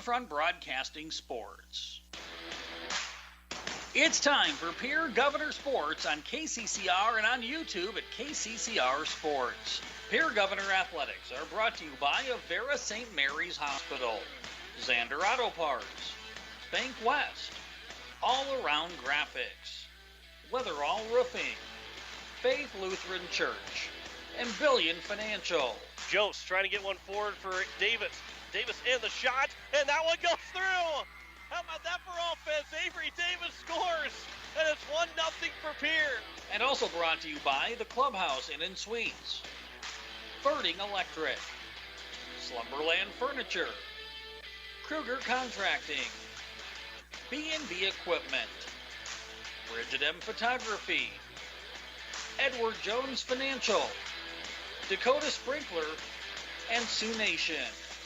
Front Broadcasting Sports. It's time for Pierre Governor Sports on KCCR and on YouTube at KCCR Sports. Pierre Governor Athletics are brought to you by Avera St. Mary's Hospital, Zander Auto Parts, Bank West, All Around Graphics, Weatherall Roofing, Faith Lutheran Church, and Billion Financial. Jost trying to get one forward for Davis. Davis in the shot, and that one goes through. How about that for offense? Avery Davis scores, and it's 1-0 for Pierre. And also brought to you by the Clubhouse Inn and Suites, Birding Electric, Slumberland Furniture, Kruger Contracting, B&B Equipment, Bridget M Photography, Edward Jones Financial, Dakota Sprinkler, and Sioux Nation.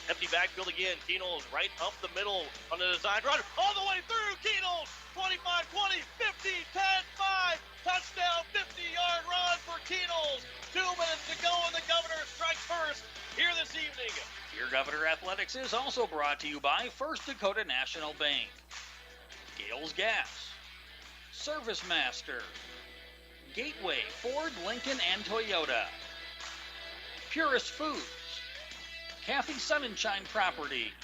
Empty backfield again. Keenels right up the middle on the design run. All the way through. Keenels 25-20, 50, 10, 5. Touchdown, 50-yard run for Keenels. 2 minutes to go, and the Governor strikes first here this evening. Your Governor Athletics is also brought to you by First Dakota National Bank, Gales Gas, Service Master, Gateway Ford, Lincoln, and Toyota, Purist Foods, Kathy Sunshine Properties,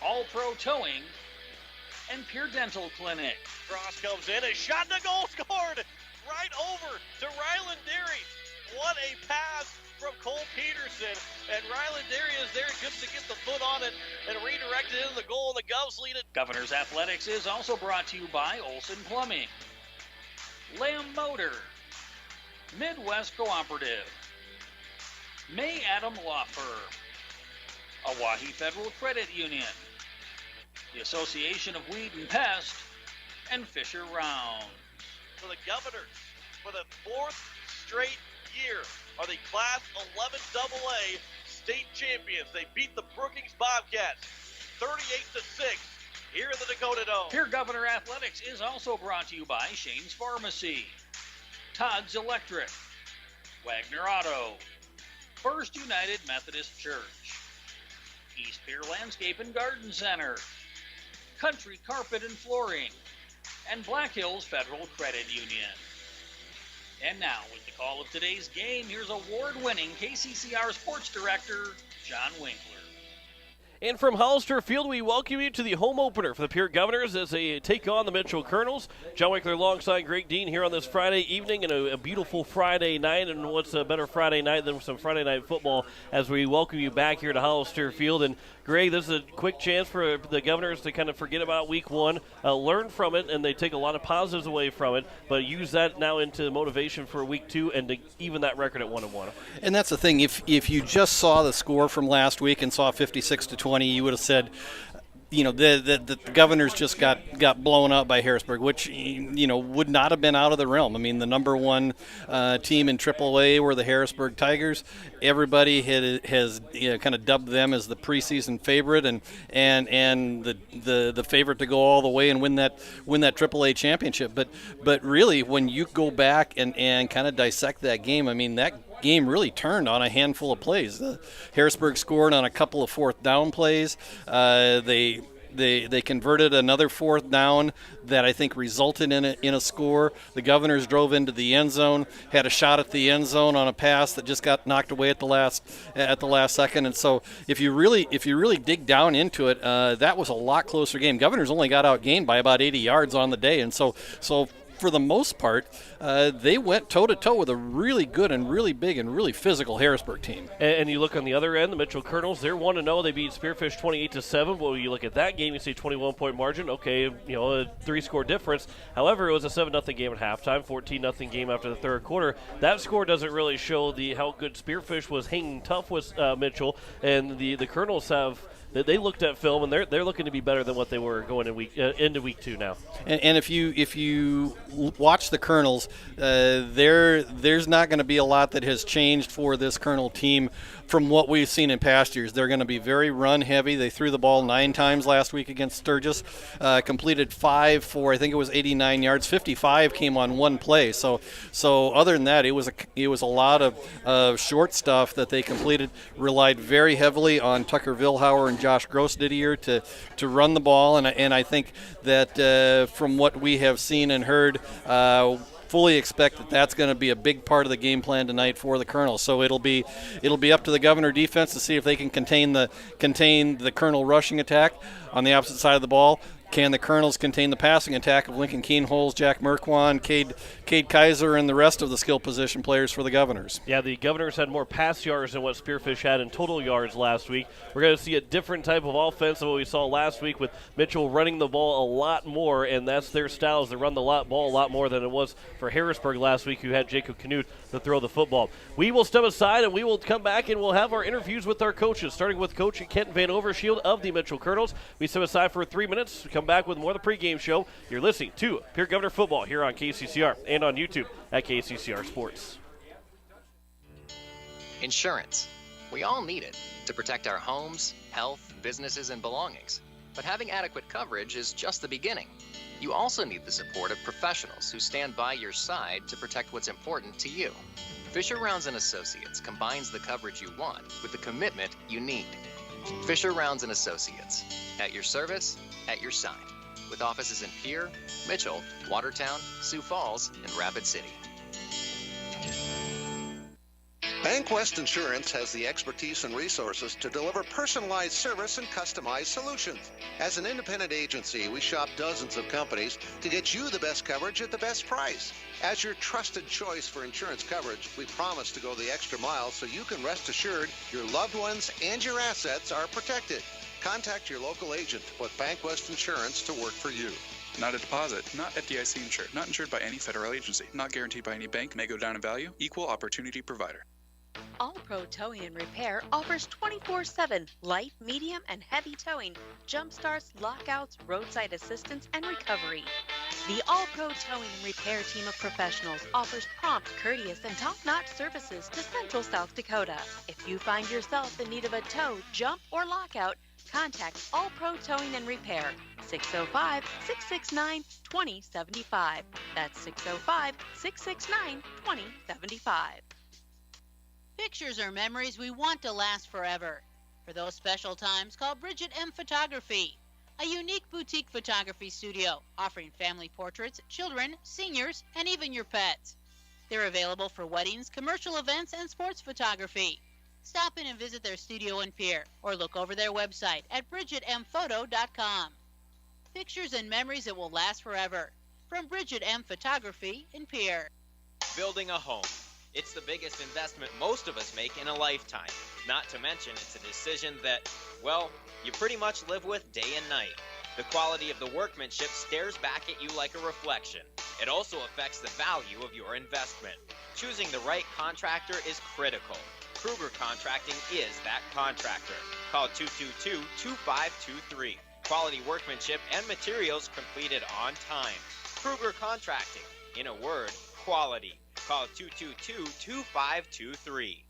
All Pro Towing, and Pure Dental Clinic. Cross comes in, a shot and a goal scored right over to Ryland Derry. What a pass from Cole Peterson, and Ryland Derry is there just to get the foot on it and redirect it into the goal, and the Govs lead it. Governor's Athletics is also brought to you by Olson Plumbing, Lamb Motor, Midwest Cooperative, May Adam Law Firm, Oahe Federal Credit Union, the Association of Weed and Pest, and Fisher Round. For the Governors, for the 4th straight year, are the Class 11 AA state champions. They beat the Brookings Bobcats 38-6 here in the Dakota Dome. Here, Governor Athletics is also brought to you by Shane's Pharmacy, Todd's Electric, Wagner Auto, First United Methodist Church, East Pier Landscape and Garden Center, Country Carpet and Flooring, and Black Hills Federal Credit Union. And now, with the call of today's game, here's award-winning KCCR Sports Director, John Winkler. And from Hollister Field, we welcome you to the home opener for the Pierre Governors as they take on the Mitchell Colonels. John Winkler alongside Greg Dean here on this Friday evening and a beautiful Friday night. And what's a better Friday night than some Friday night football as we welcome you back here to Hollister Field. And Greg, this is a quick chance for the Governors to kind of forget about week one, learn from it, and they take a lot of positives away from it, but use that now into motivation for week two and to even that record at 1-1. And that's the thing. If you just saw the score from last week and saw 56-20, you would have said, you know, the Governors just got blown up by Harrisburg, which, you know, would not have been out of the realm. I mean, the number one team in AAA were the Harrisburg Tigers. Everybody has kind of dubbed them as the preseason favorite and the favorite to go all the way and win that AAA championship. But really, when you go back and kind of dissect that game, I mean, that game really turned on a handful of plays. Harrisburg scored on a couple of fourth down plays. They converted another fourth down that I think resulted in a score. The Governors drove into the end zone, had a shot at the end zone on a pass that just got knocked away at the last second. And so if you really dig down into it, that was a lot closer game. Governors only got outgained by about 80 yards on the day, and so for the most part, they went toe-to-toe with a really good and really big and really physical Harrisburg team. And you look on the other end, the Mitchell Colonels, they're 1-0. They beat Spearfish 28-7. Well, you look at that game, you see 21-point margin. Okay, you know, a 3-score difference. However, it was a 7-0 game at halftime, 14-0 game after the third quarter. That score doesn't really show how good Spearfish was hanging tough with Mitchell, and the Colonels have – they looked at film and they're looking to be better than what they were going into week two now. And if you watch the Colonels, there's not going to be a lot that has changed for this Colonel team from what we've seen in past years. They're going to be very run heavy. They threw the ball 9 times last week against Sturgis, completed 5 for I think it was 89 yards. 55 came on one play. So other than that, it was a lot of short stuff that they completed. Relied very heavily on Tucker Vilhauer and Josh Gross did here to run the ball, and I think that from what we have seen and heard, fully expect that that's going to be a big part of the game plan tonight for the Colonels. So it'll be up to the Governor defense to see if they can contain the Colonel rushing attack on the opposite side of the ball. Can the Colonels contain the passing attack of Lincoln Keenholz, Jack Merkwan, Cade Kaiser, and the rest of the skill position players for the Governors? Yeah, the Governors had more pass yards than what Spearfish had in total yards last week. We're going to see a different type of offense than what we saw last week with Mitchell running the ball a lot more, and that's their styles. They run the ball a lot more than it was for Harrisburg last week, who had Jacob Canute to throw the football. We will step aside, and we will come back, and we'll have our interviews with our coaches, starting with Coach Kent Van Overshield of the Mitchell Colonels. We step aside for 3 minutes. Come back with more of the pregame show. You're listening to Pierre Governor Football here on KCCR and on YouTube at KCCR Sports. Insurance. We all need it to protect our homes, health, businesses, and belongings. But having adequate coverage is just the beginning. You also need the support of professionals who stand by your side to protect what's important to you. Fisher Rounds & Associates combines the coverage you want with the commitment you need. Fisher Rounds & Associates. At your service, at your side. With offices in Pierre, Mitchell, Watertown, Sioux Falls, and Rapid City. BankWest Insurance has the expertise and resources to deliver personalized service and customized solutions. As an independent agency, we shop dozens of companies to get you the best coverage at the best price. As your trusted choice for insurance coverage, we promise to go the extra mile so you can rest assured your loved ones and your assets are protected. Contact your local agent to put BankWest Insurance to work for you. Not a deposit, not FDIC insured, not insured by any federal agency, not guaranteed by any bank, may go down in value, equal opportunity provider. All Pro Towing and Repair offers 24/7 light, medium, and heavy towing, jump starts, lockouts, roadside assistance, and recovery. The All Pro Towing and Repair team of professionals offers prompt, courteous, and top-notch services to Central South Dakota. If you find yourself in need of a tow, jump, or lockout, contact All Pro Towing and Repair, 605-669-2075. That's 605-669-2075. Pictures are memories we want to last forever. For those special times, call Bridget M. Photography, a unique boutique photography studio offering family portraits, children, seniors, and even your pets. They're available for weddings, commercial events, and sports photography. Stop in and visit their studio in Pierre or look over their website at bridgetmphoto.com. Pictures and memories that will last forever. From Bridget M. Photography in Pierre. Building a home. It's the biggest investment most of us make in a lifetime. Not to mention it's a decision that, well, you pretty much live with day and night. The quality of the workmanship stares back at you like a reflection. It also affects the value of your investment. Choosing the right contractor is critical. Kruger Contracting is that contractor. Call 222-2523. Quality workmanship and materials completed on time. Kruger Contracting. In a word, quality. Call 222-2523.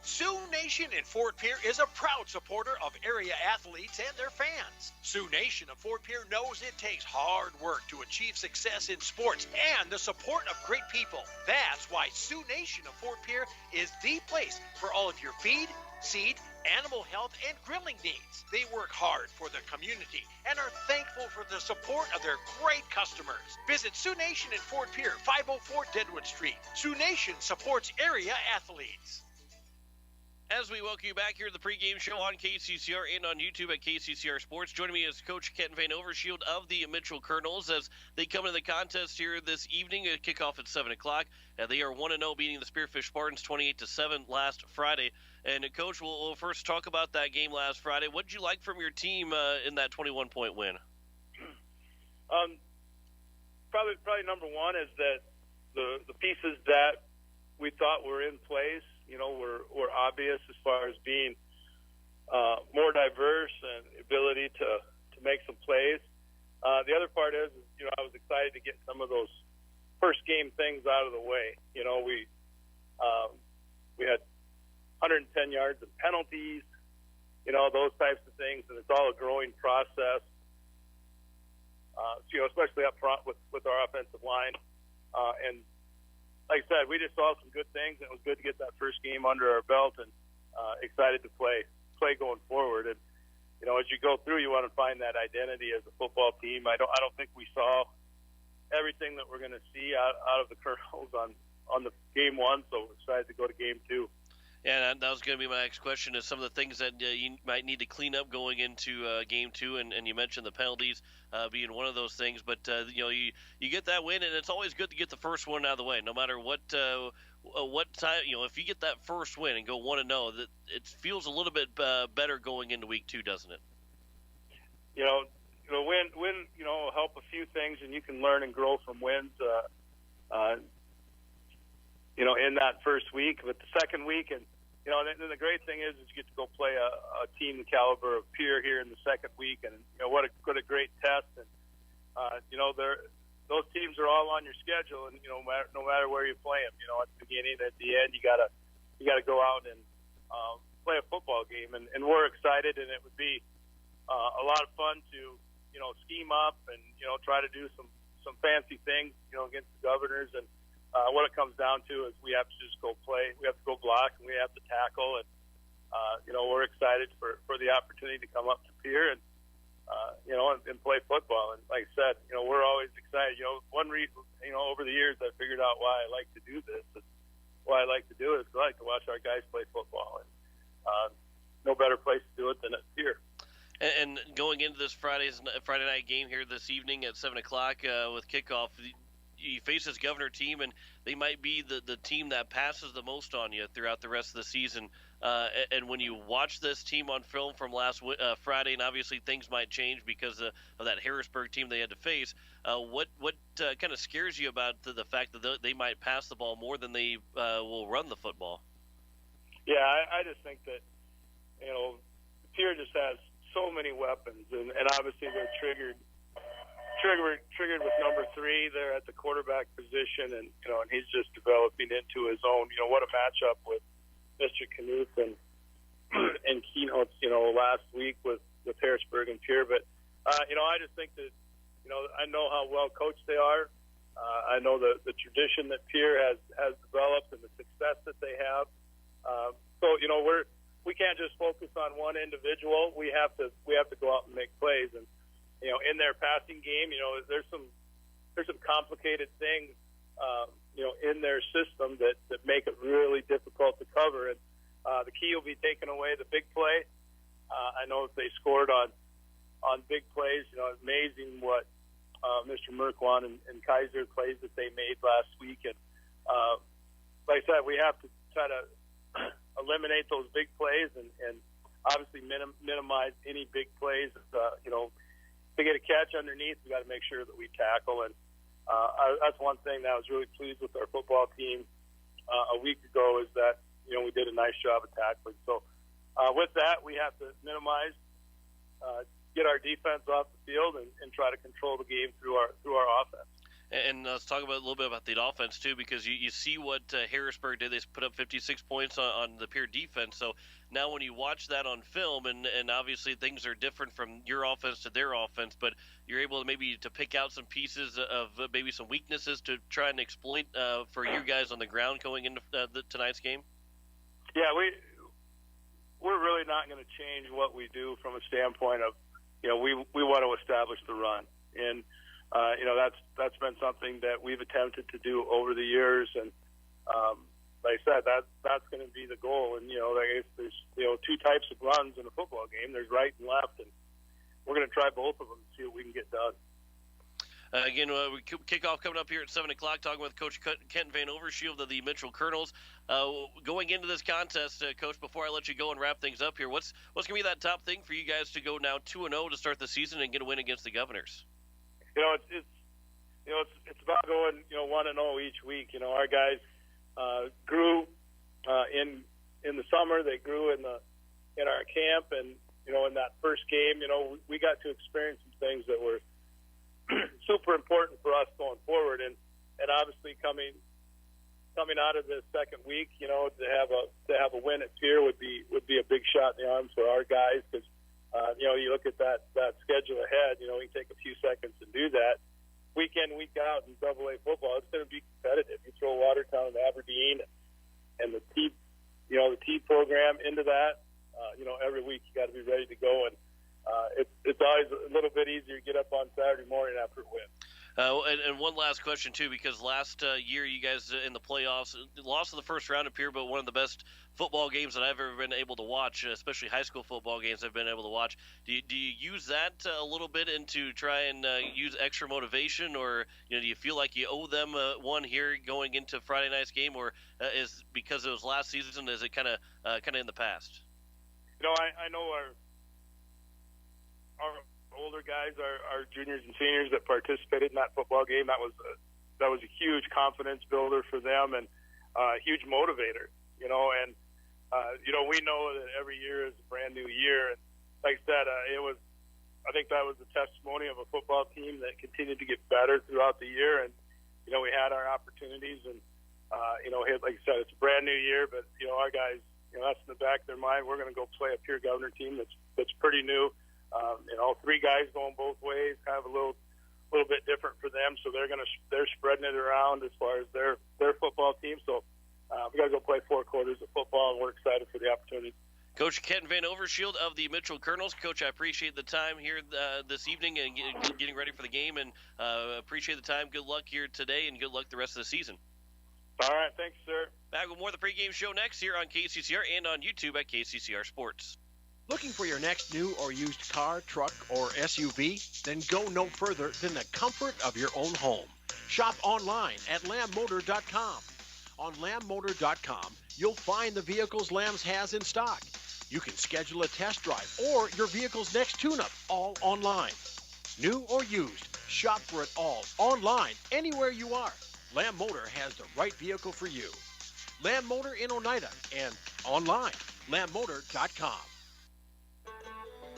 Sioux Nation in Fort Pierre is a proud supporter of area athletes and their fans. Sioux Nation of Fort Pierre knows it takes hard work to achieve success in sports and the support of great people. That's why Sioux Nation of Fort Pierre is the place for all of your feed, seed, animal health, and grilling needs. They work hard for the community and are thankful for the support of their great customers. Visit Sioux Nation in Fort Pierre, 504 Deadwood Street. Sioux Nation supports area athletes. As we welcome you back here to the pregame show on KCCR and on YouTube at KCCR Sports, joining me is Coach Kent Van Overshield of the Mitchell Colonels as they come into the contest here this evening. A kickoff at 7 o'clock. They are 1-0, beating the Spearfish Spartans 28-7 last Friday. And, Coach, we'll first talk about that game last Friday. What did you like from your team in that 21-point win? Probably number one is that the pieces that we thought were in place, were obvious as far as being more diverse and ability to make some plays. The other part is, I was excited to get some of those first game things out of the way. We had 110 yards of penalties, those types of things, and it's all a growing process. Especially up front with our offensive line, and like I said, we just saw some good things, and it was good to get that first game under our belt, and excited to play going forward. And as you go through, you want to find that identity as a football team. I don't think we saw everything that we're going to see out of the Colonels on the game one, so we're excited to go to game two. Yeah, that was going to be my next question, is some of the things that you might need to clean up going into game two, and you mentioned the penalties being one of those things. But, you get that win, and it's always good to get the first one out of the way, no matter what time. If you get that first win and go 1-0, that it feels a little bit better going into week two, doesn't it? Win will help a few things, and you can learn and grow from wins. In that first week, but the second week, and then the great thing is you get to go play a team the caliber of Pierre here in the second week, and what a great test. And those teams are all on your schedule, and no matter where you play them, at the beginning, at the end, you gotta go out and play a football game, and we're excited, and it would be a lot of fun to scheme up and try to do some fancy things against the Governors. And what it comes down to is we have to just go play. We have to go block, and we have to tackle. And we're excited for the opportunity to come up to Pierre and and play football. And like I said, we're always excited. One reason over the years I figured out why I like to do this. And why I like to do it is I like to watch our guys play football, and no better place to do it than at Pierre. And going into this Friday night game here this evening at 7 o'clock with kickoff, you face this Governor team, and they might be the team that passes the most on you throughout the rest of the season. And when you watch this team on film from last Friday, and obviously things might change because of that Harrisburg team they had to face, what kind of scares you about the fact that they might pass the ball more than they will run the football? Yeah, I just think that Pierre just has so many weapons, and obviously they're triggered with number 3 there at the quarterback position, and and he's just developing into his own. What a matchup with Mr. Knuth and keynotes last week with Harrisburg and Pierre. But I just think that I know how well coached they are. I know the tradition that Pierre has developed and the success that they have. So we can't just focus on one individual. We have to go out and make plays. And in their passing game, there's some complicated things, in their system that make it really difficult to cover. And the key will be taking away the big play. I know if they scored on big plays, it's amazing what Mr. Merkwan and Kaiser plays that they made last week. And like I said, we have to try to eliminate those big plays and obviously minimize any big plays. To get a catch underneath, we got to make sure that we tackle. And that's one thing that I was really pleased with our football team a week ago, is that we did a nice job of tackling. So with that, we have to minimize, get our defense off the field, and try to control the game through our offense. And let's talk a little bit about the offense, too, because you see what Harrisburg did. They put up 56 points on the Pierre defense. So now when you watch that on film, and obviously things are different from your offense to their offense, but you're able to maybe to pick out some pieces of maybe some weaknesses to try and exploit for you guys on the ground going into tonight's game? Yeah, we're really not going to change what we do from a standpoint of, we want to establish the run. And that's been something that we've attempted to do over the years, and like I said, that's going to be the goal. And there's two types of runs in a football game. There's right and left, and we're going to try both of them and see what we can get done. Again, we kickoff coming up here at 7 o'clock, talking with Coach Kent Van Overshield of the Mitchell Colonels. Going into this contest, Coach, before I let you go and wrap things up here, what's going to be that top thing for you guys to go now 2-0 to start the season and get a win against the Governors? It's about going 1-0 each week. Our guys grew in the summer. They grew in our camp, and in that first game, we got to experience some things that were super important for us going forward. And obviously coming out of this second week, to have a win at Pierre would be a big shot in the arm for our guys, because you look at that schedule ahead, we can take a few seconds and do that. Week in, week out in AA football, it's going to be competitive. You throw Watertown and Aberdeen and the T program into that, every week you got to be ready to go. And it's always a little bit easier to get up on Saturday morning after a win. And one last question, too, because last year you guys in the playoffs lost in the first round up here, but one of the best football games that I've ever been able to watch, especially high school football games I've been able to watch. Do you use that a little bit into try and use extra motivation, or do you feel like you owe them one here going into Friday night's game, or is because it was last season, is it kind of in the past? I know our older guys, our juniors and seniors that participated in that football game, that was a huge confidence builder for them and a huge motivator, and we know that every year is a brand new year. And like I said, I think that was a testimony of a football team that continued to get better throughout the year. And, we had our opportunities and, like I said, it's a brand new year, but, our guys, that's in the back of their mind. We're going to go play a Pierre Governor team that's pretty new. Three guys going both ways, kind of a little bit different for them. So they're spreading it around as far as their football team. So we got to go play 4 quarters of football, and we're excited for the opportunity. Coach Ken Van Overshield of the Mitchell Colonels. Coach, I appreciate the time here this evening and getting ready for the game, and appreciate the time. Good luck here today, and good luck the rest of the season. All right, thanks, sir. Back with more of the pregame show next here on KCCR and on YouTube at KCCR Sports. Looking for your next new or used car, truck, or SUV? Then go no further than the comfort of your own home. Shop online at lambmotor.com. On lambmotor.com, you'll find the vehicles Lambs has in stock. You can schedule a test drive or your vehicle's next tune-up all online. New or used, shop for it all online anywhere you are. Lamb Motor has the right vehicle for you. Lamb Motor in Oneida and online, lambmotor.com.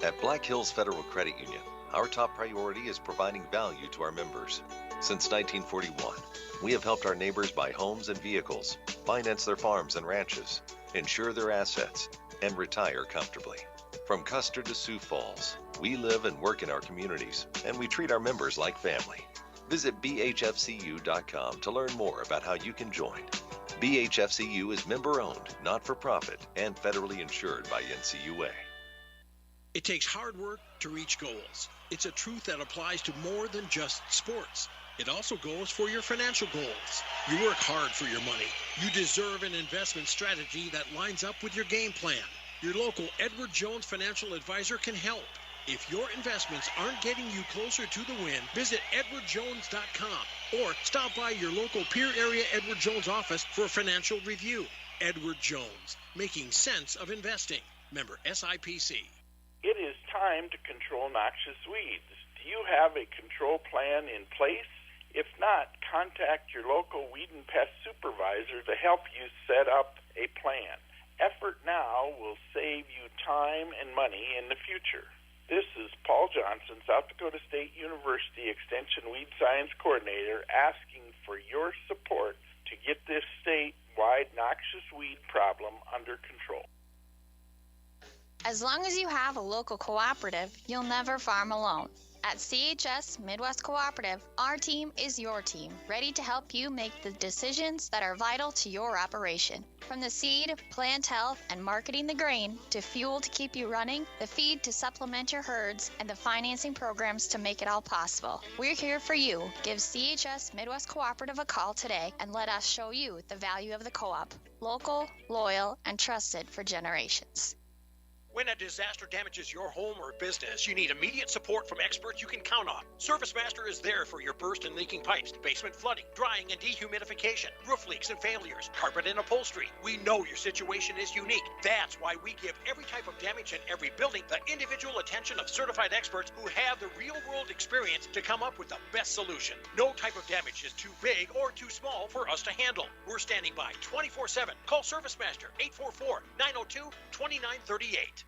At Black Hills Federal Credit Union, our top priority is providing value to our members. Since 1941, we have helped our neighbors buy homes and vehicles, finance their farms and ranches, insure their assets, and retire comfortably. From Custer to Sioux Falls, we live and work in our communities, and we treat our members like family. Visit bhfcu.com to learn more about how you can join. BHFCU is member-owned, not-for-profit, and federally insured by NCUA. It takes hard work to reach goals. It's a truth that applies to more than just sports. It also goes for your financial goals. You work hard for your money. You deserve an investment strategy that lines up with your game plan. Your local Edward Jones financial advisor can help. If your investments aren't getting you closer to the win, visit edwardjones.com or stop by your local Pierre area Edward Jones office for a financial review. Edward Jones, making sense of investing. Member SIPC. It is time to control noxious weeds. Do you have a control plan in place? If not, contact your local weed and pest supervisor to help you set up a plan. Effort now will save you time and money in the future. This is Paul Johnson, South Dakota State University Extension Weed Science Coordinator, asking for your support to get this statewide noxious weed problem under control. As long as you have a local cooperative, you'll never farm alone. At CHS Midwest Cooperative, our team is your team, ready to help you make the decisions that are vital to your operation. From the seed, plant health, and marketing the grain, to fuel to keep you running, the feed to supplement your herds, and the financing programs to make it all possible. We're here for you. Give CHS Midwest Cooperative a call today and let us show you the value of the co-op. Local, loyal, and trusted for generations. When a disaster damages your home or business, you need immediate support from experts you can count on. ServiceMaster is there for your burst and leaking pipes, basement flooding, drying and dehumidification, roof leaks and failures, carpet and upholstery. We know your situation is unique. That's why we give every type of damage in every building the individual attention of certified experts who have the real-world experience to come up with the best solution. No type of damage is too big or too small for us to handle. We're standing by 24/7. Call ServiceMaster 844-902-2938.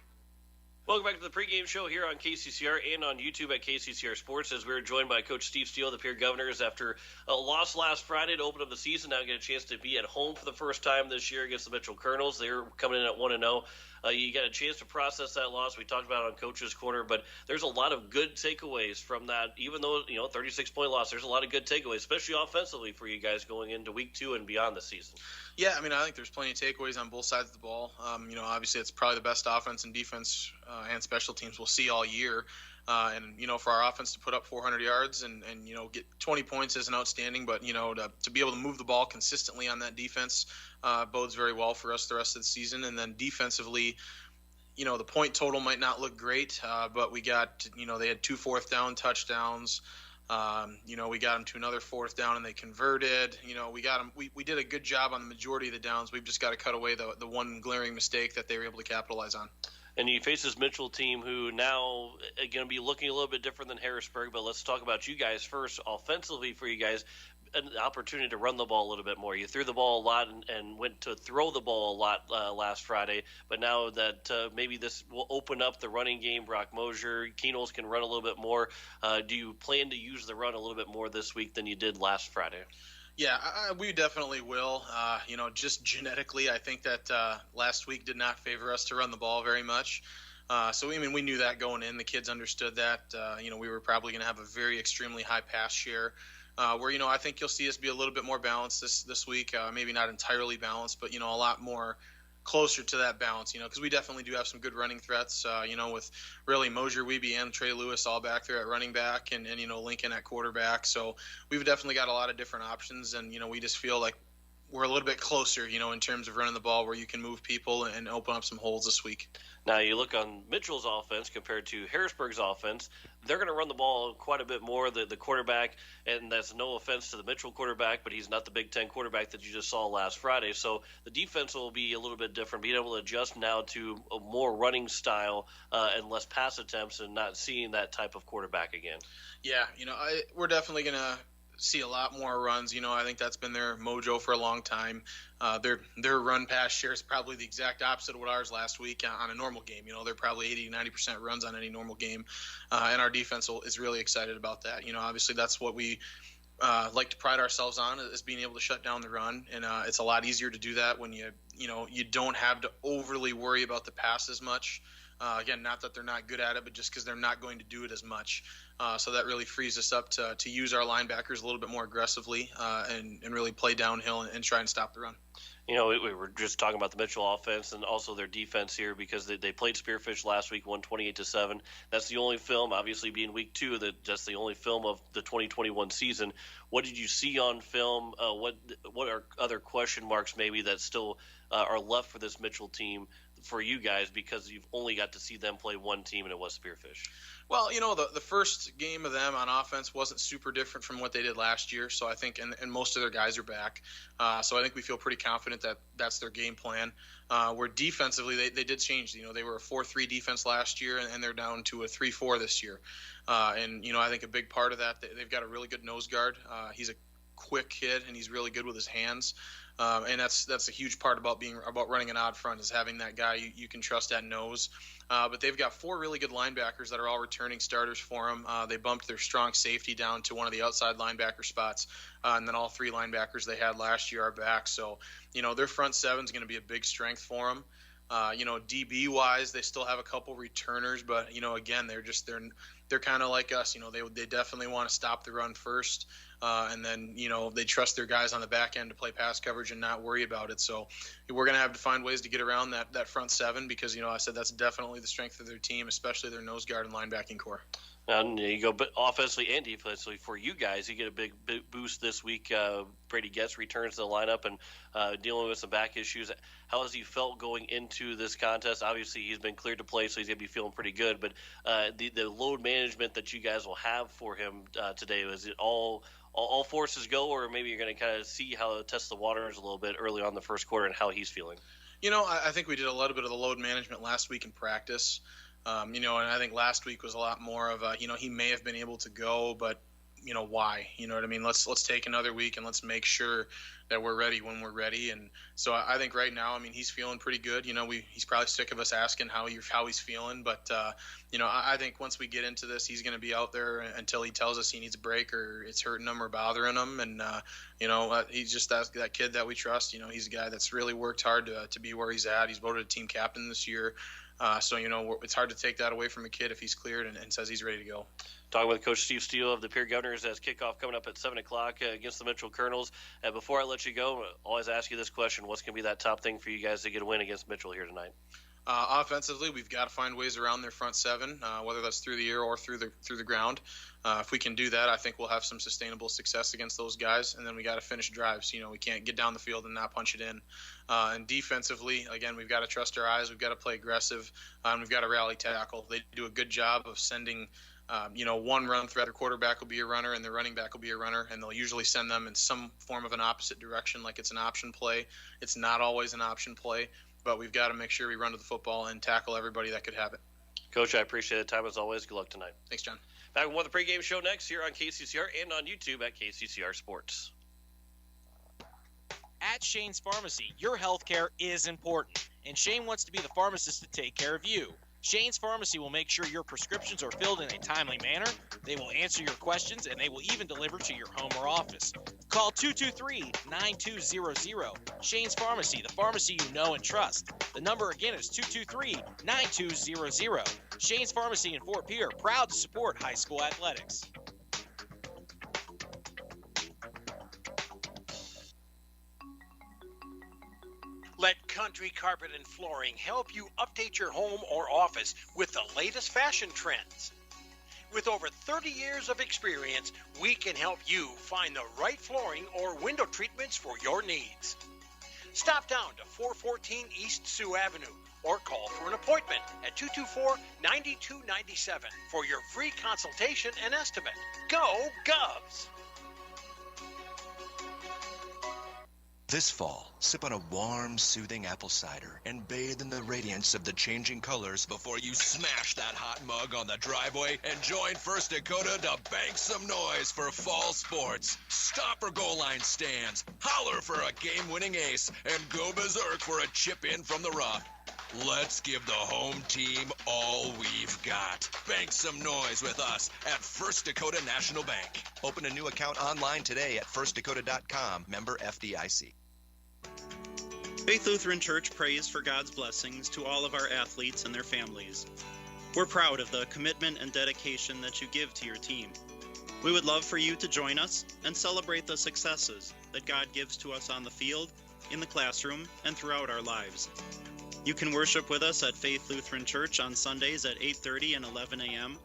Welcome back to the pregame show here on KCCR and on YouTube at KCCR Sports, as we're joined by Coach Steve Steele, the Pierre Governors, after a loss last Friday to open up the season. Now get a chance to be at home for the first time this year against the Mitchell Colonels. They're coming in at 1-0. You got a chance to process that loss. We talked about it on Coach's Corner, but there's a lot of good takeaways from that. Even though, 36-point loss, there's a lot of good takeaways, especially offensively for you guys going into week 2 and beyond the season. Yeah, I mean, I think there's plenty of takeaways on both sides of the ball. Obviously it's probably the best offense and defense and special teams we'll see all year. For our offense to put up 400 yards and get 20 points isn't outstanding, but, to be able to move the ball consistently on that defense bodes very well for us the rest of the season. And then defensively, the point total might not look great, but we got, they had 2 fourth-down touchdowns. We got them to another 4th down and they converted. We got them. We did a good job on the majority of the downs. We've just got to cut away the one glaring mistake that they were able to capitalize on. And you face this Mitchell team who now are going to be looking a little bit different than Harrisburg. But let's talk about you guys first. Offensively for you guys, an opportunity to run the ball a little bit more. You threw the ball a lot and went to throw the ball a lot last Friday. But now that maybe this will open up the running game, Brock Mosier, Keenels can run a little bit more. Do you plan to use the run a little bit more this week than you did last Friday? Yeah, we definitely will. Just genetically, I think that last week did not favor us to run the ball very much. We knew that going in. The kids understood that. We were probably going to have a very extremely high pass share. Where I think you'll see us be a little bit more balanced this week. Maybe not entirely balanced, but a lot more closer to that balance. Because we definitely do have some good running threats. With really Mosier, Weeby, and Trey Lewis all back there at running back, and Lincoln at quarterback. So we've definitely got a lot of different options, and we just feel like we're a little bit closer, in terms of running the ball where you can move people and open up some holes this week. Now, you look on Mitchell's offense compared to Harrisburg's offense, they're going to run the ball quite a bit more, the quarterback, and that's no offense to the Mitchell quarterback, but he's not the Big Ten quarterback that you just saw last Friday. So the defense will be a little bit different, being able to adjust now to a more running style and less pass attempts and not seeing that type of quarterback again. Yeah, we're definitely going to see a lot more runs. I think that's been their mojo for a long time. Their run pass share is probably the exact opposite of what ours last week on a normal game. They're probably 80-90% runs on any normal game, and our defense is really excited about that. Obviously that's what we like to pride ourselves on, is being able to shut down the run, and it's a lot easier to do that when you don't have to overly worry about the pass as much. Again, not that they're not good at it, but just because they're not going to do it as much. So that really frees us up to use our linebackers a little bit more aggressively and really play downhill and try and stop the run. We were just talking about the Mitchell offense and also their defense here because they played Spearfish last week, won 28-7. That's the only film, obviously being week 2, that's the only film of the 2021 season. What did you see on film? What are other question marks maybe that still are left for this Mitchell team for you guys, because you've only got to see them play one team and it was Spearfish? Well, the first game of them on offense wasn't super different from what they did last year. So I think, and most of their guys are back. So I think we feel pretty confident that that's their game plan. Where defensively, they did change. They were a 4-3 defense last year, and they're down to a 3-4 this year. I think a big part of that, they've got a really good nose guard. He's a quick kid, and he's really good with his hands. And that's a huge part about running an odd front, is having that guy you can trust at nose. But they've got 4 really good linebackers that are all returning starters for them. They bumped their strong safety down to one of the outside linebacker spots, and then all 3 linebackers they had last year are back. So, their front 7 is going to be a big strength for them. DB wise, they still have a couple returners, but again, they're kind of like us. They definitely want to stop the run first. And then, they trust their guys on the back end to play pass coverage and not worry about it. So we're going to have to find ways to get around that front 7 because, I said that's definitely the strength of their team, especially their nose guard and linebacking core. And you go offensively and defensively for you guys. You get a big boost this week. Brady Getz returns to the lineup and dealing with some back issues. How has he felt going into this contest? Obviously, he's been cleared to play, so he's going to be feeling pretty good. But the load management that you guys will have for him today, is it all forces go, or maybe you're going to kind of see how it tests the waters a little bit early on in the first quarter and how he's feeling? I think we did a little bit of the load management last week in practice. And I think last week was a lot more of he may have been able to go, but why? You know what I mean? Let's take another week and let's make sure that we're ready when we're ready. And so I think right now, I mean, he's feeling pretty good. He's probably sick of us asking how he's feeling, but I think once we get into this, he's going to be out there until he tells us he needs a break or it's hurting him or bothering him. And he's just that kid that we trust. He's a guy that's really worked hard to be where he's at. He's voted a team captain this year. So it's hard to take that away from a kid if he's cleared and says he's ready to go. Talking with Coach Steve Steele of the Pierre Governors as kickoff coming up at 7 o'clock against the Mitchell Colonels. Before I let you go, I always ask you this question: what's going to be that top thing for you guys to get a win against Mitchell here tonight? Offensively, we've got to find ways around their front seven, whether that's through the air or through the ground. If we can do that, I think we'll have some sustainable success against those guys. And then we got to finish drives. We can't get down the field and not punch it in. And defensively, again, we've got to trust our eyes. We've got to play aggressive, and we've got to rally tackle. They do a good job of sending one run threat. Their quarterback will be a runner and their running back will be a runner, and they'll usually send them in some form of an opposite direction, like it's an option play. It's not always an option play, but we've got to make sure we run to the football and tackle everybody that could have it. Coach, I appreciate the time as always. Good luck tonight. Thanks, John. Back with more of the pregame show next here on KCCR and on YouTube at KCCR Sports. At Shane's Pharmacy, your health care is important, and Shane wants to be the pharmacist to take care of you. Shane's Pharmacy will make sure your prescriptions are filled in a timely manner, they will answer your questions, and they will even deliver to your home or office. Call 223-9200. Shane's Pharmacy, the pharmacy you know and trust. The number again is 223-9200. Shane's Pharmacy in Fort Pierre, proud to support high school athletics. Let Country Carpet and Flooring help you update your home or office with the latest fashion trends. With over 30 years of experience, we can help you find the right flooring or window treatments for your needs. Stop down to 414 East Sioux Avenue or call for an appointment at 224-9297 for your free consultation and estimate. Go Govs! This fall, sip on a warm, soothing apple cider and bathe in the radiance of the changing colors before you smash that hot mug on the driveway and join First Dakota to bank some noise for fall sports. Stop for goal line stands, holler for a game-winning ace, and go berserk for a chip in from the rough. Let's give the home team all we've got. Bank some noise with us at First Dakota National Bank. Open a new account online today at firstdakota.com, member FDIC. Faith Lutheran Church prays for God's blessings to all of our athletes and their families. We're proud of the commitment and dedication that you give to your team. We would love for you to join us and celebrate the successes that God gives to us on the field, in the classroom, and throughout our lives. You can worship with us at Faith Lutheran Church on Sundays at 8:30 and 11 a.m.,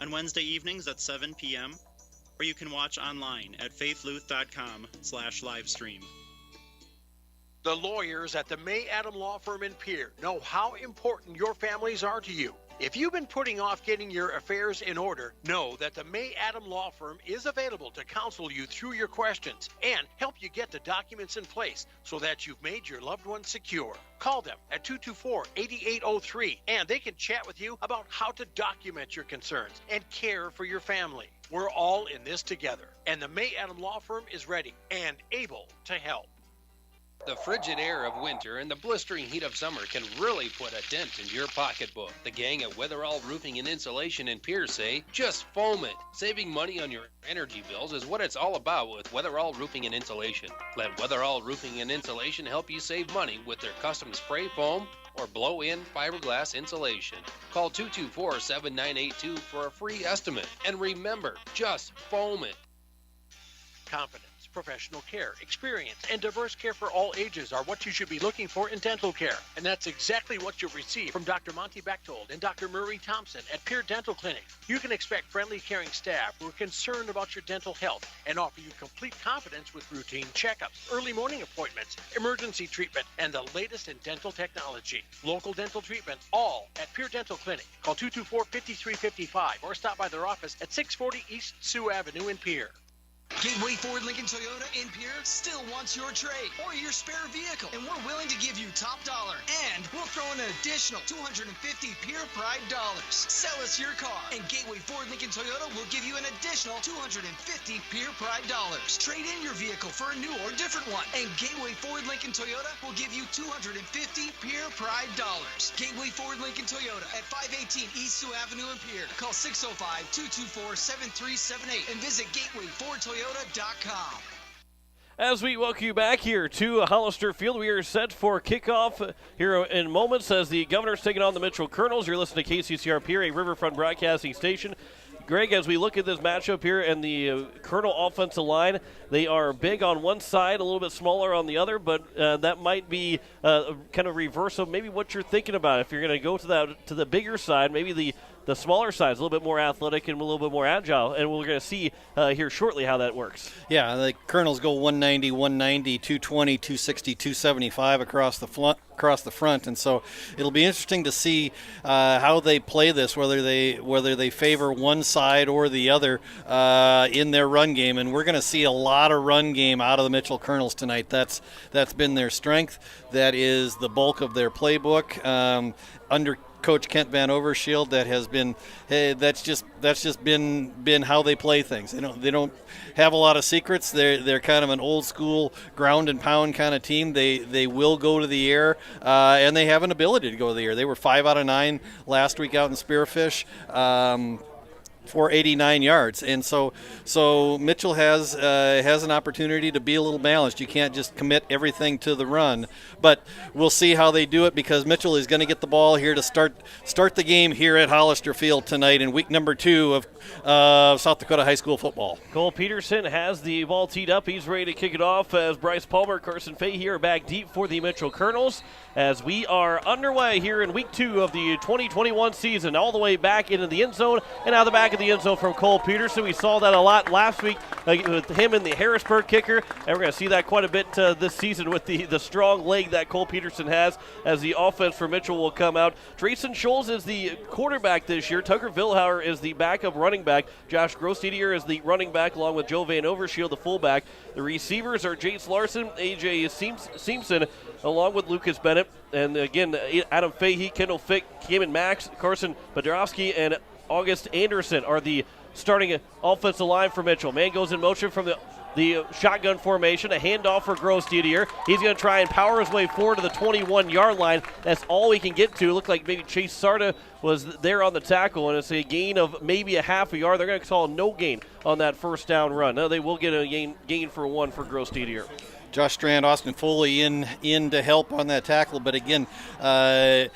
on Wednesday evenings at 7 p.m., or you can watch online at faithluth.com/livestream. The lawyers at the May Adam Law Firm in Pierre know how important your families are to you. If you've been putting off getting your affairs in order, know that the May Adam Law Firm is available to counsel you through your questions and help you get the documents in place so that you've made your loved ones secure. Call them at 224-8803 and they can chat with you about how to document your concerns and care for your family. We're all in this together, and the May Adam Law Firm is ready and able to help. The frigid air of winter and the blistering heat of summer can really put a dent in your pocketbook. The gang at Weatherall Roofing and Insulation in Pierre say, just foam it. Saving money on your energy bills is what it's all about with Weatherall Roofing and Insulation. Let Weatherall Roofing and Insulation help you save money with their custom spray foam or blow-in fiberglass insulation. Call 224-7982 for a free estimate. And remember, just foam it. Confidence, professional care, experience, and diverse care for all ages are what you should be looking for in dental care. And that's exactly what you'll receive from Dr. Monty Bechtold and Dr. Murray Thompson at Pierre Dental Clinic. You can expect friendly, caring staff who are concerned about your dental health and offer you complete confidence with routine checkups, early morning appointments, emergency treatment, and the latest in dental technology. Local dental treatment, all at Pierre Dental Clinic. Call 224-5355 or stop by their office at 640 East Sioux Avenue in Pierre. Gateway Ford Lincoln Toyota in Pierre still wants your trade or your spare vehicle, and we're willing to give you top dollar. And we'll throw in an additional $250 Pierre Pride dollars. Sell us your car, and Gateway Ford Lincoln Toyota will give you an additional $250 Pierre Pride dollars. Trade in your vehicle for a new or different one, and Gateway Ford Lincoln Toyota will give you $250 Pierre Pride dollars. Gateway Ford Lincoln Toyota at 518 East Sioux Avenue in Pierre. Call 605-224-7378 and visit GatewayFordToyota.com. As we welcome you back here to Hollister Field, we are set for kickoff here in moments as the Governors taking on the Mitchell Colonels. You're listening to KCCR Pierre, a Riverfront broadcasting station. Greg, as we look at this matchup here and the Colonel offensive line, they are big on one side, a little bit smaller on the other, but that might be kind of reverse of maybe what you're thinking about. If you're going to go to the bigger side, maybe the smaller side is a little bit more athletic and a little bit more agile, and we're going to see here shortly how that works. Yeah, the Colonels go 190, 190, 220, 260, 275 across the front, and so it'll be interesting to see how they play this, whether they favor one side or the other in their run game, and we're going to see a lot of run game out of the Mitchell Colonels tonight. That's been their strength. That is the bulk of their playbook under Coach Kent Van Overshield. That has been that's just been how they play things. They don't have a lot of secrets. They're kind of an old school ground and pound kind of team. They will go to the air and they have an ability to go to the air. They were 5 out of 9 last week out in Spearfish. For 89 yards, and so Mitchell has an opportunity to be a little balanced. You can't just commit everything to the run, but we'll see how they do it because Mitchell is going to get the ball here to start the game here at Hollister Field tonight in week number 2 of South Dakota high school football. Cole Peterson has the ball teed up. He's ready to kick it off as Bryce Palmer, Carson Fahey are back deep for the Mitchell Colonels as we are underway here in week 2 of the 2021 season, all the way back into the end zone and out the back of the end zone from Cole Peterson. We saw that a lot last week with him and the Harrisburg kicker, and we're going to see that quite a bit this season with the strong leg that Cole Peterson has as the offense for Mitchell will come out. Drayson Scholes is the quarterback this year. Tucker Vilhauer is the backup running back. Josh Grossdidier is the running back along with Joe Van Overshield, the fullback. The receivers are Jace Larson, A.J. Simpson, along with Lucas Bennett. And again, Adam Fahey, Kendall Fick, Cayman Max, Carson Bodrowski, and August Anderson are the starting offensive line for Mitchell. Man goes in motion from the shotgun formation, a handoff for Grossdidier. He's going to try and power his way forward to the 21-yard line. That's all he can get to. Looked like maybe Chase Sarda was there on the tackle, and it's a gain of maybe a half a yard. They're going to call no gain on that first down run. No, they will get a gain for 1 for Grossdidier. Josh Strand, Austin Foley in to help on that tackle, but again, I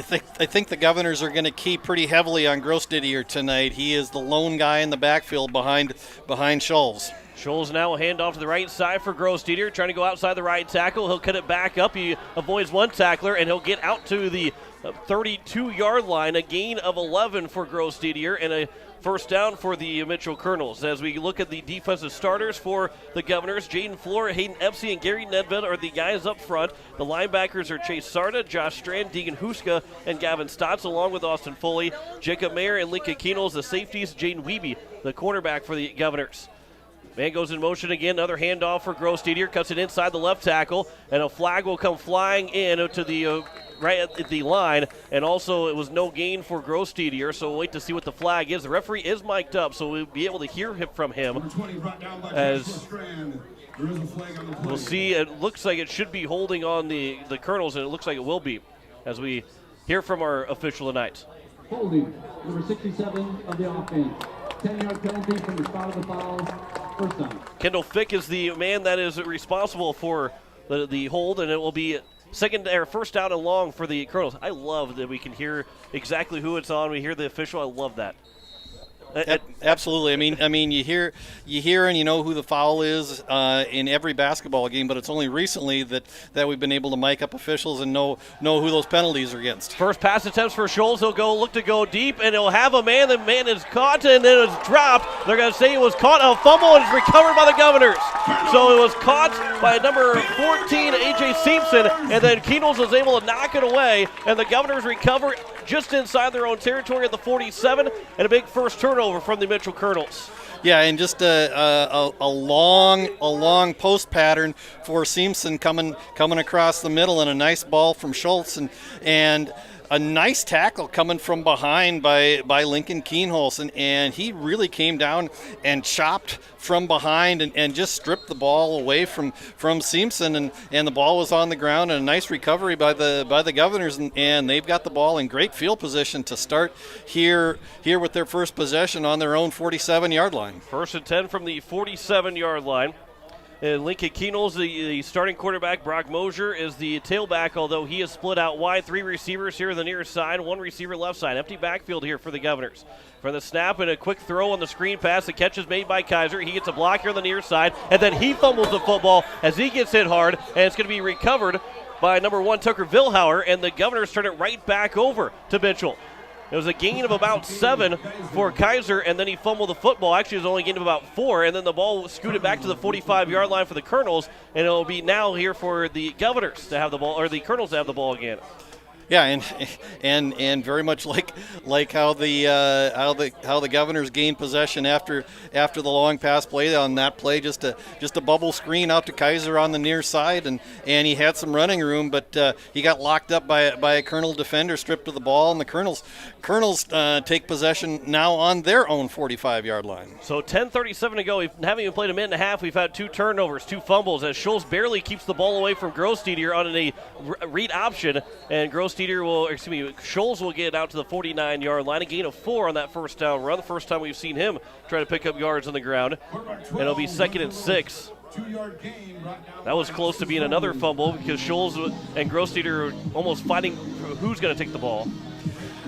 think the Governors are going to key pretty heavily on Grossdidier tonight. He is the lone guy in the backfield behind Scholes. Scholes now a handoff to the right side for Grossdidier, trying to go outside the right tackle. He'll cut it back up. He avoids one tackler, and he'll get out to the 32-yard line, a gain of 11 for Grossdidier, and a first down for the Mitchell Colonels. As we look at the defensive starters for the Governors, Jaden Floor, Hayden Epsy, and Gary Nedved are the guys up front. The linebackers are Chase Sarda, Josh Strand, Deegan Huska, and Gavin Stotts, along with Austin Foley. Jacob Mayer and Lincoln Keenels, the safeties. Jaden Wiebe, the cornerback for the Governors. Man goes in motion again, another handoff for Grossdidier, cuts it inside the left tackle, and a flag will come flying in to the right at the line, and also it was no gain for Grossdidier, so we'll wait to see what the flag is. The referee is mic'd up, so we'll be able to hear from him as we'll see. It looks like it should be holding on the Colonels, and it looks like it will be as we hear from our official tonight. Holding, number 67 of the offense. 10-yard penalty from the spot of the foul. First down. Kendall Fick is the man that is responsible for the hold, and it will be first down and long for the Colonels. I love that we can hear exactly who it's on. We hear the official. I love that. Absolutely. I mean, you hear and you know who the foul is in every basketball game, but it's only recently that we've been able to mic up officials and know who those penalties are against. First pass attempts for Scholes. He'll look to go deep, and he'll have a man. The man is caught, and then it's dropped. They're going to say it was caught, a fumble, and it's recovered by the Governors. So it was caught by number 14, A.J. Simpson, and then Keenels was able to knock it away, and the Governors recover just inside their own territory at the 47, and a big first turnover from the Mitchell Colonels. Yeah, and just a long post pattern for Simpson coming across the middle, and a nice ball from Schultz, and a nice tackle coming from behind by Lincoln Keenholz, and he really came down and chopped from behind and just stripped the ball away from Simpson, and the ball was on the ground, and a nice recovery by the Governors, and they've got the ball in great field position to start here with their first possession on their own 47-yard line. 1st and 10 from the 47-yard line. And Lincoln Keenholz, the starting quarterback. Brock Mosier is the tailback, although he is split out wide. 3 receivers here on the near side, 1 receiver left side. Empty backfield here for the Governors. For the snap and a quick throw on the screen pass, the catch is made by Kaiser. He gets a block here on the near side, and then he fumbles the football as he gets hit hard, and it's going to be recovered by number 1, Tucker Vilhauer, and the Governors turn it right back over to Mitchell. It was a gain of about 7 for Kaiser, and then he fumbled the football. Actually, it was only a gain of about 4, and then the ball scooted back to the 45-yard line for the Colonels, and it will be now here for the Governors to have the ball, or the Colonels to have the ball again. Yeah, and very much like how the Governors gained possession after the long pass play on that play, just a bubble screen out to Kaiser on the near side, and he had some running room, but he got locked up by a Colonel defender, stripped of the ball, and the Colonels take possession now on their own 45-yard line. So 10:37 to go. We haven't even played a minute and a half. We've had 2 turnovers, 2 fumbles, as Schultz barely keeps the ball away from Grossteder on a read option, and Schultz will get out to the 49-yard line. A gain of 4 on that first down run. The first time we've seen him try to pick up yards on the ground. And it'll be 2nd and 6. That was close to being another fumble because Schultz and Grossteder are almost fighting who's going to take the ball.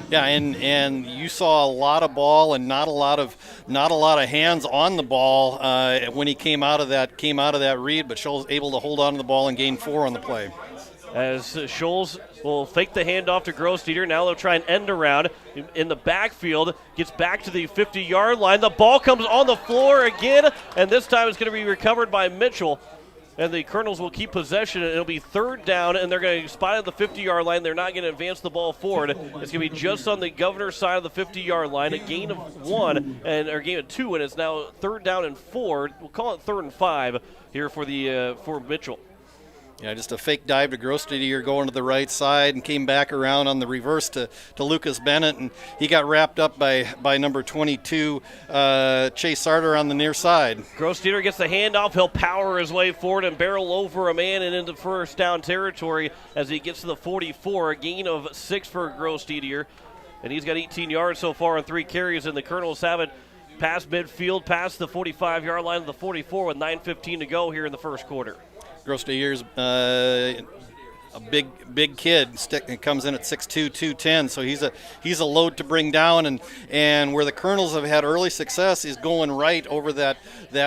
Yeah, and you saw a lot of ball and not a lot of hands on the ball when he came out of that read, but Schultz able to hold on to the ball and gain 4 on the play. As Schultz will fake the handoff to Grossteder. Now they'll try and end around in the backfield. Gets back to the 50-yard line. The ball comes on the floor again, and this time it's going to be recovered by Mitchell. And the Colonels will keep possession, and it'll be 3rd down, and they're going to spot at the 50-yard line. They're not going to advance the ball forward. It's going to be just on the Governor's side of the 50-yard line, a gain of 1, or gain of 2, and it's now 3rd down and 4. We'll call it 3rd and 5 here for Mitchell. Yeah, just a fake dive to Grossteder going to the right side and came back around on the reverse to Lucas Bennett, and he got wrapped up by number 22, Chase Sarter on the near side. Grossteder gets the handoff. He'll power his way forward and barrel over a man and into first down territory as he gets to the 44, a gain of 6 for Grossteder, and he's got 18 yards so far on 3 carries, and the Colonels have it past midfield, past the 45-yard line of the 44 with 9:15 to go here in the first quarter. Grossteder's a big kid, comes in at 6'2", 210, so he's a load to bring down, and where the Colonels have had early success is going right over that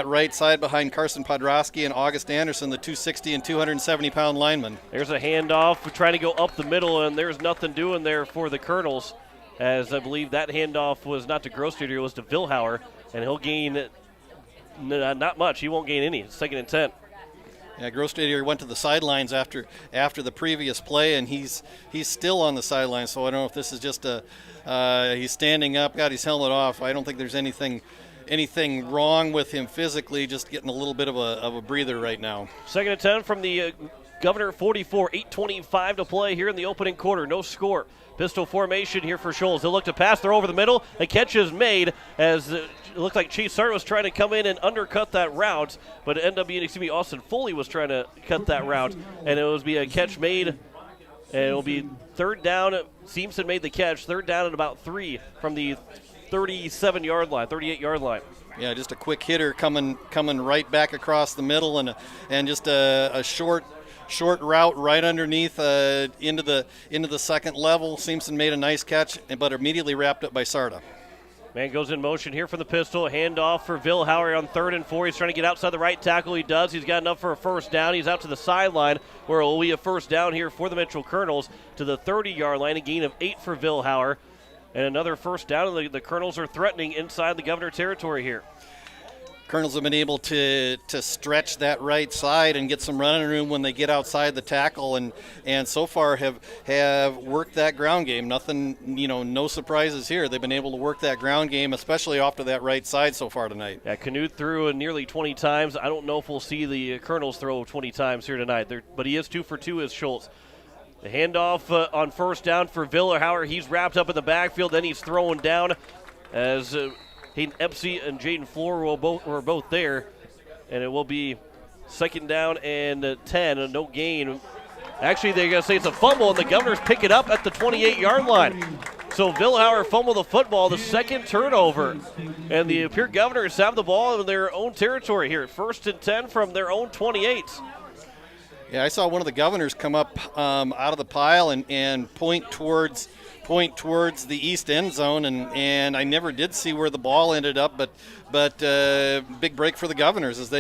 right side behind Carson Podrosky and August Anderson, the 260 and 270-pound linemen. There's a handoff trying to go up the middle, and there's nothing doing there for the Colonels, as I believe that handoff was not to Grossteder, it was to Vilhauer, and he'll gain not much. He won't gain any. It's 2nd and 10. Yeah, Grossteder went to the sidelines after the previous play, and he's still on the sidelines. So I don't know if this is just he's standing up, got his helmet off. I don't think there's anything wrong with him physically. Just getting a little bit of a breather right now. 2nd and 10 from the Governor 44. 8:25 to play here in the opening quarter. No score. Pistol formation here for Schultz. They'll look to pass. They're over the middle. A catch is made as it looked like Chase Sartre was trying to come in and undercut that route, but it ended up being, Austin Foley was trying to cut that route, and it will be a catch made, and it will be 3rd down. Simpson made the catch. 3rd down and about 3 from the 37-yard line, 38-yard line. Yeah, just a quick hitter coming right back across the middle, and just a short route right underneath into the second level. Simpson made a nice catch, but immediately wrapped up by Sarda. Man goes in motion here for the pistol. Handoff for Vilhauer on 3rd and 4. He's trying to get outside the right tackle. He does. He's got enough for a first down. He's out to the sideline where it will be a first down here for the Mitchell Colonels to the 30-yard line. A gain of 8 for Vilhauer. And another first down. The Colonels are threatening inside the Governor territory here. Colonels have been able to stretch that right side and get some running room when they get outside the tackle, and so far have worked that ground game. Nothing, no surprises here. They've been able to work that ground game, especially off to that right side so far tonight. Yeah, Canute threw nearly 20 times. I don't know if we'll see the Colonels throw 20 times here tonight, but he is 2 for 2 as Schultz. The handoff on first down for Villerhauer. He's wrapped up in the backfield, then he's throwing down as Hayden Epsey and Jaden Floor were both there, and it will be second down and 10, no gain. Actually, they're going to say it's a fumble, and the Governors pick it up at the 28-yard line. So Villerhauer fumbled the football, the second turnover, and the Pierre Governors have the ball in their own territory here. 1st and 10 from their own 28. Yeah, I saw one of the Governors come up out of the pile and point towards the east end zone, and I never did see where the ball ended up, but big break for the Governors as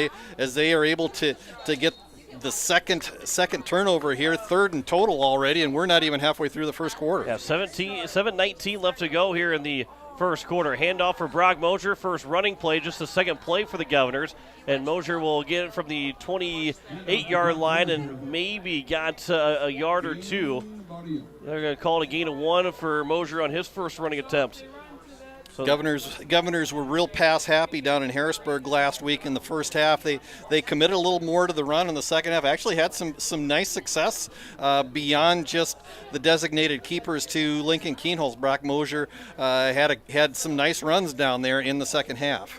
they are able to get the second turnover here, 3rd in total already, and we're not even halfway through the first quarter. Yeah, 7:19 left to go here in the first quarter. Handoff for Brock Mosier, first running play, just the second play for the Governors, and Mosier will get it from the 28-yard line and maybe got a yard or two. They're going to call it a gain of 1 for Mosier on his first running attempt. So Governors were real pass happy down in Harrisburg last week in the first half. They committed a little more to the run in the second half. Actually had some nice success beyond just the designated keepers to Lincoln Keenholz. Brock Mosier had some nice runs down there in the second half.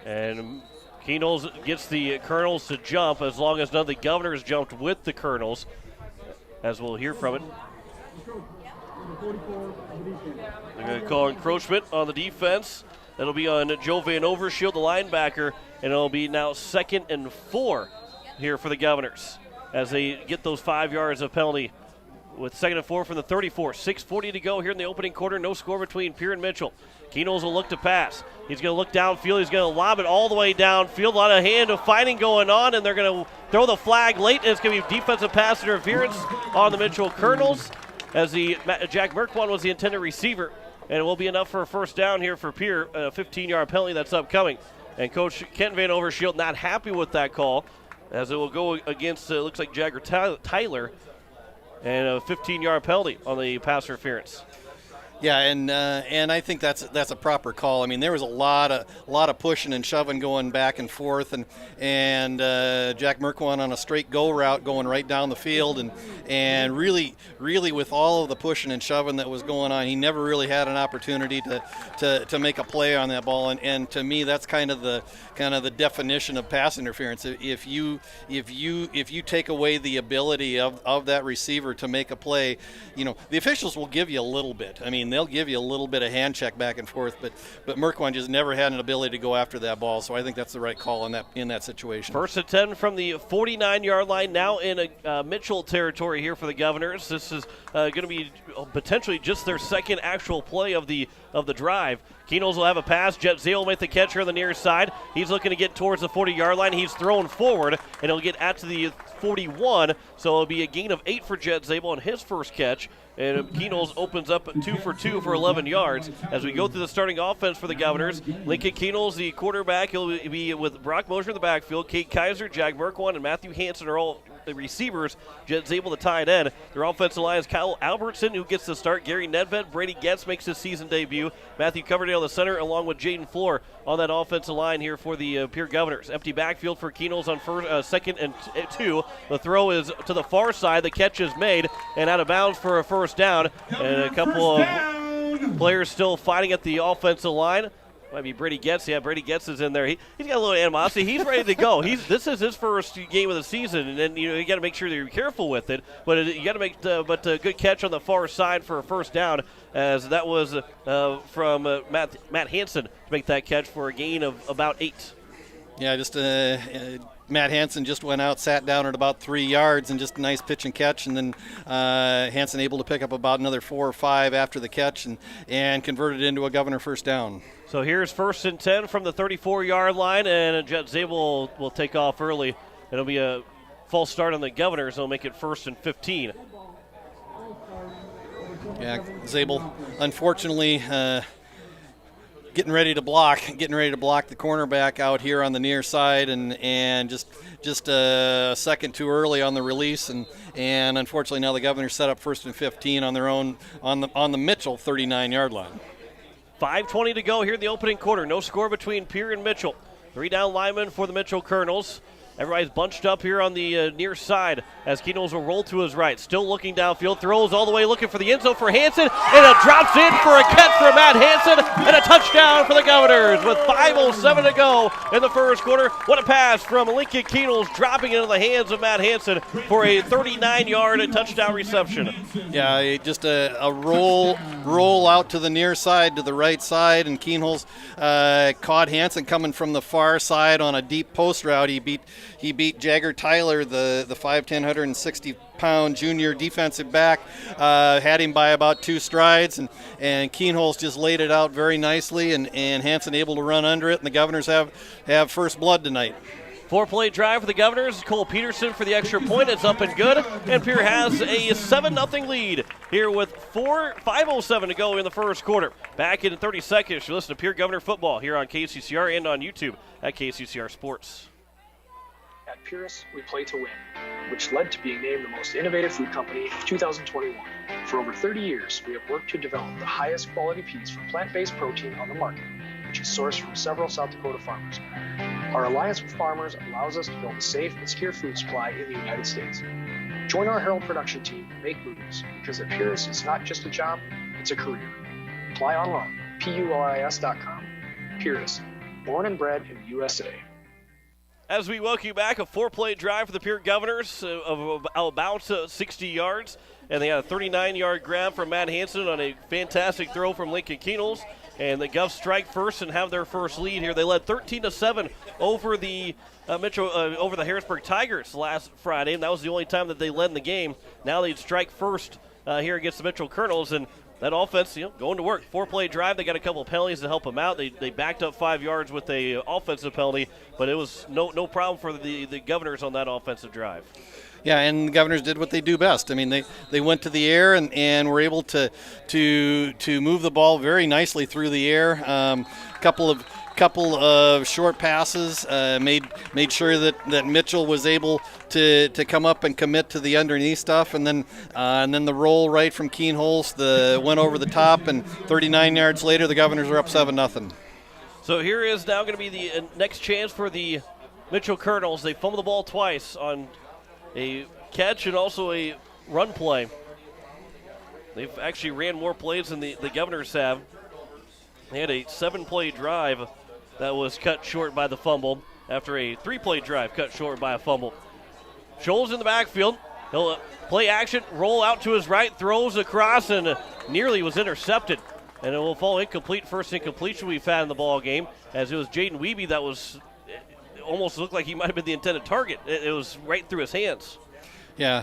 And Keenholz gets the Colonels to jump as long as none of the Governors jumped with the Colonels, as we'll hear from it. They're going to call encroachment on the defense. That'll be on Joe Van Overshield, the linebacker, and it'll be now 2nd and 4 here for the Governors as they get those 5 yards of penalty with 2nd and 4 from the 34. 6:40 to go here in the opening quarter. No score between Pierre and Mitchell. Keenholz will look to pass. He's going to look downfield. He's going to lob it all the way downfield. A lot of hand of fighting going on, and they're going to throw the flag late, and it's going to be defensive pass interference on the Mitchell Colonels as Jack Merkwan was the intended receiver. And it will be enough for a first down here for Pierre, a 15-yard penalty that's upcoming. And Coach Kent Van Overshield not happy with that call, as it will go against, looks like Jagger Tyler, and a 15-yard penalty on the pass interference. Yeah, and I think that's a proper call. I mean, there was a lot of pushing and shoving going back and forth, and Jack Merkwan on a straight go route going right down the field, and really with all of the pushing and shoving that was going on, he never really had an opportunity to make a play on that ball. And to me, that's kind of the definition of pass interference. If you take away the ability of that receiver to make a play, the officials will give you a little bit. I mean, they'll give you a little bit of hand check back and forth, but Merkwan just never had an ability to go after that ball, so I think that's the right call in that situation. 1st and 10 from the 49-yard line, now in a Mitchell territory here for the Governors. This is going to be potentially just their second actual play of the drive. Keenholz will have a pass. Jet Zale will make the catch here on the near side. He's looking to get towards the 40-yard line. He's thrown forward, and he'll get out to the 41, so it'll be a gain of 8 for Jet Zabel on his first catch. And Keenholz opens up 2 for 2 for 11 yards. As we go through the starting offense for the Governors, Lincoln Keenholz, the quarterback, he'll be with Brock Mosier in the backfield. Kate Kaiser, Jack Merkwan, and Matthew Hansen are all the receivers. Jet Zabel, the tight end. Their offensive line is Kyle Albertson, who gets the start. Gary Nedved, Brady Getz makes his season debut. Matthew Coverdale, the center, along with Jaden Floor on that offensive line here for the Pierre Governors. Empty backfield for Keenholz on 2nd and 2. The throw is to the far side. The catch is made and out of bounds for a first down. And a couple of players still fighting at the offensive line. Might be Brady Getz. Yeah, Brady Getz is in there. He's got a little animosity. He's ready to go. This is his first game of the season, and then you got to make sure that you're careful with it. But you got to make but a good catch on the far side for a first down, as that was from Matt Hansen to make that catch for a gain of about 8. Yeah, just Matt Hansen just went out, sat down at about 3 yards, and just a nice pitch and catch, and then Hansen able to pick up about another 4 or 5 after the catch and converted it into a Governor first down. So here's 1st and 10 from the 34-yard line, and Jet Zabel will take off early. It'll be a false start on the Governors. They'll make it 1st and 15. Yeah, Zabel, unfortunately, getting ready to block the cornerback out here on the near side, and just a second too early on the release, and unfortunately now the Governors set up 1st and 15 on their own on the Mitchell 39-yard line. 5:20 to go here in the opening quarter. No score between Pierre and Mitchell. 3 down linemen for the Mitchell Colonels. Everybody's bunched up here on the near side as Keenels will roll to his right. Still looking downfield, throws all the way looking for the end zone for Hansen, and it drops in for a catch for Matt Hansen, and a touchdown for the Governors with 5:07 to go in the first quarter. What a pass from Lincoln Keenels, dropping into the hands of Matt Hansen for a 39-yard touchdown reception. Yeah, just a roll out to the near side, to the right side, and Keenels caught Hansen coming from the far side on a deep post route. He beat Jagger Tyler, the 5'10", 160-pound junior defensive back, had him by about 2 strides, and Keenholz just laid it out very nicely, and Hansen able to run under it, and the Governors have first blood tonight. 4-play drive for the Governors. Cole Peterson for the extra point. It's up and good, and Pierre has a 7-0 lead here with 5:07 to go in the first quarter. Back in 30 seconds, you listen to Pierre Governor Football here on KCCR and on YouTube at KCCR Sports. At Purus, we play to win, which led to being named the most innovative food company of 2021. For over 30 years, we have worked to develop the highest quality peas for plant-based protein on the market, which is sourced from several South Dakota farmers. Our alliance with farmers allows us to build a safe and secure food supply in the United States. Join our Herald production team and make moves, because at Purus, it's not just a job, it's a career. Apply online, PURIS.com. Purus, born and bred in the USA. As we welcome you back, a 4-play drive for the Pierre Governors of about 60 yards. And they had a 39-yard grab from Matt Hansen on a fantastic throw from Lincoln Keenels. And the Govs strike first and have their first lead here. They led 13-7 over the over the Harrisburg Tigers last Friday, and that was the only time that they led in the game. Now they'd strike first here against the Mitchell Colonels, and that offense, going to work. 4-play drive. They got a couple of penalties to help them out. They backed up 5 yards with a offensive penalty, but it was no problem for the Governors on that offensive drive. Yeah, and the Governors did what they do best. I mean, they went to the air and were able to move the ball very nicely through the air. Couple of short passes made sure that Mitchell was able to come up and commit to the underneath stuff, and then the roll right from Keenholz went over the top, and 39 yards later the Governors are up 7-0. So here is now going to be the next chance for the Mitchell Colonels. They fumbled the ball twice on a catch and also a run play. They've actually ran more plays than the Governors have. They had a 7-play drive that was cut short by the fumble after a 3-play drive cut short by a fumble. Scholes in the backfield. He'll play action, roll out to his right, throws across, and nearly was intercepted. And it will fall incomplete. First incompletion we've had in the ball game, as it was Jaden Wiebe that was almost looked like he might have been the intended target. It was right through his hands. Yeah,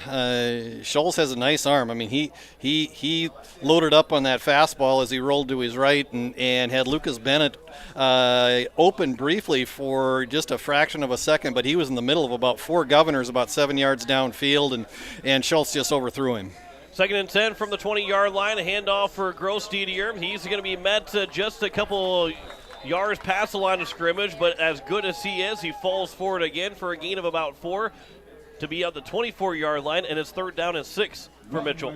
Scholes has a nice arm. I mean, he loaded up on that fastball as he rolled to his right and had Lucas Bennett open briefly for just a fraction of a second, but he was in the middle of about 4 Governors about 7 yards downfield, and Schultz just overthrew him. 2nd and 10 from the 20-yard line. A handoff for Grosstedier. He's going to be met just a couple yards past the line of scrimmage, but as good as he is, he falls forward again for a gain of about 4 to be at the 24-yard line, and it's 3rd down and 6 for Mitchell.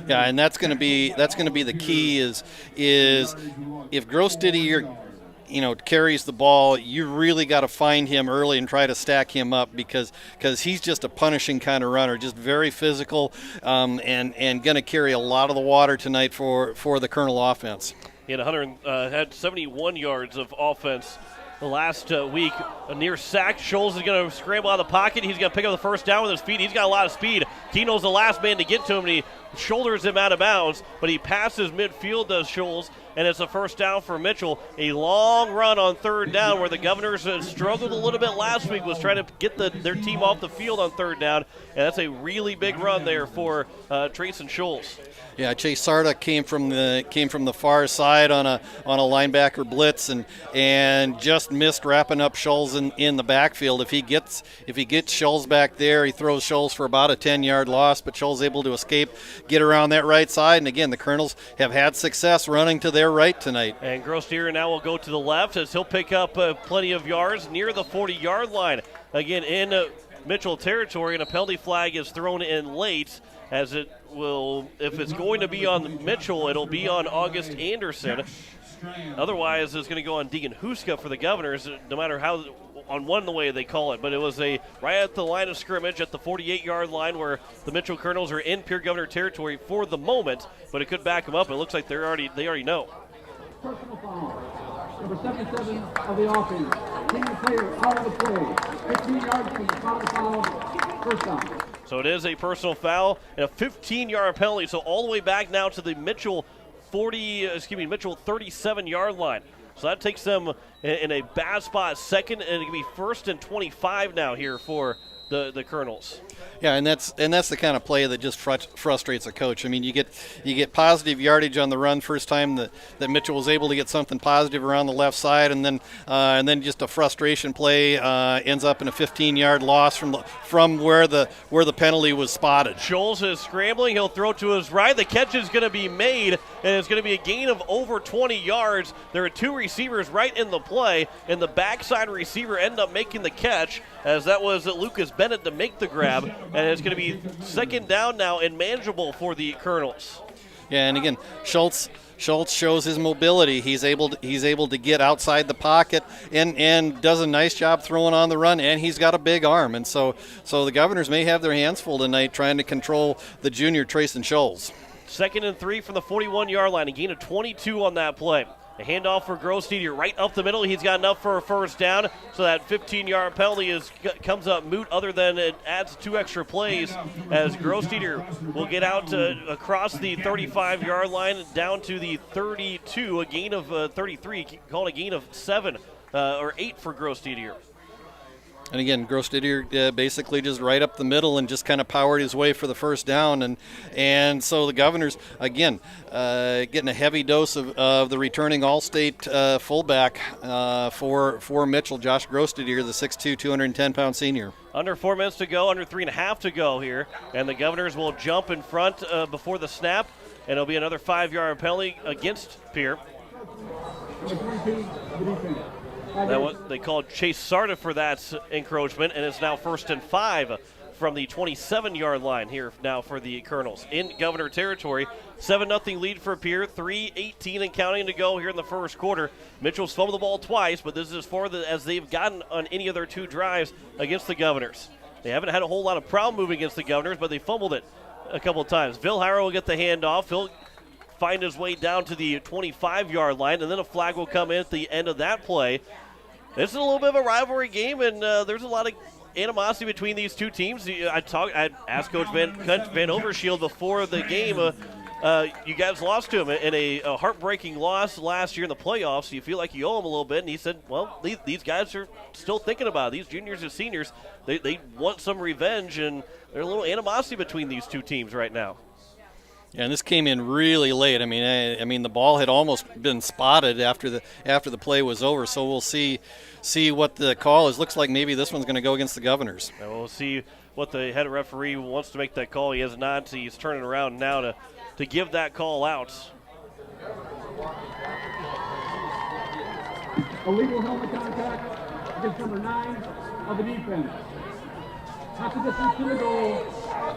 Yeah, and that's going to be the key is if Grosstedier carries the ball, you really got to find him early and try to stack him up because he's just a punishing kind of runner, just very physical, and going to carry a lot of the water tonight for the Colonel offense. He had 71 yards of offense the last week. A near sack. Scholes is going to scramble out of the pocket. He's going to pick up the first down with his feet. He's got a lot of speed. Keno's the last man to get to him, and he shoulders him out of bounds, but he passes midfield, does Scholes, and it's a first down for Mitchell. A long run on 3rd down where the Governors struggled a little bit last week, was trying to get their team off the field on 3rd down, and that's a really big run there for Trace and Scholes. Yeah, Chase Sarda came from the far side on a linebacker blitz and just missed wrapping up Scholes in the backfield. If he gets Scholes back there, he throws Scholes for about a 10-yard loss, but Scholes able to escape, get around that right side. And again, the Colonels have had success running to their their right tonight. And Grostier now will go to the left as he'll pick up plenty of yards near the 40-yard line. Again, in Mitchell territory, and a penalty flag is thrown in late, as it will, if it's going to be on Mitchell, it'll be on August Anderson. Otherwise, it's going to go on Deegan Huska for the Governors, no matter how, on one the way they call it. But it was right at the line of scrimmage at the 48-yard line where the Mitchell Colonels are in Pierre Governor territory for the moment, but it could back them up. It looks like they already know. Personal foul. Number 77 of the offense. Team player out of the play. 15 yards from the spot of the foul. First down. So it is a personal foul and a 15-yard penalty. So all the way back now to the Mitchell 37-yard line. So that takes them in a bad spot, second, and it can be 1st and 25 now here for the Colonels. Yeah, and that's the kind of play that just frustrates a coach. I mean, you get positive yardage on the run first time that Mitchell was able to get something positive around the left side, and then just a frustration play ends up in a 15-yard loss from where the penalty was spotted. Scholes is scrambling. He'll throw to his right. The catch is going to be made, and it's going to be a gain of over 20 yards. There are two receivers right in the play, and the backside receiver ended up making the catch, as that was Lucas Bennett to make the grab, and it's going to be second down now and manageable for the Colonels. Yeah, and again, Schultz shows his mobility. He's able to get outside the pocket and does a nice job throwing on the run, and he's got a big arm. And so the Governors may have their hands full tonight trying to control the junior Trayson Scholes. 2nd and 3 from the 41-yard line, a gain of 22 on that play. A handoff for Grostier right up the middle. He's got enough for a first down, so that 15-yard penalty comes up moot, other than it adds 2 extra plays, as Grostier will get out across the 35-yard line down to the 32, a gain of 33, called a gain of 7 or 8 for Grostier. And again, Grostier basically just right up the middle and just kind of powered his way for the first down. And so the Governors, again, getting a heavy dose of the returning All-State fullback for Mitchell, Josh Grostier, the 6'2", 210-pound senior. Under 4 minutes to go, under 3.5 to go here. And the Governors will jump in front before the snap, and it'll be another 5-yard penalty against Pierre. They called Chase Sarda for that encroachment, and it's now 1st and 5 from the 27-yard line here now for the Colonels. In Governor territory, 7-0 lead for Pierre, 3:18 and counting to go here in the first quarter. Mitchell's fumbled the ball twice, but this is as far as they've gotten on any of their 2 drives against the Governors. They haven't had a whole lot of problem moving against the Governors, but they fumbled it a couple of times. Vilhauer will get the handoff. He'll find his way down to the 25-yard line, and then a flag will come in at the end of that play. This is a little bit of a rivalry game, and there's a lot of animosity between these two teams. I asked Coach Van Overshield before the game, you guys lost to him in a heartbreaking loss last year in the playoffs. So you feel like you owe him a little bit, and he said, well, these guys are still thinking about it. These juniors and seniors, they want some revenge, and there's a little animosity between these two teams right now. Yeah, and this came in really late. I mean, the ball had almost been spotted after the play was over. So we'll see what the call is. Looks like maybe this one's going to go against the Governors. And we'll see what the head referee wants to make that call. He has not. He's turning around now to give that call out. Illegal helmet contact against number 9 of the defense. Half the distance to the goal.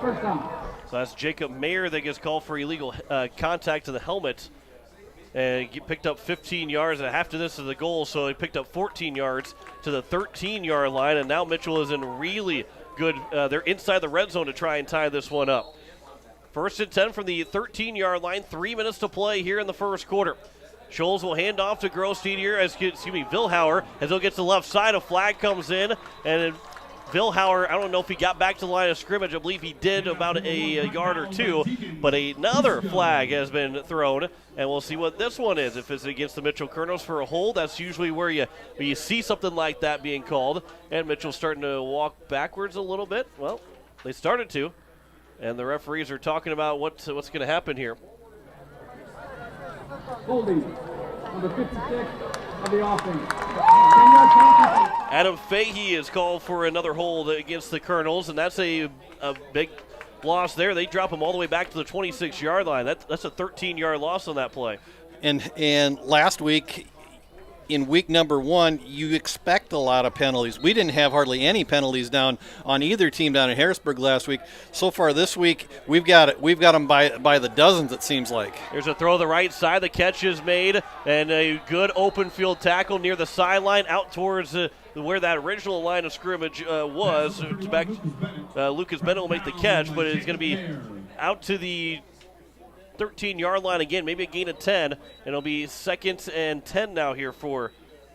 First down. So that's Jacob Mayer that gets called for illegal contact to the helmet. And he picked up 15 yards and half to this is the goal, so he picked up 14 yards to the 13-yard line, and now Mitchell is in really good, they're inside the red zone to try and tie this one up. 1st and 10 from the 13-yard line, 3 minutes to play here in the first quarter. Scholes will hand off to Vilhauer, as he'll get to the left side. A flag comes in, and Vilhauer, I don't know if he got back to the line of scrimmage. I believe he did about a yard or 2, but another flag has been thrown, and we'll see what this one is. If it's against the Mitchell Colonels for a hold, that's usually where you see something like that being called, and Mitchell's starting to walk backwards a little bit. Well, they started to, and the referees are talking about what's going to happen here. Holding, number 56 of the offense. Adam Fahey is called for another hold against the Colonels, and that's a big loss there. They drop him all the way back to the 26-yard line. That's a 13-yard loss on that play. And last week, in week number 1, you expect a lot of penalties. We didn't have hardly any penalties down on either team down in Harrisburg last week. So far this week, we've got them by the dozens, it seems like. Here's a throw to the right side. The catch is made, and a good open field tackle near the sideline out towards where that original line of scrimmage was. Expect Lucas Bennett will make the catch, but it's going to be out to the 13-yard line again, maybe a gain of 10, and it'll be 2nd and 10 now here for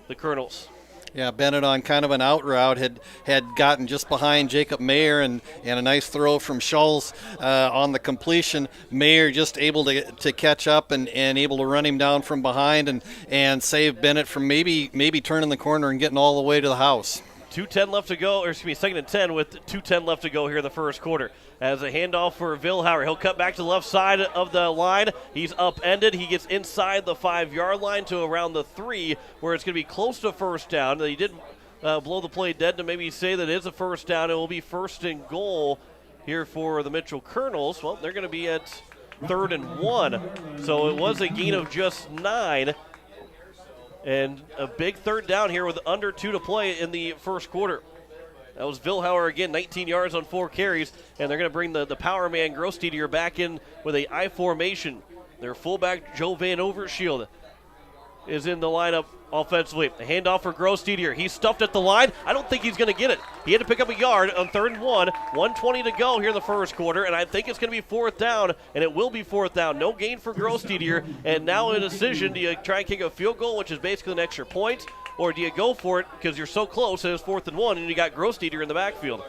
the Colonels. Yeah, Bennett on kind of an out route had gotten just behind Jacob Mayer, and a nice throw from Schulz on the completion. Mayer just able to catch up and able to run him down from behind and save Bennett from maybe turning the corner and getting all the way to the house. 2:10 left to go, or excuse me, 2nd and 10 with 2:10 left to go here in the first quarter. As a handoff for Vilhauer. He'll cut back to the left side of the line. He's upended. He gets inside the 5-yard line to around the 3, where it's going to be close to first down. He did blow the play dead to maybe say that it is a first down. It will be 1st and goal here for the Mitchell Colonels. Well, they're going to be at 3rd and 1. So it was a gain of just 9. And a big 3rd down here with under 2 to play in the first quarter. That was Vilhauer again, 19 yards on 4 carries, and they're going to bring the power man Grosstedier back in with a I formation. Their fullback Joe Van Overshield is in the lineup offensively. A handoff for Grosstedier. He's stuffed at the line. I don't think he's going to get it. He had to pick up a yard on 3rd and 1. 1:20 to go here in the first quarter, and I think it's going to be 4th down, and it will be 4th down. No gain for Grosstedier, and now a decision. Do you try and kick a field goal, which is basically an extra point, or do you go for it because you're so close and it's 4th and 1 and you got Grosstedier in the backfield?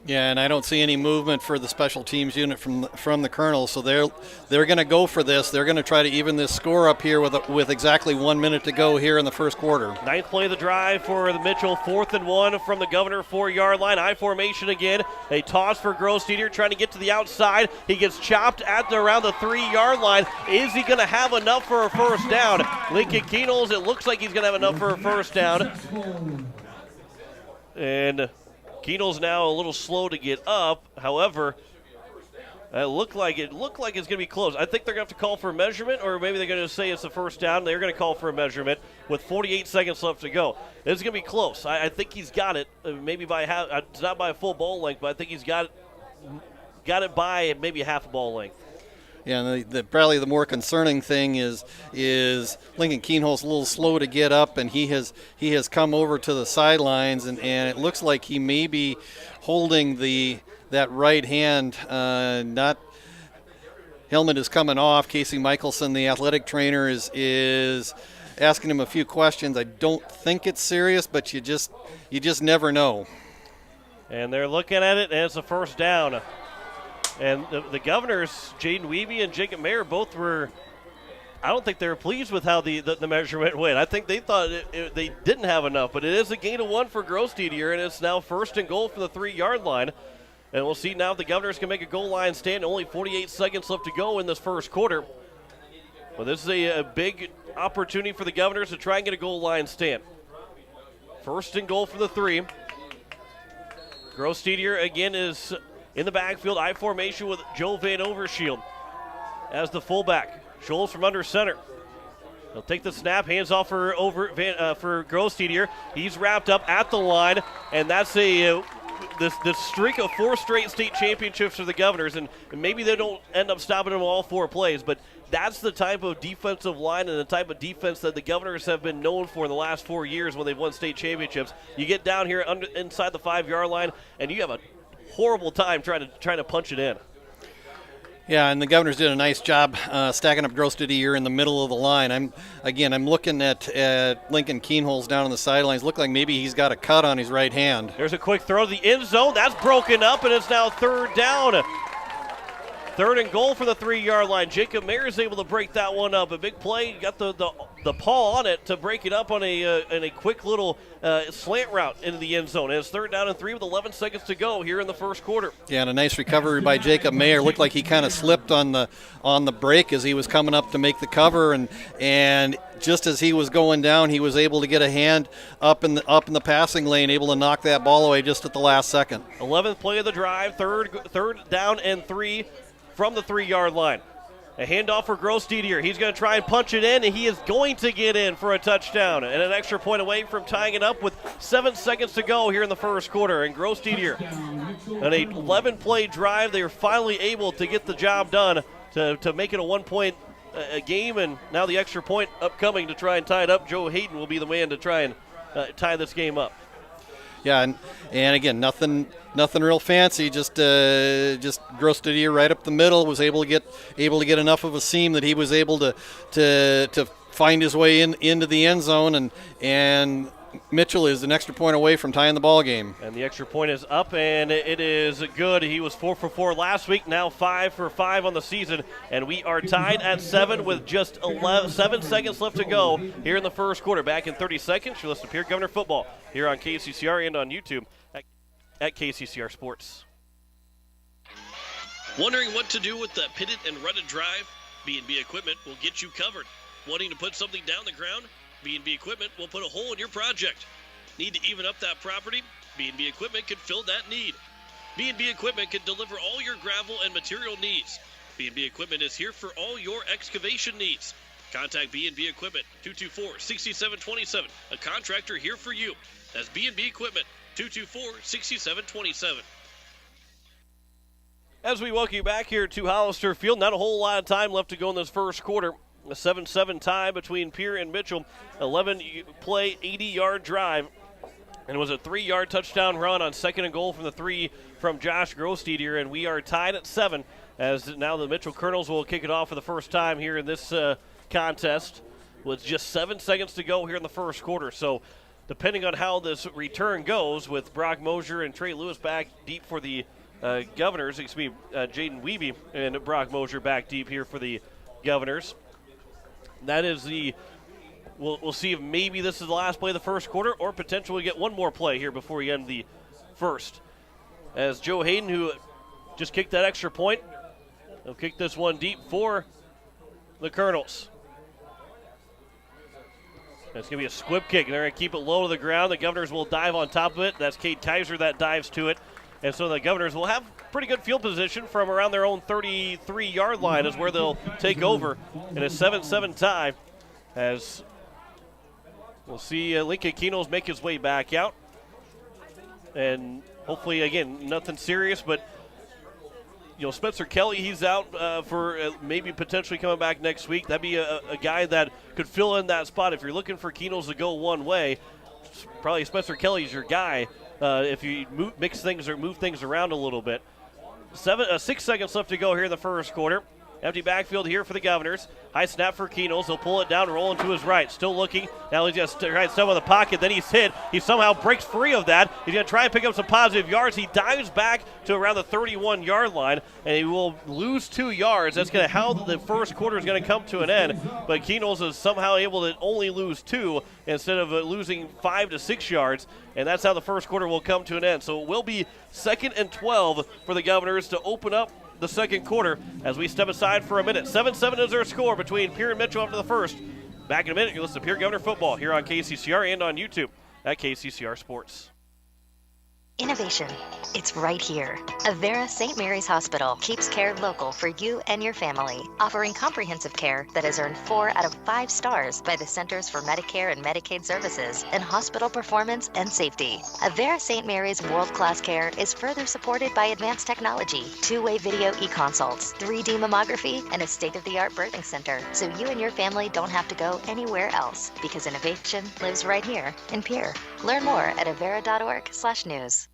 Yeah, and I don't see any movement for the special teams unit from the Colonels, so they're going to go for this. They're going to try to even this score up here with exactly 1 minute to go here in the first quarter. 9th play of the drive for the Mitchell, 4th and 1 from the Governor 4-yard line. I formation again. A toss for Grosstedier trying to get to the outside. He gets chopped at around the 3-yard line. Is he going to have enough for a first down? Lincoln Keenels, it looks like he's going to have enough for a first down. And Keenel's now a little slow to get up. However, it looked like it's going to be close. I think they're going to have to call for a measurement, or maybe they're going to say it's a first down. They're going to call for a measurement with 48 seconds left to go. It's going to be close. I think he's got it. Maybe by half. It's not by a full ball length, but I think he's got it by maybe half a ball length. Yeah, and probably the more concerning thing is Lincoln Keenhol's a little slow to get up, and he has come over to the sidelines, and it looks like he may be holding that right hand. Helmet is coming off. Casey Michelson, the athletic trainer, is asking him a few questions. I don't think it's serious, but you just never know. And they're looking at it, and it's a first down. And the Governors, Jaden Wiebe and Jacob Mayer, both were, I don't think they were pleased with how the measurement went. I think they thought they didn't have enough, but it is a gain of 1 for Grosstedier, and it's now 1st and goal from the 3-yard line. And we'll see now if the Governors can make a goal line stand. Only 48 seconds left to go in this first quarter. Well, this is a big opportunity for the Governors to try and get a goal line stand. 1st and goal for the 3. Grosstedier again is in the backfield, I formation with Joe Van Overshield as the fullback. Scholes from under center. He'll take the snap, hands off for Grosstedier. He's wrapped up at the line, and that's this streak of 4 straight state championships for the Governors, and maybe they don't end up stopping them all 4 plays, but that's the type of defensive line and the type of defense that the Governors have been known for in the last 4 years when they've won state championships. You get down here inside the 5-yard line, and you have a horrible time trying to punch it in. Yeah, and the Governors did a nice job stacking up Grosstedier in the middle of the line. I'm looking at Lincoln Keenholz down on the sidelines. Look like maybe he's got a cut on his right hand. There's a quick throw to the end zone. That's broken up, and it's now 3rd down. 3rd and goal for the 3-yard line. Jacob Mayer is able to break that one up. A big play. Got the paw on it to break it up on a quick little slant route into the end zone. And it's 3rd down and 3 with 11 seconds to go here in the first quarter. Yeah, and a nice recovery by Jacob Mayer. Looked like he kind of slipped on the break as he was coming up to make the cover, and just as he was going down, he was able to get a hand up in the passing lane, able to knock that ball away just at the last second. 11th play of the drive, third down and 3 from the 3-yard line. A handoff for Grosdidier. He's going to try and punch it in, and he is going to get in for a touchdown. And an extra point away from tying it up with 7 seconds to go here in the first quarter. And Grosdidier, on a 11-play drive, they are finally able to get the job done to make it a 1-point game. And now the extra point upcoming to try and tie it up. Joe Hayden will be the man to try and tie this game up. Yeah, and again, nothing real fancy. Just Grosdidier right up the middle, was able to get enough of a seam that he was able to find his way into the end zone, and Mitchell is an extra point away from tying the ball game. And the extra point is up, and it is good. He was 4 for 4 last week, now 5 for 5 on the season, and we are tied at 7 with just 7 seconds left to go here in the first quarter. Back in 30 seconds, you're listening to Pierre Governor Football here on KCCR and on YouTube at KCCR Sports. Wondering what to do with the pitted and rutted drive? B&B Equipment will get you covered. Wanting to put something down the ground? B&B Equipment will put a hole in your project. Need to even up that property? B&B Equipment can fill that need. B&B Equipment can deliver all your gravel and material needs. B&B Equipment is here for all your excavation needs. Contact B&B Equipment, 224-6727. A contractor here for you. That's B&B Equipment, 224-6727. As we welcome you back here to Hollister Field, not a whole lot of time left to go in this first quarter. A 7-7 tie between Pierre and Mitchell. 11-play, 80-yard drive. And it was a 3-yard touchdown run on 2nd and goal from the 3 from Josh Grosdidier. And we are tied at 7 as now the Mitchell Colonels will kick it off for the first time here in this contest with just 7 seconds to go here in the first quarter. So depending on how this return goes with Brock Mosier and Trey Lewis back deep for the Governors, Jaden Wiebe and Brock Mosier back deep here for the Governors. That is we'll see if maybe this is the last play of the first quarter or potentially get one more play here before we end the first. As Joe Hayden, who just kicked that extra point, will kick this one deep for the Colonels. It's going to be a squib kick, and they're going to keep it low to the ground. The Governors will dive on top of it. That's Cade Kaiser that dives to it. And so the Governors will have pretty good field position from around their own 33-yard line is where they'll take over in a 7-7 tie, as we'll see Lincoln Keenels make his way back out. And hopefully, again, nothing serious, but Spencer Kelly, he's out for maybe potentially coming back next week. That'd be a guy that could fill in that spot. If you're looking for Keenels to go one way, probably Spencer Kelly's your guy if you move things around a little bit. 6 seconds left to go here in the first quarter. Empty backfield here for the Governors. High snap for Keenels. He'll pull it down, rolling to his right. Still looking. Now he's going to try and step in the pocket. Then he's hit. He somehow breaks free of that. He's going to try and pick up some positive yards. He dives back to around the 31-yard line, and he will lose 2 yards. That's going to how the first quarter is going to come to an end. But Keenels is somehow able to only lose 2 instead of losing 5 to 6 yards, and that's how the first quarter will come to an end. So it will be 2nd and 12 for the Governors to open up the second quarter as we step aside for a minute. 7-7 is our score between Pierre and Mitchell after the first. Back in a minute, you listen to Pierre Governor Football here on KCCR and on YouTube at KCCR Sports. Innovation. It's right here. Avera St. Mary's Hospital keeps care local for you and your family, offering comprehensive care that has earned 4 out of 5 stars by the Centers for Medicare and Medicaid Services in hospital performance and safety. Avera St. Mary's world-class care is further supported by advanced technology, 2-way video e-consults, 3D mammography, and a state-of-the-art birthing center, so you and your family don't have to go anywhere else, because innovation lives right here in Pierre. Learn more at avera.org/news.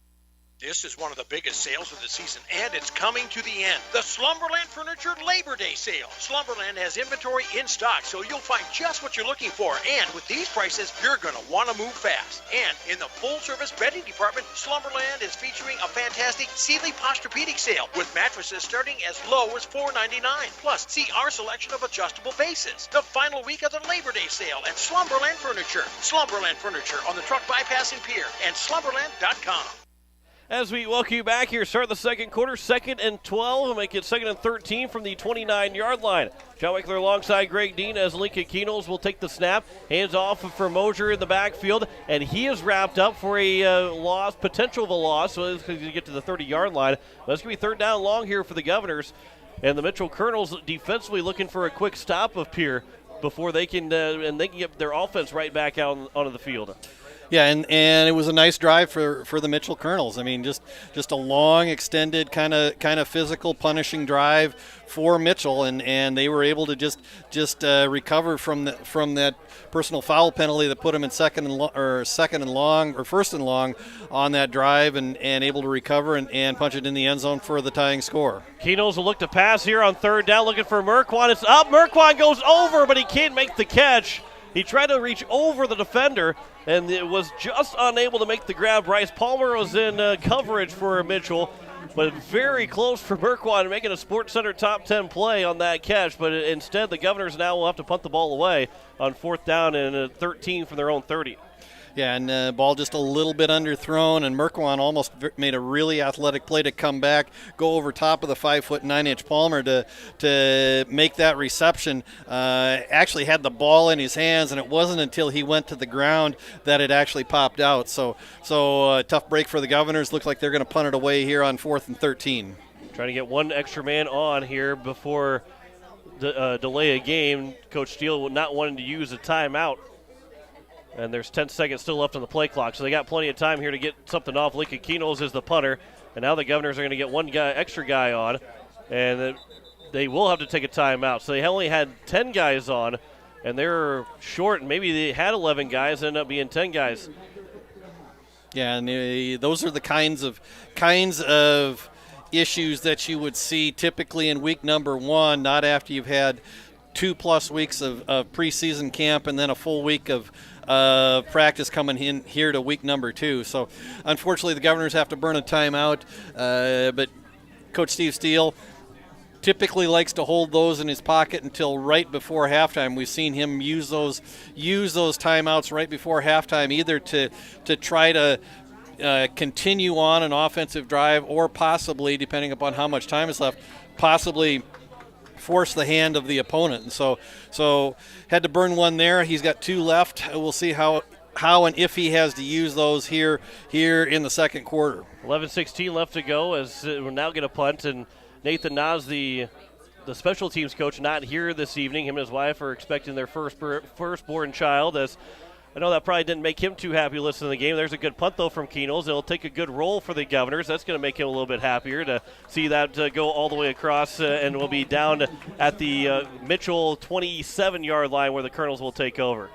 This is one of the biggest sales of the season, and it's coming to the end. The Slumberland Furniture Labor Day Sale. Slumberland has inventory in stock, so you'll find just what you're looking for. And with these prices, you're going to want to move fast. And in the full-service bedding department, Slumberland is featuring a fantastic Sealy Posturepedic sale with mattresses starting as low as $4.99. Plus, see our selection of adjustable bases. The final week of the Labor Day Sale at Slumberland Furniture. Slumberland Furniture on the truck bypass in Pierre and slumberland.com. As we welcome you back here, start the second quarter, 2nd and 12. We'll make it 2nd and 13 from the 29-yard line. John Wickler alongside Greg Dean as Lincoln Keenels will take the snap. Hands off for Mosier in the backfield, and he is wrapped up for a loss, potential of a loss, so he's going to get to the 30-yard line. But it's going to be 3rd down long here for the Governors. And the Mitchell Colonels defensively looking for a quick stop of Pierre before they can get their offense right back out onto the field. Yeah, and it was a nice drive for the Mitchell Colonels. I mean, just a long, extended kind of physical, punishing drive for Mitchell, and they were able to just recover from that personal foul penalty that put them in first and long on that drive, and able to recover and punch it in the end zone for the tying score. Keno's will look to pass here on third down, looking for Merquan. It's up. Merquan goes over, but he can't make the catch. He tried to reach over the defender, and it was just unable to make the grab. Bryce Palmer was in coverage for Mitchell, but very close for Merquan, making a Sports Center top 10 play on that catch. But instead, the Governors now will have to punt the ball away on fourth down and 13 from their own 30. Yeah, and ball just a little bit underthrown, and Merquan almost made a really athletic play to come back, go over top of the 5'9" Palmer to make that reception. Actually had the ball in his hands, and it wasn't until he went to the ground that it actually popped out. So tough break for the Governors. Looks like they're going to punt it away here on 4th and 13. Trying to get one extra man on here before delay a game. Coach Steele not wanting to use a timeout. And there's 10 seconds still left on the play clock, so they got plenty of time here to get something off. Lincoln Keno's is the punter, and now the Governors are going to get one extra guy on, and they will have to take a timeout. So they only had 10 guys on, and they're short, and maybe they had 11 guys, ended up being 10 guys. Yeah, and those are the kinds of issues that you would see typically in week number 1, not after you've had 2+ weeks of preseason camp and then a full week of practice coming in here to week number 2. So unfortunately the Governors have to burn a timeout, but Coach Steve Steele typically likes to hold those in his pocket until right before halftime. We've seen him use those timeouts right before halftime, either to try to continue on an offensive drive, or possibly, depending upon how much time is left, possibly force the hand of the opponent. And so had to burn one there. He's got 2 left. We'll see how and if he has to use those here in the second quarter. 11:16 left to go as we're now going to punt, and Nathan Nas, the special teams coach, not here this evening. Him and his wife are expecting their firstborn child, as I know that probably didn't make him too happy listening to the game. There's a good punt, though, from Keno's. It'll take a good roll for the Governors. That's going to make him a little bit happier to see that go all the way across, and we'll be down at the Mitchell 27-yard line where the Colonels will take over.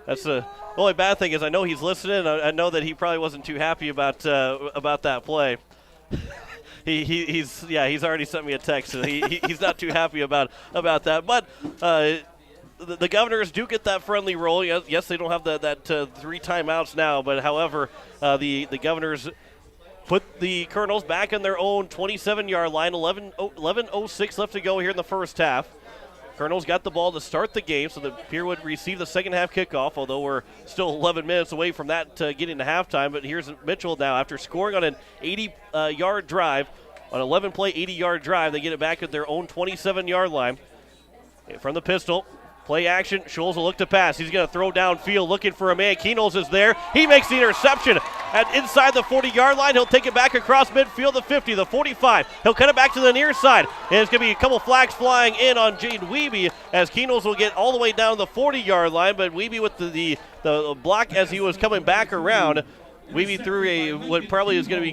That's the only bad thing is I know he's listening. I know that he probably wasn't too happy about that play. He's already sent me a text, so he's not too happy about that. But the Governors do get that friendly roll. Yes, they don't have that 3 timeouts now, but however, the Governors put the Colonels back on their own 27-yard line. 11:06 left to go here in the first half. Colonels got the ball to start the game, so the Pierre would receive the second half kickoff, although we're still 11 minutes away from that getting to halftime. But here's Mitchell now. After scoring on an 80-yard drive, on 11-play 80-yard drive, they get it back at their own 27-yard line. From the pistol, play action, Scholes will look to pass. He's going to throw downfield looking for a man. Keno's is there. He makes the interception at inside the 40-yard line. He'll take it back across midfield, the 50, the 45. He'll cut it back to the near side. And it's going to be a couple flags flying in on Jaden Wiebe as Keno's will get all the way down the 40-yard line. But Wiebe with the block as he was coming back around. Wiebe threw what probably is going to be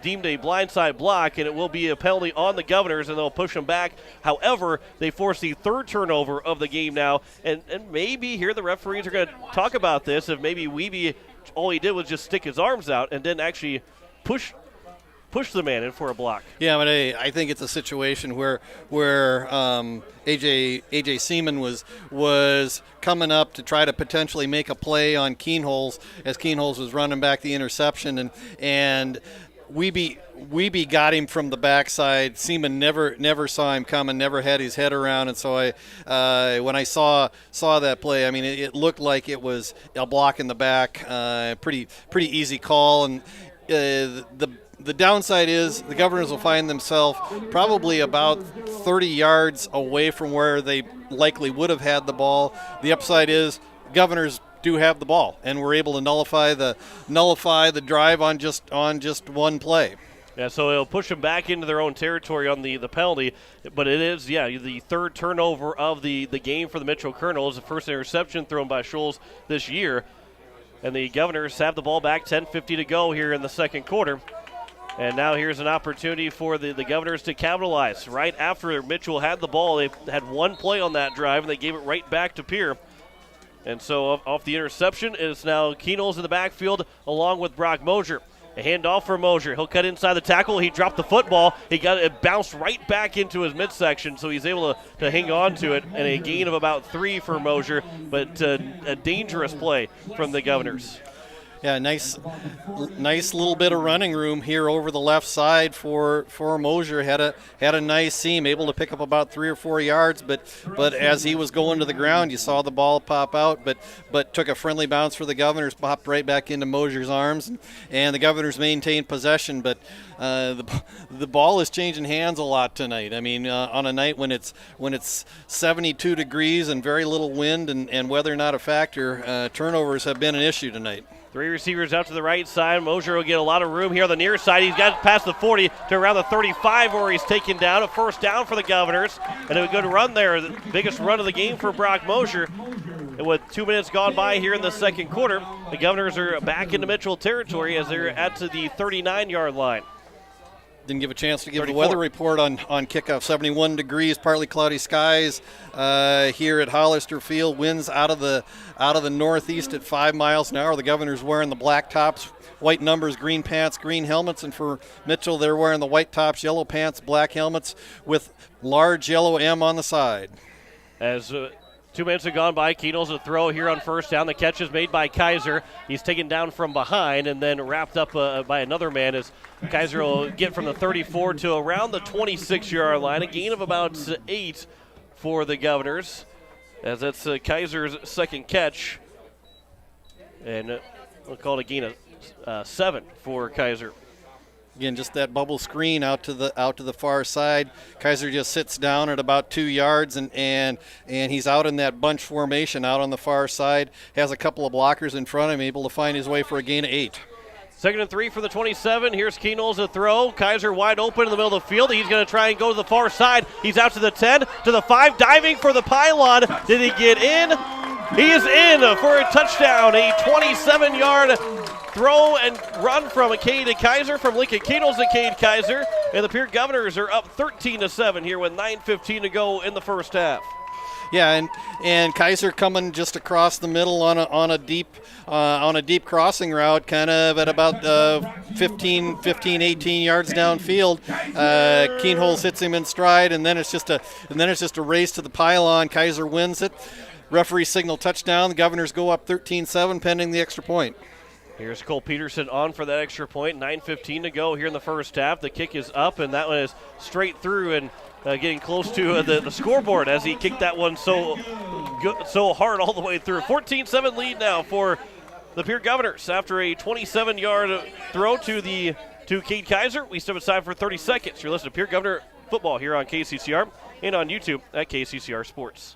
deemed a blindside block, and it will be a penalty on the Governors, and they'll push them back. However, they force the 3rd turnover of the game now, and maybe here the referees are going to talk about this, if maybe Wiebe, all he did was just stick his arms out and didn't actually push the man in for a block. Yeah, but I think it's a situation where AJ Seaman was coming up to try to potentially make a play on Keenholz as Keenholz was running back the interception, and Wiebe got him from the backside. Seaman never saw him coming, never had his head around, and so when I saw that play, I mean it looked like it was a block in the back. Pretty easy call, and the downside is the Governors will find themselves probably about 30 yards away from where they likely would have had the ball. The upside is Governors do have the ball, and we're able to nullify the drive on just one play. Yeah, so it'll push them back into their own territory on the penalty. But it is, the third turnover of the game for the Mitchell Colonels. The first interception thrown by Scholes this year. And the Governors have the ball back, 10:50 to go here in the second quarter. And now here's an opportunity for the Governors to capitalize. Right after Mitchell had the ball, they had one play on that drive, and they gave it right back to Pierre. And so off the interception, it's now Keenels in the backfield along with Brock Mosier. A handoff for Mosier. He'll cut inside the tackle. He dropped the football. He got it bounced right back into his midsection, so he's able to hang on to it. And a gain of about 3 for Mosier, but a dangerous play from the Governors. Yeah, nice little bit of running room here over the left side for Mosier. Had a nice seam, able to pick up about 3 or 4 yards. But as he was going to the ground, you saw the ball pop out. But took a friendly bounce for the Governors, popped right back into Mosier's arms, and the Governors maintained possession. But the ball is changing hands a lot tonight. I mean, on a night when it's 72 degrees and very little wind and weather not a factor, turnovers have been an issue tonight. 3 receivers out to the right side. Mosier will get a lot of room here on the near side. He's got past the 40 to around the 35 where he's taken down. A first down for the Governors. And a good run there. The biggest run of the game for Brock Mosier. And with 2 minutes gone by here in the second quarter, the Governors are back into Mitchell territory as they're at to the 39-yard line. Didn't give a chance to give 34. the weather report on kickoff. 71 degrees, partly cloudy skies here at Hollister Field. Winds out of the northeast at 5 miles an hour. The Governors wearing the black tops, white numbers, green pants, green helmets, and for Mitchell, they're wearing the white tops, yellow pants, black helmets with large yellow M on the side. As 2 minutes have gone by, Keenels a throw here on first down. The catch is made by Kaiser. He's taken down from behind and then wrapped up by another man as Kaiser will get from the 34 to around the 26-yard line. A gain of about 8 for the Governors, as that's Kaiser's second catch. And we'll call it a gain of 7 for Kaiser. Again, just that bubble screen out to the far side. Kaiser just sits down at about 2 yards, and he's out in that bunch formation out on the far side. Has a couple of blockers in front of him, able to find his way for a gain of 8. 2nd and 3 for the 27. Here's Keenels a throw. Kaiser wide open in the middle of the field. He's going to try and go to the far side. He's out to the 10, to the 5, diving for the pylon. Did he get in? He is in for a touchdown. A 27-yard throw and run from Cade Kaiser, from Lincoln Keenels to Cade Kaiser. And the Pierre Governors are up 13-7 here with 9:15 to go in the first half. Yeah, and Kaiser coming just across the middle on a deep crossing route, kind of at about 15, 18 yards downfield. Keenholz hits him in stride, and then it's just a race to the pylon. Kaiser wins it. Referee signal touchdown. The Governors go up 13-7 pending the extra point. Here's Cole Peterson on for that extra point. 9:15 to go here in the first half. The kick is up, and that one is straight through and getting close to the scoreboard as he kicked that one so hard all the way through. 14-7 lead now for the Pierre Governors after a 27-yard throw to Cade Kaiser. We step aside for 30 seconds. You're listening to Pierre Governor football here on KCCR and on YouTube at KCCR Sports.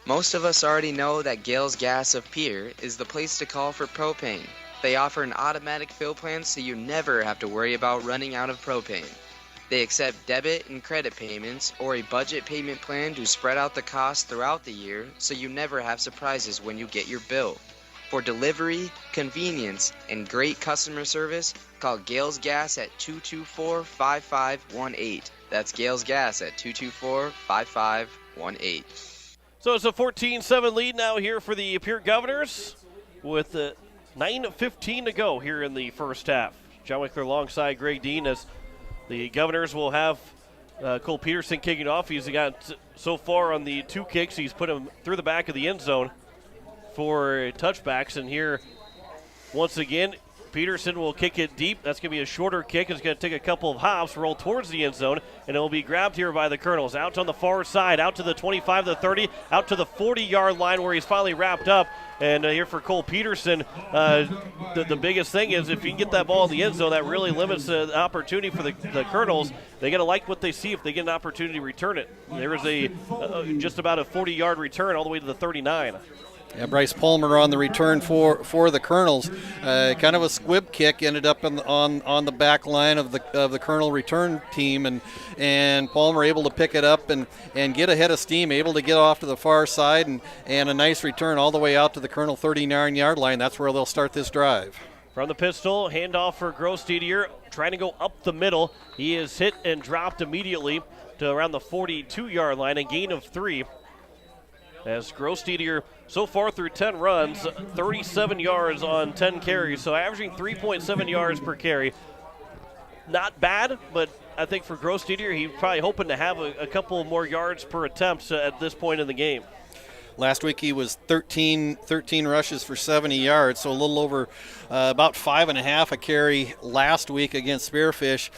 Most of us already know that Gales Gas of Pierre is the place to call for propane. They offer an automatic fill plan so you never have to worry about running out of propane. They accept debit and credit payments or a budget payment plan to spread out the cost throughout the year so you never have surprises when you get your bill. For delivery, convenience, and great customer service, call Gales Gas at 224-5518. That's Gales Gas at 224-5518. So it's a 14-7 lead now here for the Pierre Governors with 9:15 to go here in the first half. John Wickler alongside Greg Dean as the Governors will have Cole Peterson kicking off. He's got so far on the 2 kicks, he's put him through the back of the end zone for touchbacks. And here, once again, Peterson will kick it deep. That's going to be a shorter kick. It's going to take a couple of hops, roll towards the end zone, and it will be grabbed here by the Colonels. Out on the far side, out to the 25, the 30, out to the 40-yard line where he's finally wrapped up. And here for Cole Peterson, the biggest thing is if you can get that ball in the end zone, that really limits the opportunity for the Colonels. They got to like what they see if they get an opportunity to return it. There was just about a 40-yard return all the way to the 39. Yeah, Bryce Palmer on the return for the Colonels. Kind of a squib kick, ended up on the back line of the Colonel return team, and Palmer able to pick it up and get ahead of steam, able to get off to the far side, and a nice return all the way out to the Colonel 39-yard line. That's where they'll start this drive. From the pistol, handoff for Grosstedier, trying to go up the middle. He is hit and dropped immediately to around the 42-yard line, a gain of 3. As Grosstedier, so far through 10 runs, 37 yards on 10 carries, so averaging 3.7 yards per carry. Not bad, but I think for Grosstedier, he's probably hoping to have a couple more yards per attempt at this point in the game. Last week he was 13 rushes for 70 yards, so a little over about 5.5 a carry last week against Spearfish.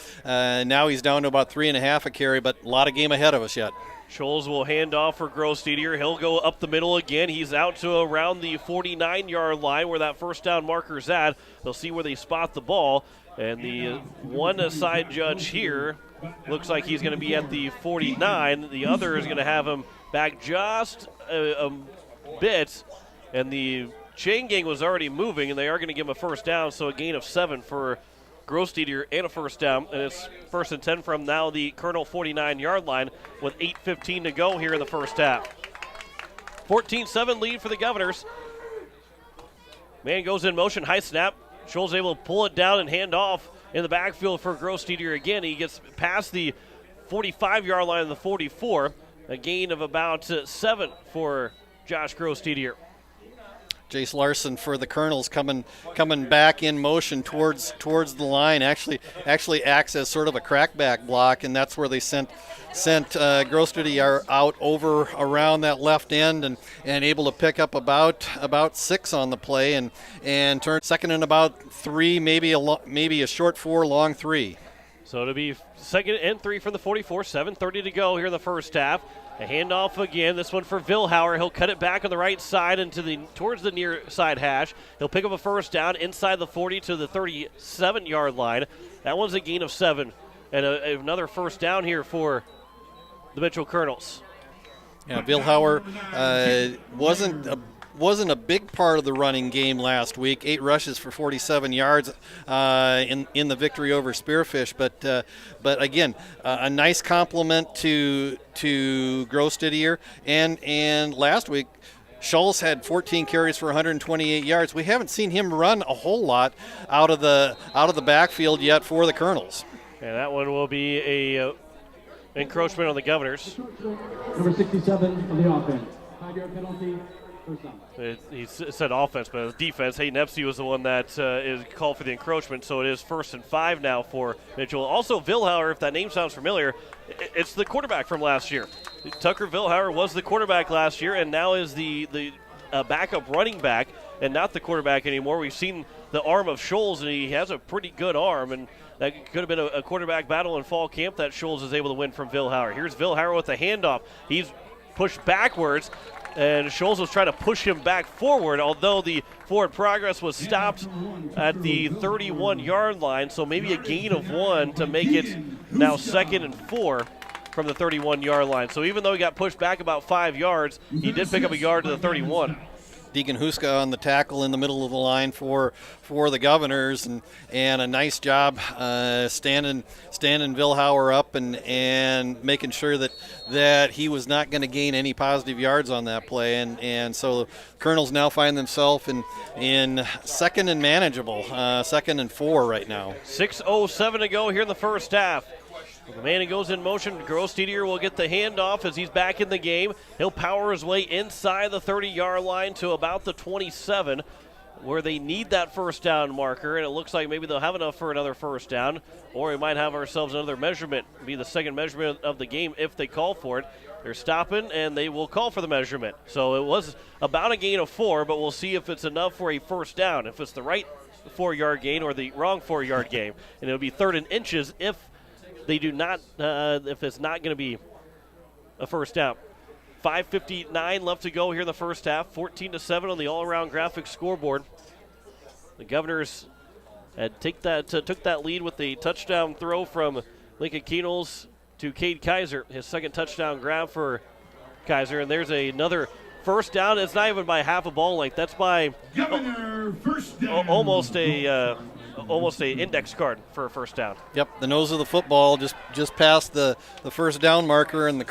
Now he's down to about 3.5 a carry, but a lot of game ahead of us yet. Scholes will hand off for Grosstedier. He'll go up the middle again. He's out to around the 49-yard line where that first down marker's at. They'll see where they spot the ball. And the one side judge here looks like he's going to be at the 49. The other is going to have him back just a bit. And the chain gang was already moving, and they are going to give him a first down, so a gain of 7 for Grosstedier and a first down, and it's 1st and 10 from now the Colonel 49-yard line with 8:15 to go here in the first half. 14-7 lead for the Governors. Man goes in motion, high snap. Scholes able to pull it down and hand off in the backfield for Grosstedier again. He gets past the 45-yard line of the 44, a gain of about 7 for Josh Grosstedier. Jace Larson for the Colonels coming back in motion towards the line. Actually acts as sort of a crackback block, and that's where they sent Grosstedier out over around that left end and able to pick up about 6 on the play and turn second and about 3, maybe a short 4, long 3. So it'll be 2nd and 3 from the 44. 7:30 to go here in the first half. A handoff again, this one for Vilhauer. He'll cut it back on the right side towards the near side hash. He'll pick up a first down inside the 40 to the 37-yard line. That one's a gain of 7. And another first down here for the Mitchell Colonels. Yeah, Vilhauer wasn't a big part of the running game last week. 8 rushes for 47 yards in the victory over Spearfish, but again, a nice compliment to Grosstedier. And last week, Scholes had 14 carries for 128 yards. We haven't seen him run a whole lot out of the backfield yet for the Colonels. And that one will be a encroachment on the Governors. Number 67 of the offense. 5-yard penalty. He said offense, but it was defense. Hayden Epstein was the one that is called for the encroachment, so it is 1st and 5 now for Mitchell. Also, Vilhauer, if that name sounds familiar, it's the quarterback from last year. Tucker Vilhauer was the quarterback last year and now is the backup running back and not the quarterback anymore. We've seen the arm of Scholes, and he has a pretty good arm, and that could have been a quarterback battle in fall camp that Scholes is able to win from Vilhauer. Here's Vilhauer with the handoff. He's pushed backwards, and Scholes was trying to push him back forward, although the forward progress was stopped at the 31-yard line, so maybe a gain of 1 to make it now 2nd and 4 from the 31-yard line. So even though he got pushed back about 5 yards, he did pick up a yard to the 31. Deacon Huska on the tackle in the middle of the line for the Governors, and a nice job standing Vilhauer up and making sure that he was not going to gain any positive yards on that play, and so the Colonels now find themselves in 2nd and manageable, 2nd and 4 right now. 6:07 to go here in the first half. The man who goes in motion, Grosstedier will get the handoff as he's back in the game. He'll power his way inside the 30-yard line to about the 27, where they need that first down marker, and it looks like maybe they'll have enough for another first down, or we might have ourselves another measurement, be the second measurement of the game if they call for it. They're stopping, and they will call for the measurement. So it was about a gain of 4, but we'll see if it's enough for a first down, if it's the right 4-yard gain or the wrong 4-yard gain. And it'll be 3rd and inches if they do not, if it's not going to be a first down. 5:59 left to go here in the first half. 14-7 on the all-around graphics scoreboard. The Governors took that lead with the touchdown throw from Lincoln Keenels to Cade Kaiser, his second touchdown grab for Kaiser. And there's another first down. It's not even by half a ball length. That's by almost a index card for a first down. Yep, the nose of the football just past the first down marker, and the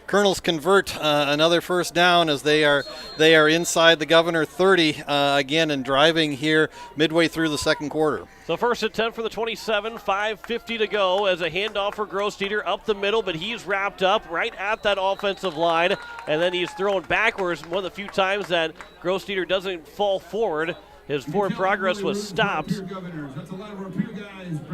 Colonels convert another first down as they are inside the Governor 30 again and driving here midway through the second quarter. So first and 10 for the 27, 5:50 to go as a handoff for Grossteter up the middle, but he's wrapped up right at that offensive line, and then he's thrown backwards one of the few times that Grossteter doesn't fall forward. His forward progress was stopped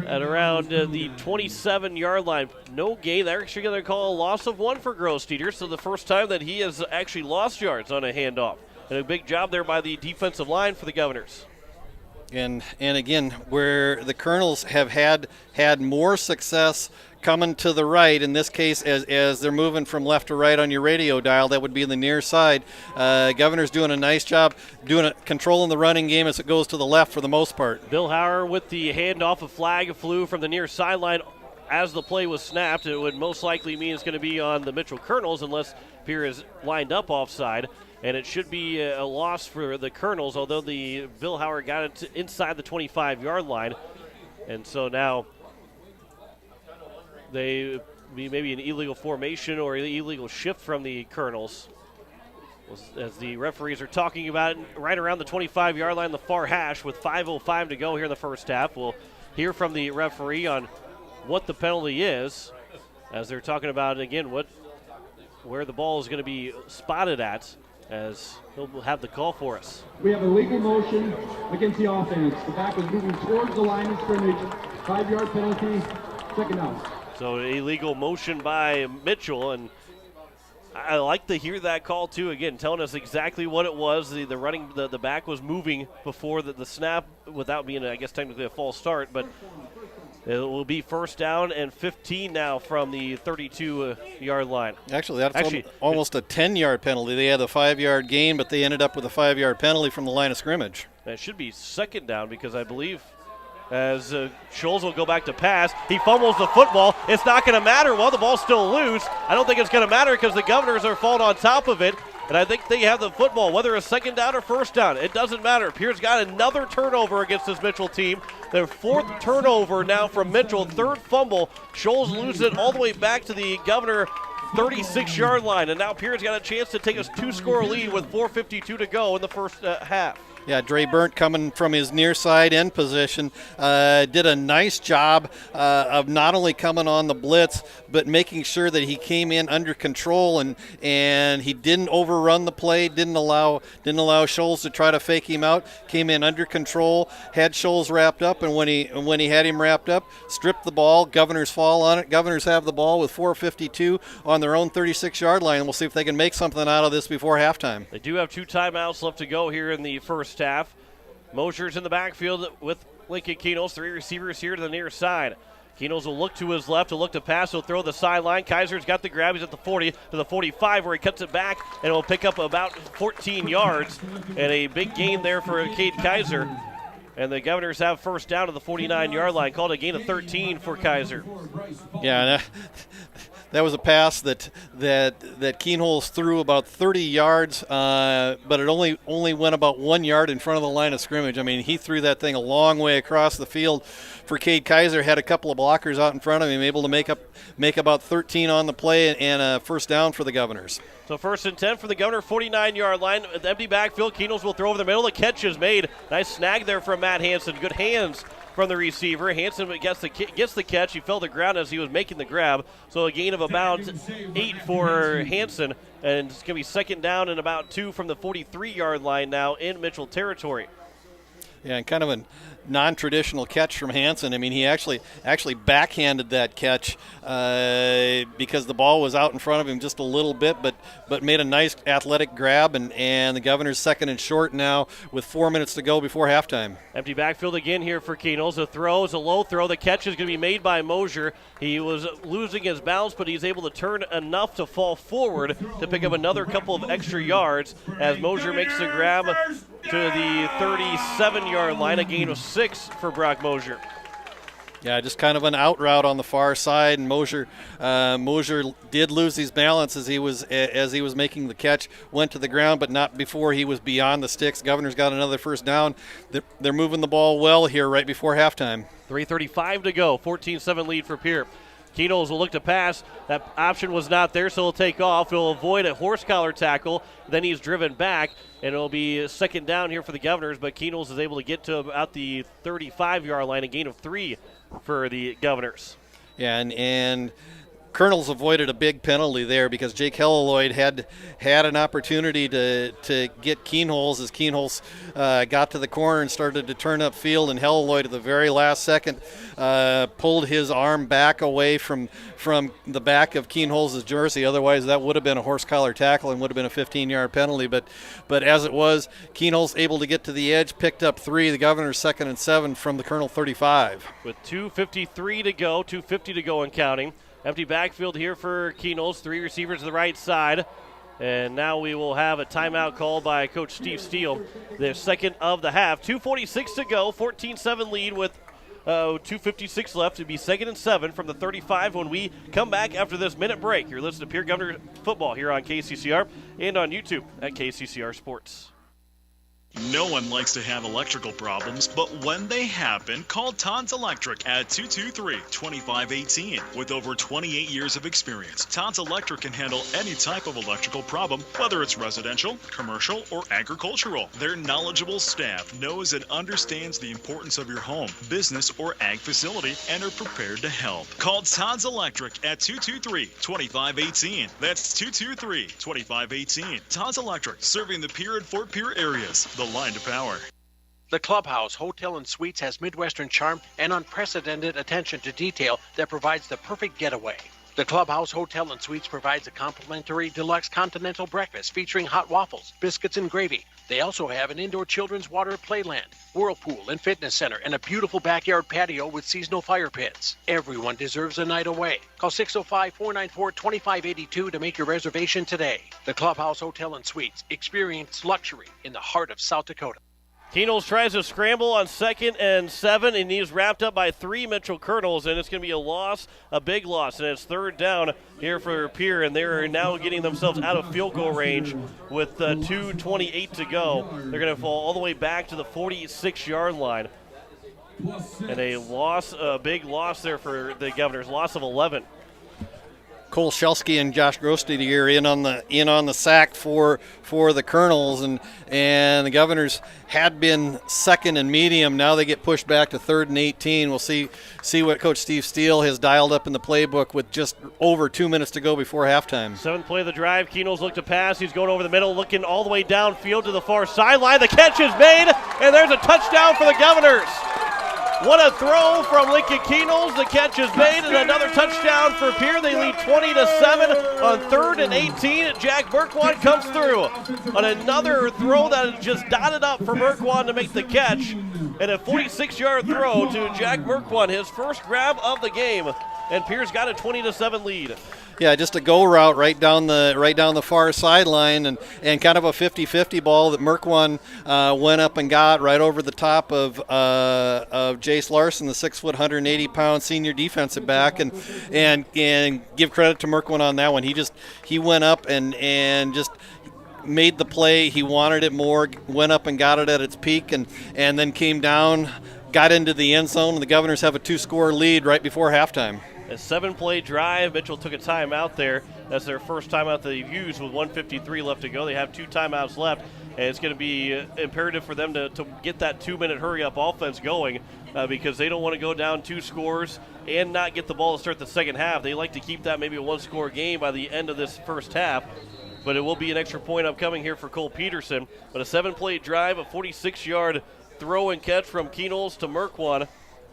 at around the 27-yard line. No gain. They're actually going to call a loss of 1 for Grossteter, so the first time that he has actually lost yards on a handoff. And a big job there by the defensive line for the Governors. And again, where the Colonels have had more success coming to the right, in this case as they're moving from left to right on your radio dial, that would be the near side. Governor's doing a nice job controlling the running game as it goes to the left for the most part. Bill Hauer with the handoff. A flag flew from the near sideline as the play was snapped. It would most likely mean it's going to be on the Mitchell Colonels unless Pierre is lined up offside. And it should be a loss for the Colonels, although the Bill Hauer got it inside the 25-yard line. And so now they be maybe an illegal formation or an illegal shift from the Colonels. As the referees are talking about it right around the 25-yard line, the far hash with 5:05 to go here in the first half. We'll hear from the referee on what the penalty is as they're talking about, again, where the ball is going to be spotted at, as he'll have the call for us. We have a legal motion against the offense. The back is moving towards the line of scrimmage. 5-yard penalty, second down. So illegal motion by Mitchell, and I like to hear that call too. Again, telling us exactly what it was. The back was moving before the snap without being, I guess, technically a false start, but it will be first down and 15 now from the 32-yard line. Actually, that's almost a 10-yard penalty. They had a 5-yard gain, but they ended up with a 5-yard penalty from the line of scrimmage. That should be second down because I believe as Scholes will go back to pass, he fumbles the football. It's not going to matter. Well, the ball's still loose. I don't think it's going to matter because the Governors are falling on top of it. And I think they have the football, whether it's second down or first down. It doesn't matter. Pierre's got another turnover against this Mitchell team. Their fourth turnover now from Mitchell, third fumble. Scholes loses it all the way back to the Governor 36-yard line. And now Pierre's got a chance to take a 2-score lead with 4:52 to go in the first half. Yeah, Dre Burnt coming from his near side end position did a nice job of not only coming on the blitz, but making sure that he came in under control and he didn't overrun the play, didn't allow Scholes to try to fake him out. Came in under control, had Scholes wrapped up, and when he had him wrapped up, stripped the ball. Governors fall on it. Governors have the ball with 4:52 on their own 36-yard line. We'll see if they can make something out of this before halftime. They do have 2 timeouts left to go here in the first half. Mosier's in the backfield with Lincoln Keenels. 3 receivers here to the near side. Keenels will look to his left, will look to pass, he'll throw the sideline. Kaiser's got the grab, he's at the 40 to the 45 where he cuts it back and will pick up about 14 yards. And a big gain there for Cade Kaiser. And the Governors have first down to the 49-yard line. Called a gain of 13 for Kaiser. Yeah, that was a pass that Keenholz threw about 30 yards, but it only went about 1 yard in front of the line of scrimmage. I mean, he threw that thing a long way across the field. For Cade Kaiser, had a couple of blockers out in front of him, able to make about 13 on the play and a first down for the Governors. So first and 10 for the Governor, 49-yard line. With empty backfield, Keenels will throw over the middle. The catch is made. Nice snag there from Matt Hansen. Good hands from the receiver. Hansen gets the catch. He fell to the ground as he was making the grab. So a gain of about 8 for Hansen. And it's going to be second down and about 2 from the 43-yard line now in Mitchell territory. Yeah, and kind of a non-traditional catch from Hansen. I mean, he actually backhanded that catch because the ball was out in front of him just a little bit, but made a nice athletic grab, and the Governors second and short now with 4 minutes to go before halftime. Empty backfield again here for Keenels. The throw is a low throw. The catch is going to be made by Mosier. He was losing his balance, but he's able to turn enough to fall forward to pick up another couple of extra yards as Mosier makes the grab to the 37-yard line, a gain of 6 for Brock Mosier. Yeah, just kind of an out route on the far side, and Mosier did lose his balance as he was making the catch, went to the ground, but not before he was beyond the sticks. Governor's got another first down. They're moving the ball well here right before halftime. 3:35 to go, 14-7 lead for Pierre. Kenols will look to pass. That option was not there, so he'll take off. He'll avoid a horse collar tackle. Then he's driven back, and it'll be second down here for the Governors, but Kenols is able to get to about the 35-yard line, a gain of 3 for the Governors. Yeah, and Colonels avoided a big penalty there because Jake Helleloyd had an opportunity to get Keenholz as Keenholz got to the corner and started to turn up field, and Helleloyd at the very last second pulled his arm back away from the back of Keenholz's jersey. Otherwise, that would have been a horse collar tackle and would have been a 15-yard penalty. But as it was, Keenholz able to get to the edge, picked up 3. The Governors 2nd and 7 from the Colonel 35. With 2:53 to go, 2:50 to go and counting. Empty backfield here for Keenholz. 3 receivers to the right side. And now we will have a timeout called by Coach Steve Steele. The second of the half. 2:46 to go. 14-7 lead with 2:56 left. It'll be 2nd and 7 from the 35 when we come back after this minute break. You're listening to Pierre Governor Football here on KCCR and on YouTube at KCCR Sports. No one likes to have electrical problems, but when they happen, call Todd's Electric at 223-2518. With over 28 years of experience, Todd's Electric can handle any type of electrical problem, whether it's residential, commercial, or agricultural. Their knowledgeable staff knows and understands the importance of your home, business, or ag facility and are prepared to help. Call Todd's Electric at 223-2518. That's 223-2518. Todd's Electric, serving the Pierre and Fort Pierre areas. The line to power. The Clubhouse Hotel and Suites has Midwestern charm and unprecedented attention to detail that provides the perfect getaway. The Clubhouse Hotel and Suites provides a complimentary deluxe continental breakfast featuring hot waffles, biscuits, and gravy. They also have an indoor children's water playland, whirlpool and fitness center, and a beautiful backyard patio with seasonal fire pits. Everyone deserves a night away. Call 605-494-2582 to make your reservation today. The Clubhouse Hotel and Suites. Experience luxury in the heart of South Dakota. Keenholz tries to scramble on 2nd and 7, and he's wrapped up by 3 Mitchell Colonels, and it's going to be a loss, a big loss, and it's 3rd down here for Pierre, and they're now getting themselves out of field goal range with 2:28 to go. They're going to fall all the way back to the 46-yard line, and a big loss there for the Governors, loss of 11. Cole Shelsky and Josh Grostadier in on the sack for the Colonels, and the Governors had been 2nd and medium. Now they get pushed back to 3rd and 18. We'll see what Coach Steve Steele has dialed up in the playbook with just over 2 minutes to go before halftime. 7th play of the drive. Keenholz look to pass. He's going over the middle, looking all the way downfield to the far sideline. The catch is made, and there's a touchdown for the Governors. What a throw from Lincoln Keenholz. The catch is made, and another touchdown for Pierre. They lead 20-7 on 3rd and 18. Jack Merkwan comes through on another throw that just dotted up for Merkwan to make the catch, and a 46-yard throw to Jack Merkwan, his first grab of the game, and Pierre's got a 20-7 lead. Yeah, just a go route right down the far sideline, and kind of a 50-50 ball that Merkwan went up and got right over the top of Jace Larson, the 6', 180-pound senior defensive back, and give credit to Merkwan on that one. He went up and just made the play. He wanted it more, went up and got it at its peak, and then came down, got into the end zone, and the Governors have a 2-score lead right before halftime. A 7-play drive. Mitchell took a timeout there. That's their first timeout they've used with 1:53 left to go. They have 2 timeouts left, and it's going to be imperative for them to get that 2-minute hurry-up offense going because they don't want to go down 2 scores and not get the ball to start the second half. They like to keep that maybe a 1-score game by the end of this first half, but it will be an extra point upcoming here for Cole Peterson. But a 7-play drive, a 46-yard throw and catch from Keenholz to Merkwan,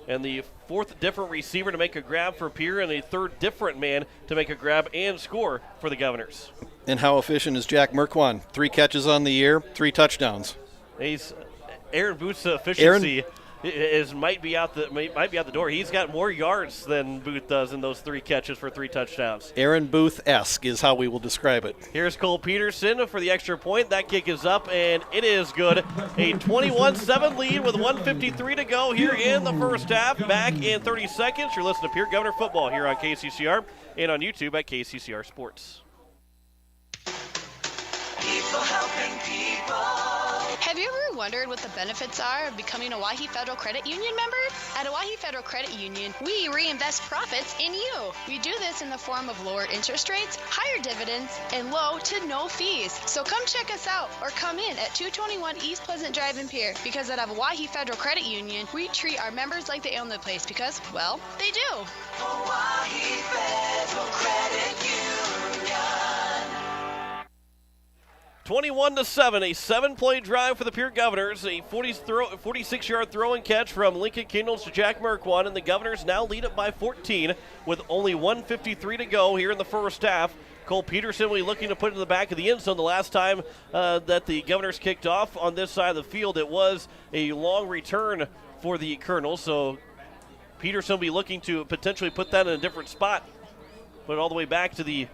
and the 4th different receiver to make a grab for Pierre, and a 3rd different man to make a grab and score for the Governors. And how efficient is Jack Merkwan? 3 catches on the year, 3 touchdowns. He's Aaron Booth's efficiency might be out the door. He's got more yards than Booth does in those 3 catches for 3 touchdowns. Aaron Booth-esque is how we will describe it. Here's Cole Peterson for the extra point. That kick is up, and it is good. A 21-7 lead with 1:53 to go here in the first half. Back in 30 seconds. You're listening to Pierre Governor Football here on KCCR and on YouTube at KCCR Sports. People helping people. Have you ever wondered what the benefits are of becoming a Owyhee Federal Credit Union member? At Owyhee Federal Credit Union, we reinvest profits in you. We do this in the form of lower interest rates, higher dividends, and low to no fees. So come check us out or come in at 221 East Pleasant Drive in Pierre, because at Owyhee Federal Credit Union, we treat our members like they own the place because, well, they do. Owyhee Federal Credit Union. 21-7, a 7-play drive for the Pierre Governors. A 46-yard throw and catch from Lincoln Kindles to Jack Merkwan, and the Governors now lead it by 14 with only 1:53 to go here in the first half. Cole Peterson will be looking to put it in the back of the end zone. The last time that the Governors kicked off on this side of the field, it was a long return for the Colonels, so Peterson will be looking to potentially put that in a different spot, put it all the way back to the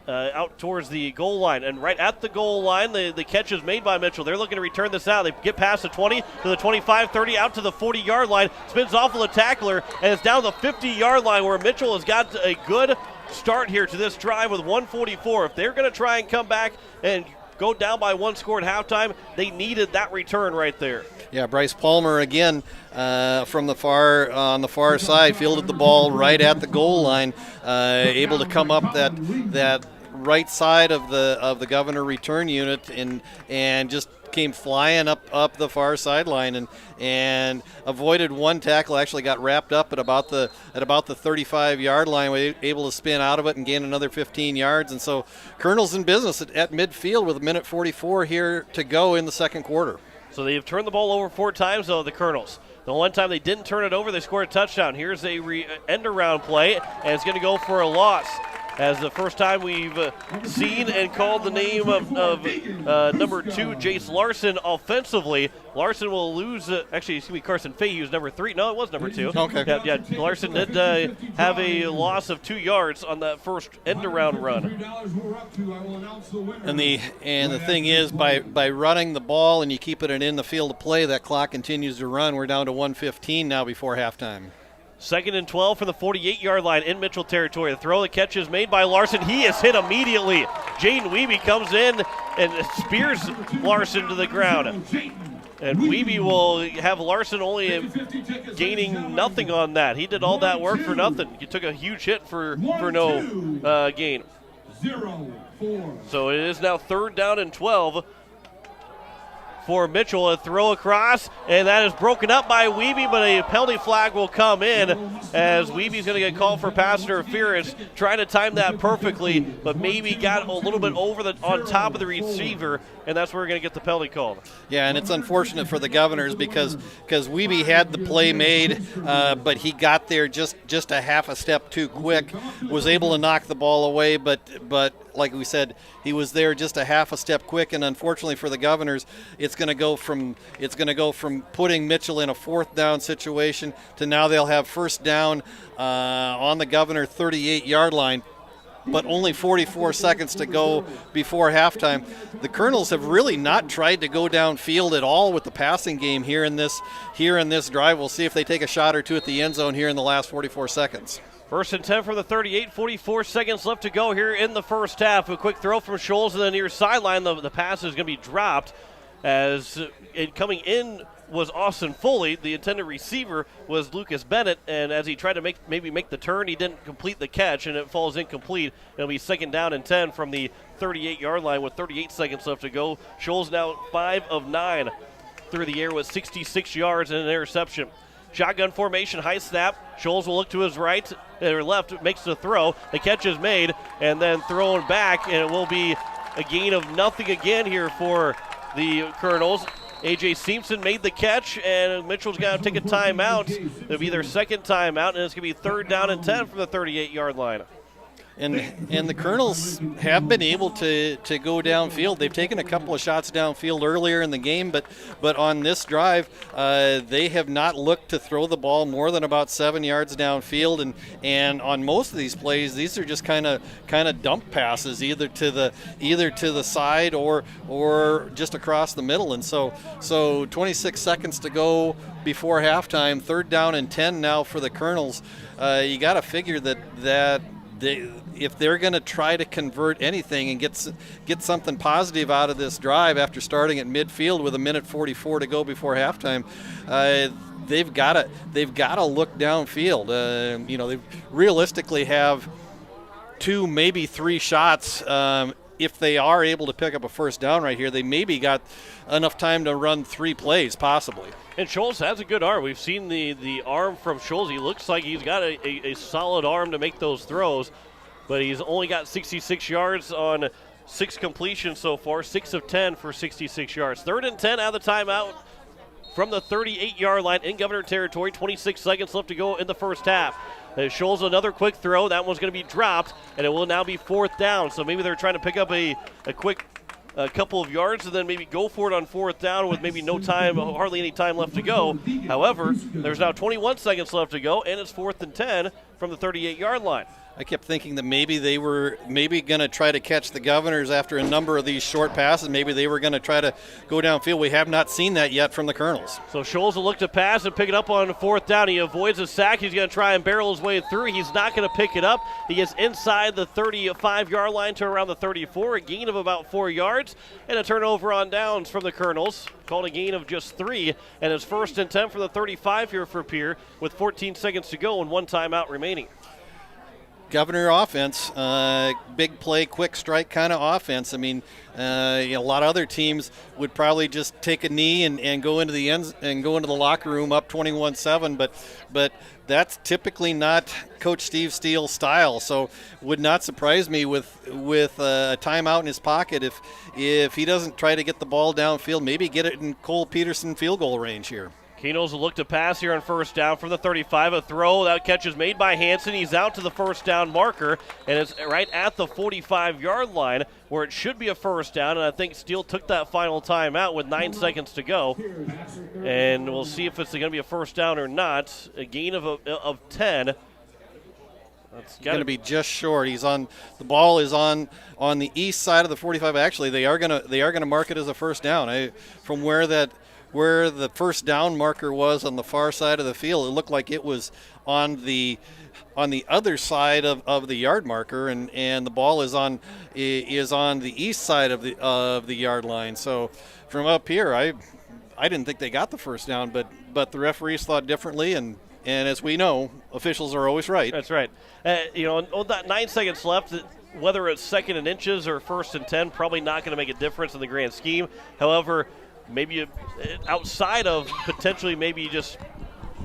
out towards the goal line. And right at the goal line, the catch is made by Mitchell. They're looking to return this out. They get past the 20 to the 25, 30, out to the 40-yard line. Spins off of the tackler, and it's down to the 50-yard line where Mitchell has got a good start here to this drive with 1:44. If they're going to try and come back and go down by 1 score at halftime, they needed that return right there. Yeah, Bryce Palmer again from the on the far side, fielded the ball right at the goal line, able to come up that right side of the Governor return unit and just came flying up the far sideline and avoided one tackle. Actually got wrapped up at about the 35-yard line, was able to spin out of it and gain another 15 yards. And so Colonel's in business at midfield with 1:44 here to go in the second quarter. So they've turned the ball over 4 times, though, the Colonels. The one time they didn't turn it over, they scored a touchdown. Here's a end-around play, and it's going to go for a loss. As the first time we've seen and called the name of number 2, Jace Larson, offensively. Larson will lose, actually, it's going to be Carson Fahey, who's number 3. No, it was number 2. Okay. Yeah, Larson did have a loss of 2 yards on that first end-around run. And the thing is, by running the ball and you keep it in the field of play, that clock continues to run. We're down to 1:15 now before halftime. 2nd and 12 from the 48-yard line in Mitchell territory. The throw, the catch is made by Larson. He is hit immediately. Jaden Wiebe comes in and spears Larson to the ground. And Wiebe will have Larson only gaining nothing on that. He did all that work for nothing. He took a huge hit for no gain. So it is now 3rd down and 12 for Mitchell. A throw across, and that is broken up by Wiebe, but a penalty flag will come in as Weeby's going to get called for pass interference, trying to time that perfectly, but maybe got a little bit on top of the receiver, and that's where we're going to get the penalty called. Yeah, and it's unfortunate for the Governors because Wiebe had the play made, but he got there just a half a step too quick, was able to knock the ball away, but like we said, he was there just a half a step quick, and unfortunately for the Governors, it's going to go from putting Mitchell in a 4th down situation to now they'll have 1st down on the Governor 38-yard line, but only 44 seconds to go before halftime. The Colonels have really not tried to go downfield at all with the passing game here in this drive. We'll see if they take a shot or two at the end zone here in the last 44 seconds. 1st and 10 from the 38, 44 seconds left to go here in the first half. A quick throw from Scholes to the near sideline. The pass is going to be dropped as coming in was Austin Foley. The intended receiver was Lucas Bennett, and as he tried to make the turn, he didn't complete the catch, and it falls incomplete. It'll be 2nd down and 10 from the 38-yard line with 38 seconds left to go. Scholes now 5 of 9 through the air with 66 yards and an interception. Shotgun formation, high snap. Scholes will look to his right or left, makes the throw. The catch is made, and then thrown back, and it will be a gain of nothing again here for the Colonels. A.J. Simpson made the catch, and Mitchell's got to take a timeout. It'll be their 2nd timeout, and it's going to be 3rd down and 10 from the 38-yard line. And the Colonels have been able to go downfield. They've taken a couple of shots downfield earlier in the game, but on this drive, they have not looked to throw the ball more than about 7 yards downfield. And on most of these plays, these are just kind of dump passes, either to the side or just across the middle. And so 26 seconds to go before halftime, 3rd down and 10 now for the Colonels. You got to figure that if they're going to try to convert anything and get something positive out of this drive after starting at midfield with 1:44 to go before halftime, they've got to look downfield. They realistically have 2, maybe 3 shots. If they are able to pick up a first down right here, they maybe got enough time to run 3 plays possibly. And Scholes has a good arm. We've seen the arm from Scholes. He looks like he's got a solid arm to make those throws, but he's only got 66 yards on 6 completions so far, 6 of 10 for 66 yards. 3rd and 10 out of the timeout from the 38-yard line in Governor territory. 26 seconds left to go in the first half. Scholes another quick throw. That one's going to be dropped, and it will now be 4th down. So maybe they're trying to pick up a quick couple of yards and then maybe go for it on 4th down with maybe no time, hardly any time left to go. However, there's now 21 seconds left to go, and it's 4th and 10 from the 38-yard line. I kept thinking that maybe they were going to try to catch the Governors after a number of these short passes. Maybe they were going to try to go downfield. We have not seen that yet from the Colonels. So Scholes will look to pass and pick it up on 4th down. He avoids a sack. He's going to try and barrel his way through. He's not going to pick it up. He gets inside the 35-yard line to around the 34, a gain of about 4 yards, and a turnover on downs from the Colonels. Called a gain of just 3, and it's 1st and 10 for the 35 here for Pierre with 14 seconds to go and 1 timeout remaining. Governor offense, big play, quick strike kind of offense. I mean, a lot of other teams would probably just take a knee and go into the ends and go into the locker room up 21-7, but that's typically not Coach Steve Steele's style. So would not surprise me with a timeout in his pocket if he doesn't try to get the ball downfield, maybe get it in Cole Peterson field goal range here. Keno's will look to pass here on 1st down from the 35. A throw, that catch is made by Hansen. He's out to the 1st down marker, and it's right at the 45-yard line where it should be a 1st down, and I think Steele took that final time out with 9 seconds to go. And we'll see if it's going to be a 1st down or not. A gain of 10. That's going to be just short. The ball is on the east side of the 45. Actually, they are going to mark it as a 1st down. From where the 1st down marker was on the far side of the field, it looked like it was on the other side of the yard marker, and the ball is on the east side of the yard line. So from up here, I didn't think they got the 1st down, but the referees thought differently, and as we know, officials are always right. That's right. On that 9 seconds left, whether it's 2nd and inches or 1st and 10, probably not going to make a difference in the grand scheme. However, maybe outside of potentially maybe just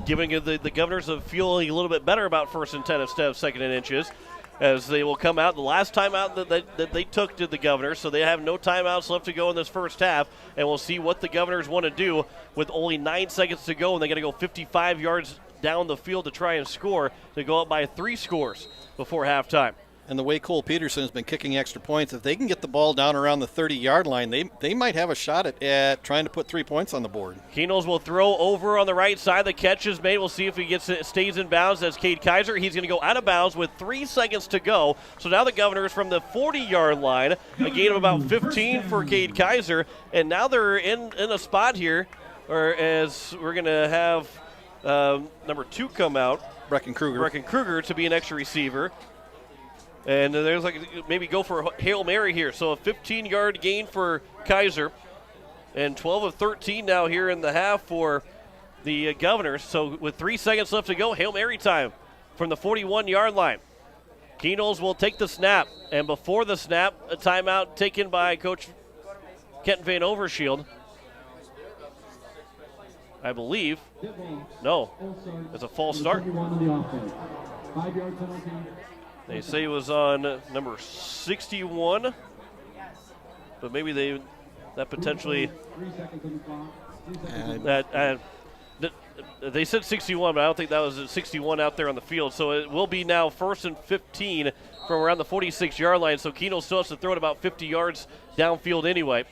giving the Governors a feeling a little bit better about 1st and 10 instead of 2nd and inches, as they will come out. The last timeout that they took to the Governors, so they have no timeouts left to go in this first half, and we'll see what the Governors want to do with only 9 seconds to go, and they got to go 55 yards down the field to try and score to go up by 3 scores before halftime. And the way Cole Peterson has been kicking extra points, if they can get the ball down around the 30-yard line, they might have a shot at trying to put 3 points on the board. Keno's will throw over on the right side. The catch is made. We'll see if he stays in bounds. As Cade Kaiser, he's going to go out of bounds with 3 seconds to go. So now the Governors from the 40-yard line, a gain of about 15 for Cade Kaiser, and now they're in a spot here, or as we're going to have number 2 come out, Brecken Kruger to be an extra receiver. And there's maybe go for a Hail Mary here. So a 15-yard gain for Kaiser. And 12 of 13 now here in the half for the Governors. So with 3 seconds left to go, Hail Mary time from the 41-yard line. Keno's will take the snap. And before the snap, a timeout taken by Coach Kenton Van Overshield. I believe. No, it's a false start. They say it was on number 61, but maybe that potentially They said 61, but I don't think that was 61 out there on the field. So it will be now 1st and 15 from around the 46-yard line. So Keno still has to throw it about 50 yards downfield anyway.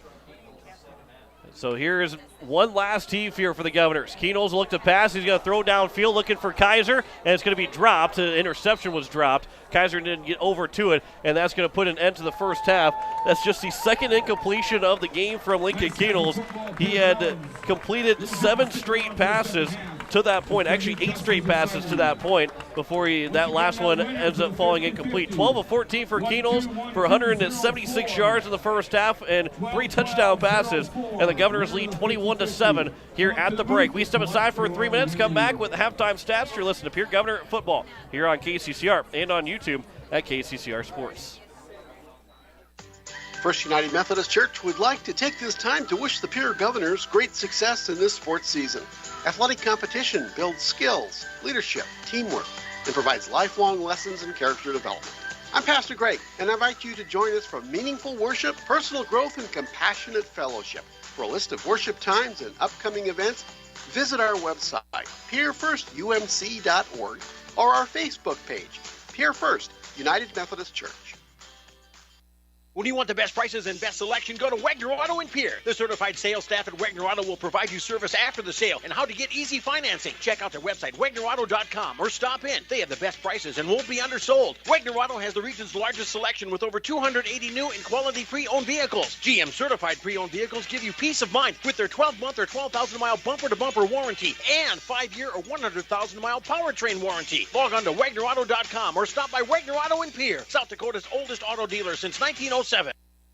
So here's one last heave here for the Governors. Keno's looked to pass. He's going to throw downfield looking for Kaiser, and it's going to be dropped. Interception was dropped. Kaiser didn't get over to it, and that's going to put an end to the first half. That's just the second incompletion of the game from Lincoln Keno's. He had completed 7 straight passes to that point, actually 8 straight passes to that point before that last one ends up falling incomplete. 12 of 14 for Keno's for 176 yards in the first half and 3 touchdown passes, and the Governors lead 21-7 here at the break. We step aside for 3 minutes, come back with halftime stats. You're listening to Pierre Governor Football here on KCCR and on YouTube at KCCR Sports. First United Methodist Church would like to take this time to wish the Pierre Governors great success in this sports season. Athletic competition builds skills, leadership, teamwork, and provides lifelong lessons in character development. I'm Pastor Greg, and I invite you to join us for meaningful worship, personal growth, and compassionate fellowship. For a list of worship times and upcoming events, visit our website, pierrefirstumc.org, or our Facebook page, Pierre First United Methodist Church. When you want the best prices and best selection, go to Wagner Auto in Pierre. The certified sales staff at Wagner Auto will provide you service after the sale and how to get easy financing. Check out their website, wagnerauto.com, or stop in. They have the best prices and won't be undersold. Wagner Auto has the region's largest selection with over 280 new and quality pre-owned vehicles. GM certified pre-owned vehicles give you peace of mind with their 12-month or 12,000-mile bumper-to-bumper warranty and 5-year or 100,000-mile powertrain warranty. Log on to wagnerauto.com or stop by Wagner Auto in Pierre, South Dakota's oldest auto dealer since 1907.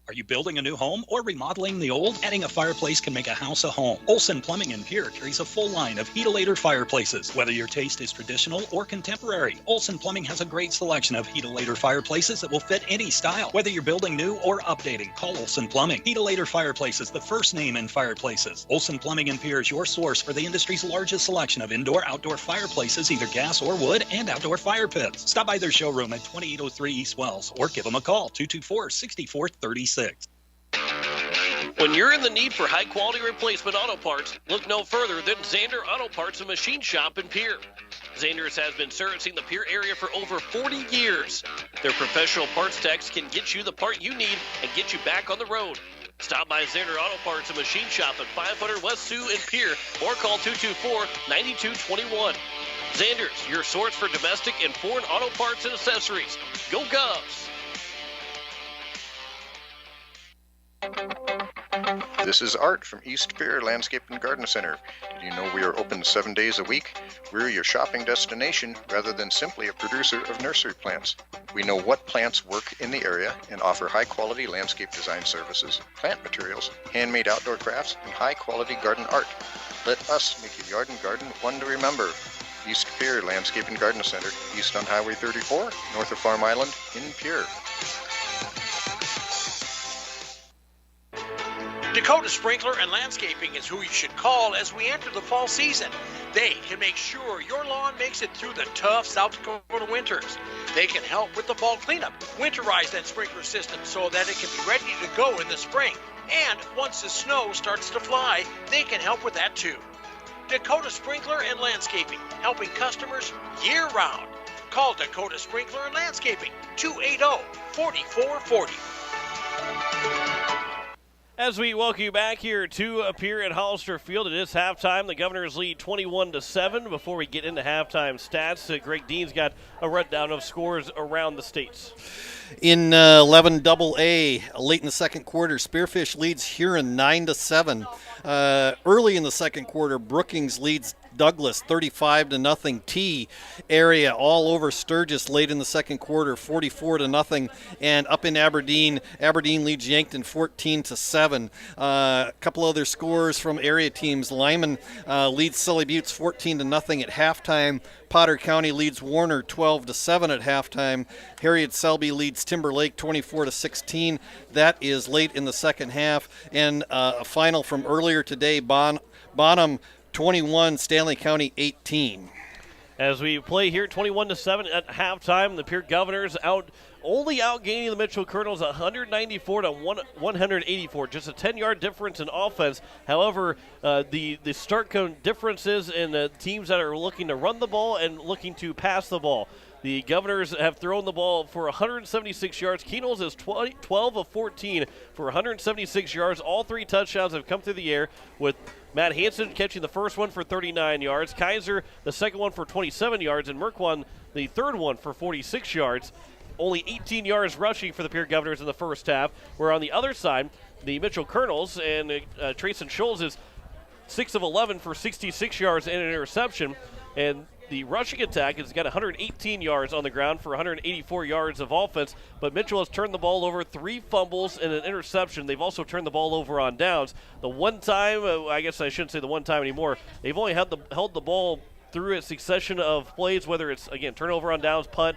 Are you building a new home or remodeling the old? Adding a fireplace can make a house a home. Olson Plumbing in Pierre carries a full line of Heat-A-Later fireplaces. Whether your taste is traditional or contemporary, Olson Plumbing has a great selection of Heat-A-Later fireplaces that will fit any style. Whether you're building new or updating, call Olson Plumbing. Heat-A-Later Fireplaces, the first name in fireplaces. Olson Plumbing in Pierre is your source for the industry's largest selection of indoor-outdoor fireplaces, either gas or wood, and outdoor fire pits. Stop by their showroom at 2803 East Wells or give them a call, 224-6436. When you're in the need for high-quality replacement auto parts, look no further than Zander Auto Parts and Machine Shop in Pierre. Zander's has been servicing the Pierre area for over 40 years. Their professional parts techs can get you the part you need and get you back on the road. Stop by Zander Auto Parts and Machine Shop at 500 West Sioux in Pierre or call 224-9221. Zander's, your source for domestic and foreign auto parts and accessories. Go Govs! This is Art from East Pierre Landscape and Garden Center. Did you know we are open 7 days a week? We're your shopping destination rather than simply a producer of nursery plants. We know what plants work in the area and offer high-quality landscape design services, plant materials, handmade outdoor crafts, and high-quality garden art. Let us make your yard and garden one to remember. East Pierre Landscape and Garden Center, east on Highway 34, north of Farm Island in Pierre. Dakota Sprinkler and Landscaping is who you should call as we enter the fall season. They can make sure your lawn makes it through the tough South Dakota winters. They can help with the fall cleanup, winterize that sprinkler system so that it can be ready to go in the spring. And once the snow starts to fly, they can help with that too. Dakota Sprinkler and Landscaping, helping customers year-round. Call Dakota Sprinkler and Landscaping, 280-4440. As we welcome you back here to Pierre at Hollister Field, it is halftime. The Governors lead 21-7. Before we get into halftime stats, Greg Dean's got a rundown of scores around the states. In 11 AA, late in the second quarter, Spearfish leads Huron 9-7. Early in the second quarter, Brookings leads Douglas 35-0. T area all over Sturgis late in the second quarter, 44-0. And up in Aberdeen leads Yankton 14-7. A couple other scores from area teams. Lyman leads Sully Buttes 14-0 at halftime. Potter County leads Warner 12-7 at halftime. Harriet Selby leads Timberlake 24-16. That is late in the second half. And a final from earlier today, Bonham 21, Stanley County 18. As we play here 21-7 at halftime, the Pierre Governors only outgaining the Mitchell Colonels 194 to 184, just a 10-yard difference in offense. However, the stark differences in teams that are looking to run the ball and looking to pass the ball. The Governors have thrown the ball for 176 yards. Kenols is 12 of 14 for 176 yards. All 3 touchdowns have come through the air, with Matt Hansen catching the first one for 39 yards, Kaiser the second one for 27 yards, and Merkwan the third one for 46 yards. Only 18 yards rushing for the Pierre Governors in the first half. Where on the other side, the Mitchell Colonels and Trayson Scholes is 6 of 11 for 66 yards and an interception. And the rushing attack has got 118 yards on the ground for 184 yards of offense, but Mitchell has turned the ball over, 3 fumbles and an interception. They've also turned the ball over on downs. The one time, I guess I shouldn't say the one time anymore, they've only held the ball through a succession of plays, whether it's, again, turnover on downs, punt,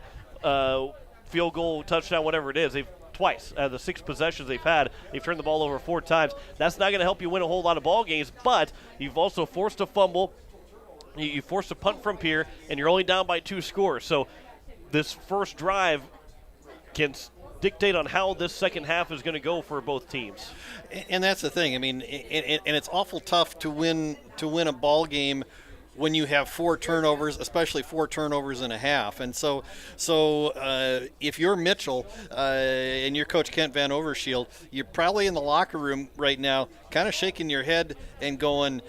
field goal, touchdown, whatever it is. They've twice out of the 6 possessions they've had, they've turned the ball over 4 times. That's not going to help you win a whole lot of ball games, but you've also forced a fumble. You forced a punt from Pierre, and you're only down by 2 scores. So this first drive can dictate on how this second half is going to go for both teams. And that's the thing. I mean, and it's awful tough to win a ball game when you have 4 turnovers, especially 4 turnovers and a half. And so if you're Mitchell and you're Coach Kent Van Overshield, you're probably in the locker room right now kind of shaking your head and going,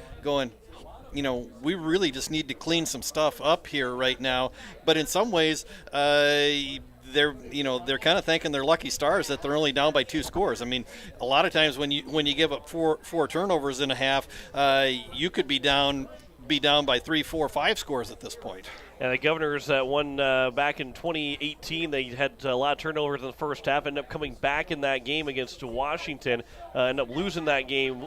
you know, we really just need to clean some stuff up here right now. But in some ways, they're kind of thanking their lucky stars that they're only down by 2 scores. I mean, a lot of times when you give up four turnovers in a half, you could be down by 3, 4, 5 scores at this point. And the Governors won back in 2018. They had a lot of turnovers in the first half, ended up coming back in that game against Washington, ended up losing that game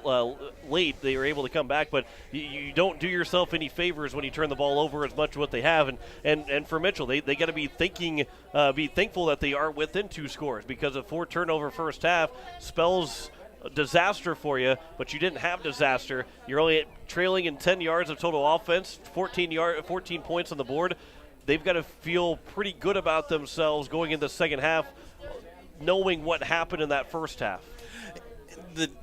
late. They were able to come back, but you don't do yourself any favors when you turn the ball over as much as what they have. And for Mitchell, they got to be thankful that they are within 2 scores, because a 4 turnover first half spells disaster for you, but you didn't have disaster. You're only trailing in 10 yards of total offense, 14 points on the board. They've got to feel pretty good about themselves going into the second half, knowing what happened in that first half.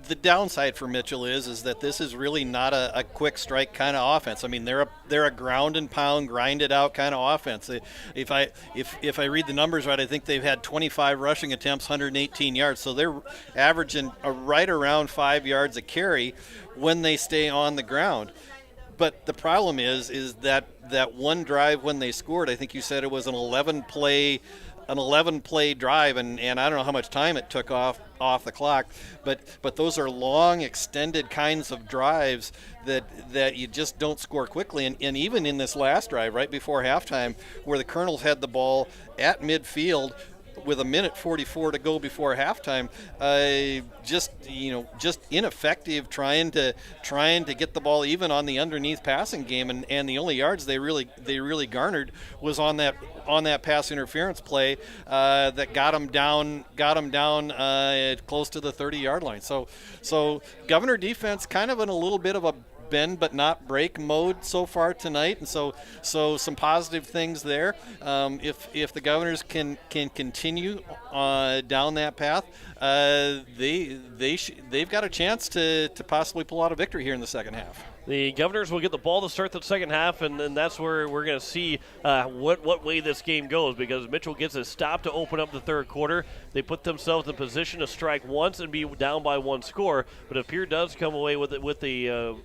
The downside for Mitchell is that this is really not a quick strike kind of offense. I mean, they're a ground and pound, grind it out kind of offense. If I read the numbers right, I think they've had 25 rushing attempts, 118 yards. So they're averaging right around 5 yards a carry when they stay on the ground. But the problem is that one drive when they scored, I think you said it was an 11-play drive, and I don't know how much time it took off the clock, but those are long, extended kinds of drives that you just don't score quickly. And even in this last drive, right before halftime, where the Colonels had the ball at midfield with 1:44 to go before halftime, just ineffective trying to get the ball even on the underneath passing game, and the only yards they really garnered was on that pass interference play that got them down close to the 30-yard line. So Governor defense kind of in a little bit of a bend but not break mode so far tonight, and so some positive things there. If the Governors can continue down that path, they've got a chance to possibly pull out a victory here in the second half. The Governors will get the ball to start the second half, and then that's where we're going to see what way this game goes, because Mitchell gets a stop to open up the third quarter. They put themselves in position to strike once and be down by 1 score, but if Pierre does come away with the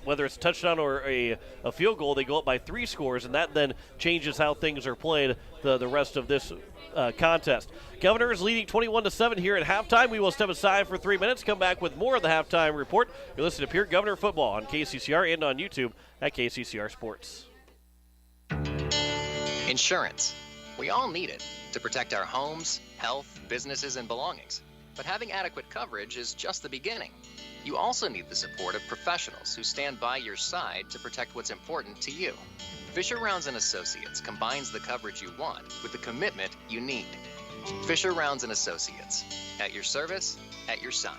whether it's a touchdown or a field goal, they go up by 3 scores, and that then changes how things are played the rest of this contest. Governors leading 21-7 here at halftime. We will step aside for 3 minutes, come back with more of the halftime report. You're listening to Pierre Governor Football on KCCR and on YouTube at KCCR Sports. Insurance. We all need it to protect our homes, health, businesses, and belongings. But having adequate coverage is just the beginning. You also need the support of professionals who stand by your side to protect what's important to you. Fisher Rounds & Associates combines the coverage you want with the commitment you need. Fisher Rounds & Associates, at your service, at your side,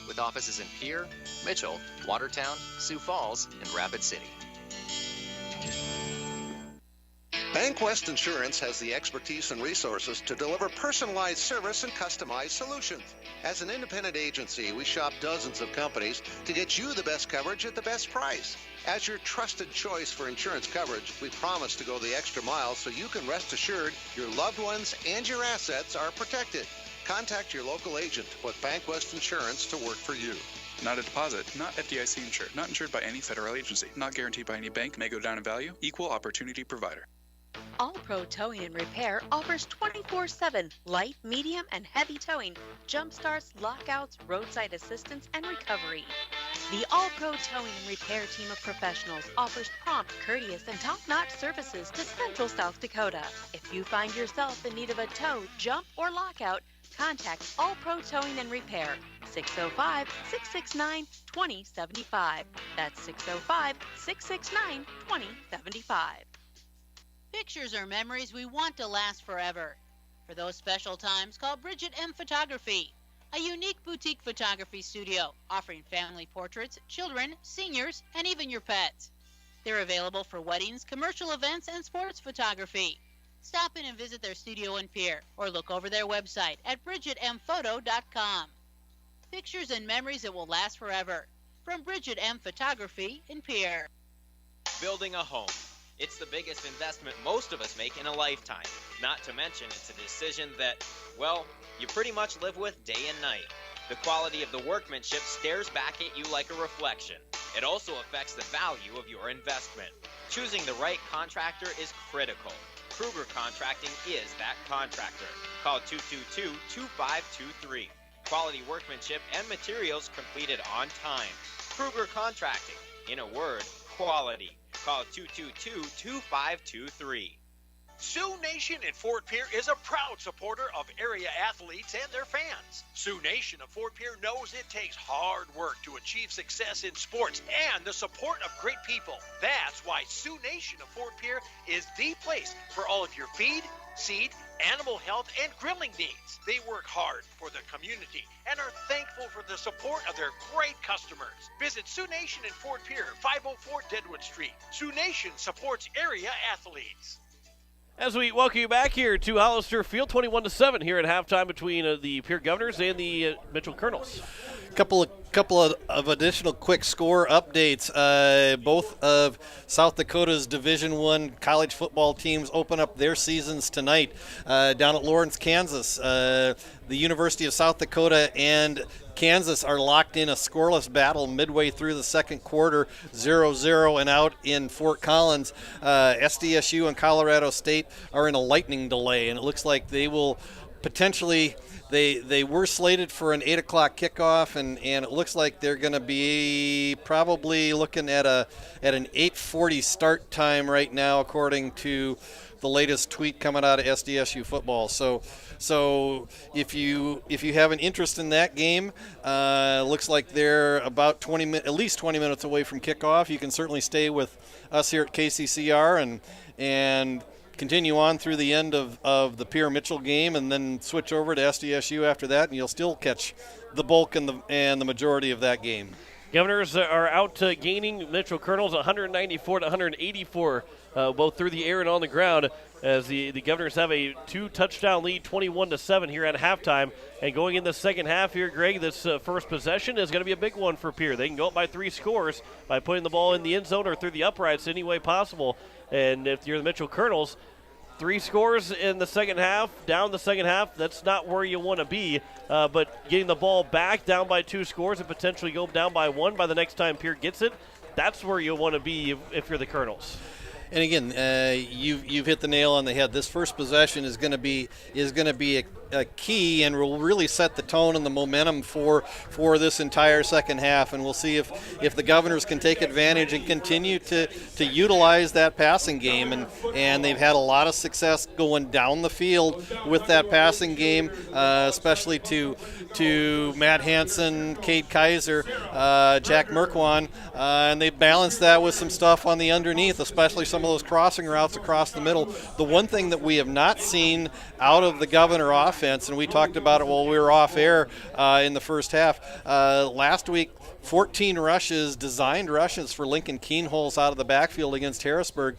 with offices in Pierre, Mitchell, Watertown, Sioux Falls, and Rapid City. BankWest Insurance has the expertise and resources to deliver personalized service and customized solutions. As an independent agency, we shop dozens of companies to get you the best coverage at the best price. As your trusted choice for insurance coverage, we promise to go the extra mile so you can rest assured your loved ones and your assets are protected. Contact your local agent to put BankWest Insurance to work for you. Not a deposit, not FDIC insured, not insured by any federal agency, not guaranteed by any bank, may go down in value, equal opportunity provider. All Pro Towing and Repair offers 24/7 light, medium, and heavy towing, jump starts, lockouts, roadside assistance, and recovery. The All Pro Towing and Repair team of professionals offers prompt, courteous, and top-notch services to Central South Dakota. If you find yourself in need of a tow, jump, or lockout, contact All Pro Towing and Repair, 605-669-2075. That's 605-669-2075. Pictures are memories we want to last forever. For those special times, call Bridget M. Photography, a unique boutique photography studio offering family portraits, children, seniors, and even your pets. They're available for weddings, commercial events, and sports photography. Stop in and visit their studio in Pierre or look over their website at bridgetmphoto.com. Pictures and memories that will last forever. From Bridget M. Photography in Pierre. Building a home. It's the biggest investment most of us make in a lifetime. Not to mention it's a decision that, well, you pretty much live with day and night. The quality of the workmanship stares back at you like a reflection. It also affects the value of your investment. Choosing the right contractor is critical. Kruger Contracting is that contractor. Call 222-2523. Quality workmanship and materials completed on time. Kruger Contracting. In a word, quality. Call 222-2523. Sioux Nation in Fort Pierre is a proud supporter of area athletes and their fans. Sioux Nation of Fort Pierre knows it takes hard work to achieve success in sports and the support of great people. That's why Sioux Nation of Fort Pierre is the place for all of your feed, seed, animal health, and grilling needs. They work hard for the community and are thankful for the support of their great customers. Visit Sioux Nation in Fort Pierre, 504 Deadwood Street. Sioux Nation supports area athletes. As we welcome you back here to Hollister Field, 21-7 here at halftime between the Pierre Governors and the Mitchell Colonels. Couple of additional quick score updates. Both of South Dakota's Division I college football teams open up their seasons tonight down at Lawrence, Kansas. The University of South Dakota and Kansas are locked in a scoreless battle midway through the second quarter, 0-0 and out in Fort Collins. SDSU and Colorado State are in a lightning delay, and it looks like they will potentially they were slated for an 8 o'clock kickoff, and it looks like they're going to be probably looking at an 8:40 start time right now, according to the latest tweet coming out of SDSU football. So if you have an interest in that game, looks like they're about at least 20 minutes away from kickoff. You can certainly stay with us here at KCCR and continue on through the end of the Pierre Mitchell game, and then switch over to SDSU after that, and you'll still catch the bulk and the majority of that game. Governors are out gaining Mitchell Colonels 194-184, both through the air and on the ground, as the Governors have a 2-touchdown lead, 21-7 here at halftime. And going in the second half here, Greg, this first possession is going to be a big one for Pierre. They can go up by 3 scores by putting the ball in the end zone or through the uprights any way possible. And if you're the Mitchell Colonels, 3 scores in the second half, down the second half, that's not where you want to be. But getting the ball back down by 2 scores and potentially go down by 1 by the next time Pierre gets it, that's where you want to be if you're the Colonels. And again, you've hit the nail on the head. This first possession is going to be a key, and will really set the tone and the momentum for this entire second half. And we'll see if the Governors can take advantage and continue to utilize that passing game. And they've had a lot of success going down the field with that passing game, especially to Matt Hansen, Cade Kaiser, Jack Merkwan, and they've balanced that with some stuff on the underneath, especially some of those crossing routes across the middle. The one thing that we have not seen out of the Governor offense, and we talked about it while we were off air in the first half, last week 14 rushes, designed rushes for Lincoln Keenholz out of the backfield against Harrisburg.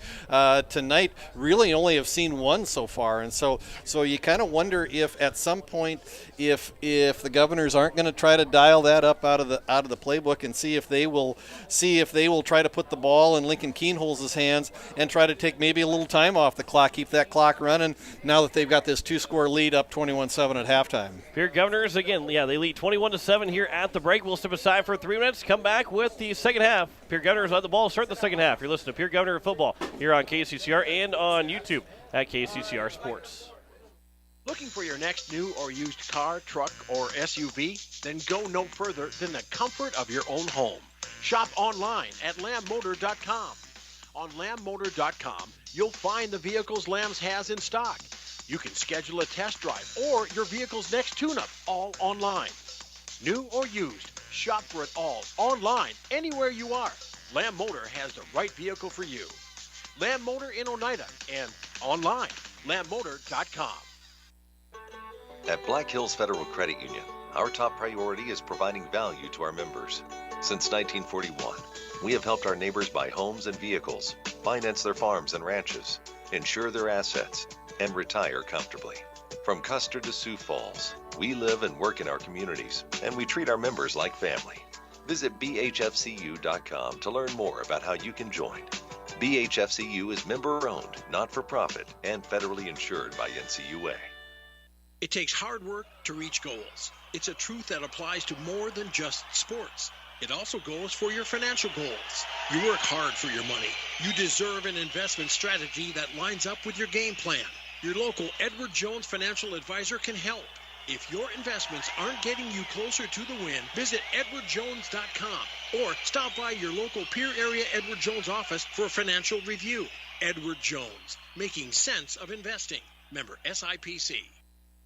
Tonight, really only have seen one so far, and so you kind of wonder if at some point, if the Governors aren't going to try to dial that up out of the playbook and see if they will try to put the ball in Lincoln Keenholz's hands and try to take maybe a little time off the clock, keep that clock running. Now that they've got this 2-score lead up 21-7 at halftime. Pierre Governors again, they lead 21-7 here at the break. We'll step aside for 3 minutes. Come back with the second half. Pierre Governors on the ball. Start the second half. You're listening to Pierre Governor Football here on KCCR and on YouTube at KCCR Sports. Looking for your next new or used car, truck, or SUV? Then go no further than the comfort of your own home. Shop online at lambmotor.com. On lambmotor.com, you'll find the vehicles Lambs has in stock. You can schedule a test drive or your vehicle's next tune-up, all online. New or used, shop for it all online, anywhere you are. Lamb Motor has the right vehicle for you. Lamb Motor in Oneida and online, lambmotor.com. At Black Hills Federal Credit Union, our top priority is providing value to our members. Since 1941, we have helped our neighbors buy homes and vehicles, finance their farms and ranches, insure their assets, and retire comfortably. From Custer to Sioux Falls, we live and work in our communities, and we treat our members like family. Visit bhfcu.com to learn more about how you can join. BHFCU is member-owned, not-for-profit, and federally insured by NCUA. It takes hard work to reach goals. It's a truth that applies to more than just sports. It also goes for your financial goals. You work hard for your money. You deserve an investment strategy that lines up with your game plan. Your local Edward Jones financial advisor can help. If your investments aren't getting you closer to the win, visit edwardjones.com or stop by your local Pierre area Edward Jones office for a financial review. Edward Jones, making sense of investing. Member SIPC.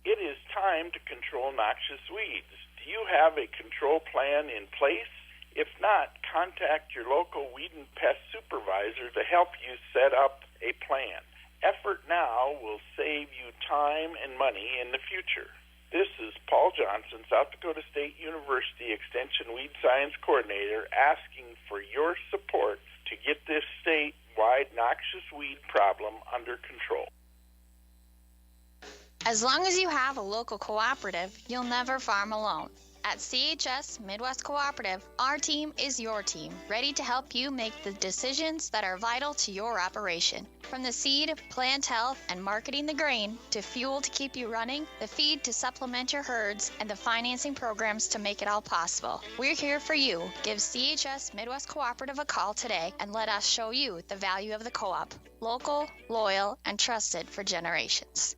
It is time to control noxious weeds. Do you have a control plan in place? If not, contact your local weed and pest supervisor to help you set up a plan. Effort now will save you time and money in the future. This is Paul Johnson, South Dakota State University Extension Weed Science Coordinator, asking for your support to get this statewide noxious weed problem under control. As long as you have a local cooperative, you'll never farm alone. At CHS Midwest Cooperative, our team is your team, ready to help you make the decisions that are vital to your operation. From the seed, plant health, and marketing the grain, to fuel to keep you running, the feed to supplement your herds, and the financing programs to make it all possible. We're here for you. Give CHS Midwest Cooperative a call today and let us show you the value of the co-op. Local, loyal, and trusted for generations.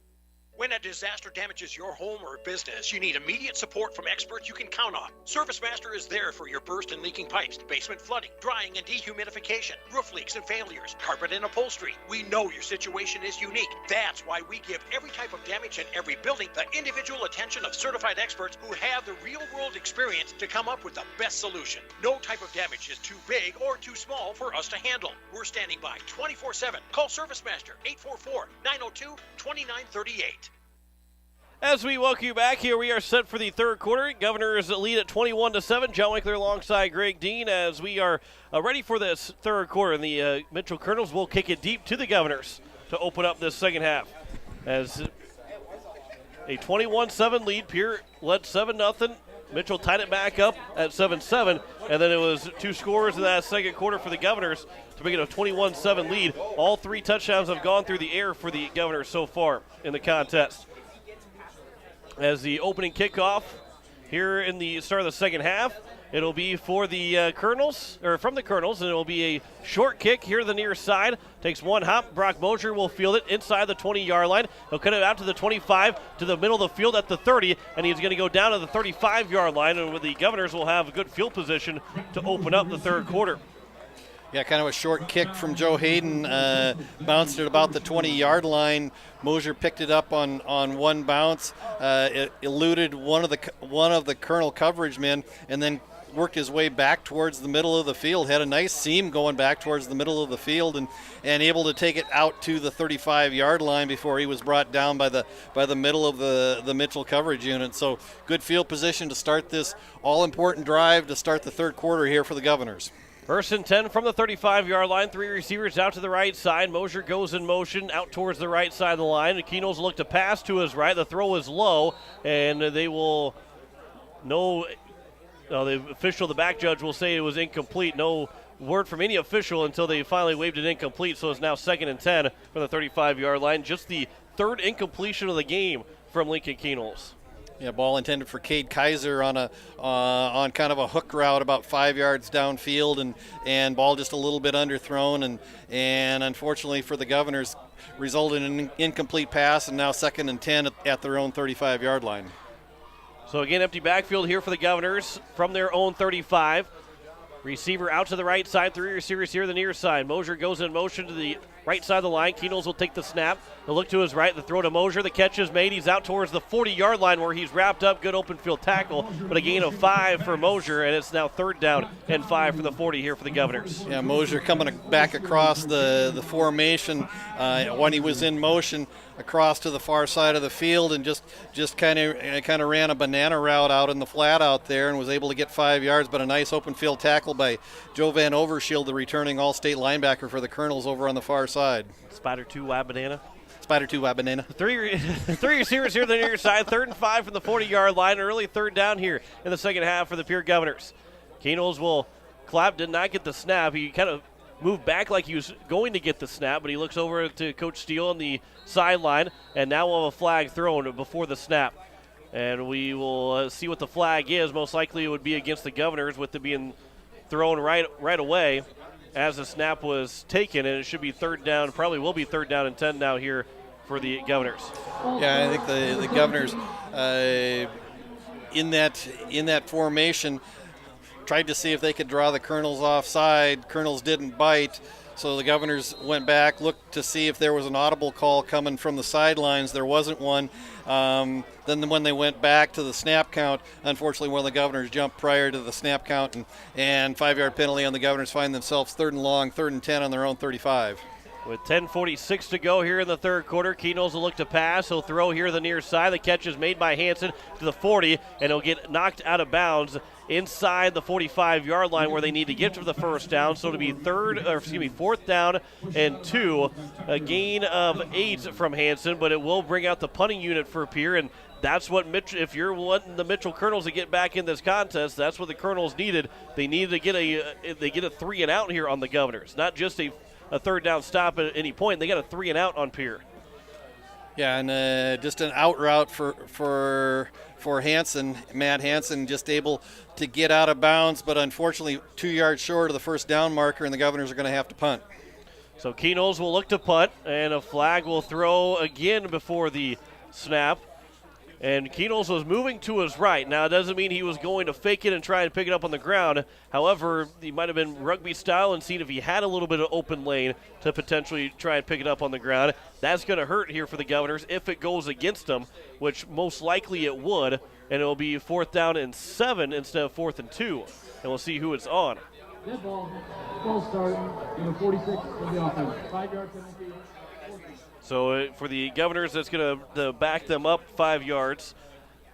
When a disaster damages your home or business, you need immediate support from experts you can count on. ServiceMaster is there for your burst and leaking pipes, basement flooding, drying and dehumidification, roof leaks and failures, carpet and upholstery. We know your situation is unique. That's why we give every type of damage in every building the individual attention of certified experts who have the real-world experience to come up with the best solution. No type of damage is too big or too small for us to handle. We're standing by 24/7. Call ServiceMaster 844-902-2938. As we welcome you back here, we are set for the third quarter. Governors lead at 21-7. John Winkler alongside Greg Dean as we are ready for this third quarter. And the Mitchell Colonels will kick it deep to the Governors to open up this second half. As a 21-7 lead, Pierre led 7-0. Mitchell tied it back up at 7-7. And then it was 2 scores in that second quarter for the Governors to make it a 21-7 lead. All 3 touchdowns have gone through the air for the Governors so far in the contest. As the opening kickoff here in the start of the second half, it'll be for the Colonels, or from the Colonels, and it'll be a short kick here to the near side. Takes one hop. Brock Mosier will field it inside the 20-yard line. He'll cut it out to the 25, to the middle of the field at the 30, and he's going to go down to the 35-yard line, and the Governors will have a good field position to open up the third quarter. Yeah, kind of a short kick from Joe Hayden, bounced it about the 20-yard line. Mosier picked it up on one bounce. It eluded one of the Colonel coverage men, and then worked his way back towards the middle of the field, had a nice seam going back towards the middle of the field, and able to take it out to the 35-yard line before he was brought down by the middle of the Mitchell coverage unit. So good field position to start this all-important drive to start the third quarter here for the Governors. 1st and 10 from the 35-yard line. 3 receivers out to the right side. Mosier goes in motion out towards the right side of the line. The Keenos look to pass to his right. The throw is low, and they will the official, the back judge, will say it was incomplete. No word from any official until they finally waved it incomplete, so it's now 2nd and 10 from the 35-yard line. Just the third incompletion of the game from Lincoln Keenos. Yeah, ball intended for Cade Kaiser on kind of a hook route about 5 yards downfield, and ball just a little bit underthrown, and unfortunately for the Governors resulted in an incomplete pass, and now 2nd and 10 at their own 35-yard line. So again, empty backfield here for the Governors from their own 35. Receiver out to the right side, 3 receivers here to the near side. Mosier goes in motion to the right side of the line. Keenos will take the snap. They'll look to his right. The throw to Mosier. The catch is made. He's out towards the 40-yard line where he's wrapped up. Good open field tackle, but a gain of 5 for Mosier, and it's now 3rd down and 5 from the 40 here for the Governors. Yeah, Mosier coming back across the formation when he was in motion across to the far side of the field, and just kind of ran a banana route out in the flat out there and was able to get 5 yards, but a nice open field tackle by Joe Van Overshield, the returning all-state linebacker for the Colonels over on the far side. Spider 2 wide banana. Spider 2 wide banana. Three receivers here to the near side. 3rd and 5 from the 40-yard line. Early 3rd down here in the second half for the Pierre Governors. Keenos will clap. Did not get the snap. He kind of moved back like he was going to get the snap, but he looks over to Coach Steele on the sideline, and now we'll have a flag thrown before the snap. And we will see what the flag is. Most likely it would be against the Governors, with it being thrown right away as the snap was taken, and it should be 3rd down. Probably will be 3rd down and 10 now here for the Governors. Yeah, I think the Governors in that formation tried to see if they could draw the Colonels offside. Colonels didn't bite, so the Governors went back, looked to see if there was an audible call coming from the sidelines. There wasn't one. Then when they went back to the snap count, unfortunately one of the Governors jumped prior to the snap count, and 5-yard penalty on the Governors. Find themselves 3rd and long, 3rd and 10 on their own 35. With 10:46 to go here in the third quarter, Keenos will look to pass. He'll throw here to the near side. The catch is made by Hansen to the 40, and he'll get knocked out of bounds inside the 45-yard line where they need to get to the 1st down. So it'll be 4th down and 2, a gain of 8 from Hansen, but it will bring out the punting unit for Pierre, and that's what if you're wanting the Mitchell Colonels to get back in this contest, that's what the Colonels needed. They needed to get a 3 and out here on the Governors, not just a 3rd down stop at any point. They got a 3 and out on Pierre. Yeah, and just an out route for Hansen. Matt Hansen just able to get out of bounds, but unfortunately 2 yards short of the 1st down marker, and the Governors are going to have to punt. So Keenos will look to punt, and a flag will throw again before the snap. And Keenos was moving to his right. Now, it doesn't mean he was going to fake it and try and pick it up on the ground. However, he might have been rugby style and seen if he had a little bit of open lane to potentially try and pick it up on the ground. That's going to hurt here for the Governors if it goes against them, which most likely it would. And it will be 4th down and 7 instead of 4th and 2. And we'll see who it's on. Dead ball start, number 46 of the offense. 5-yard penalty. So for the Governors, that's going to back them up 5 yards,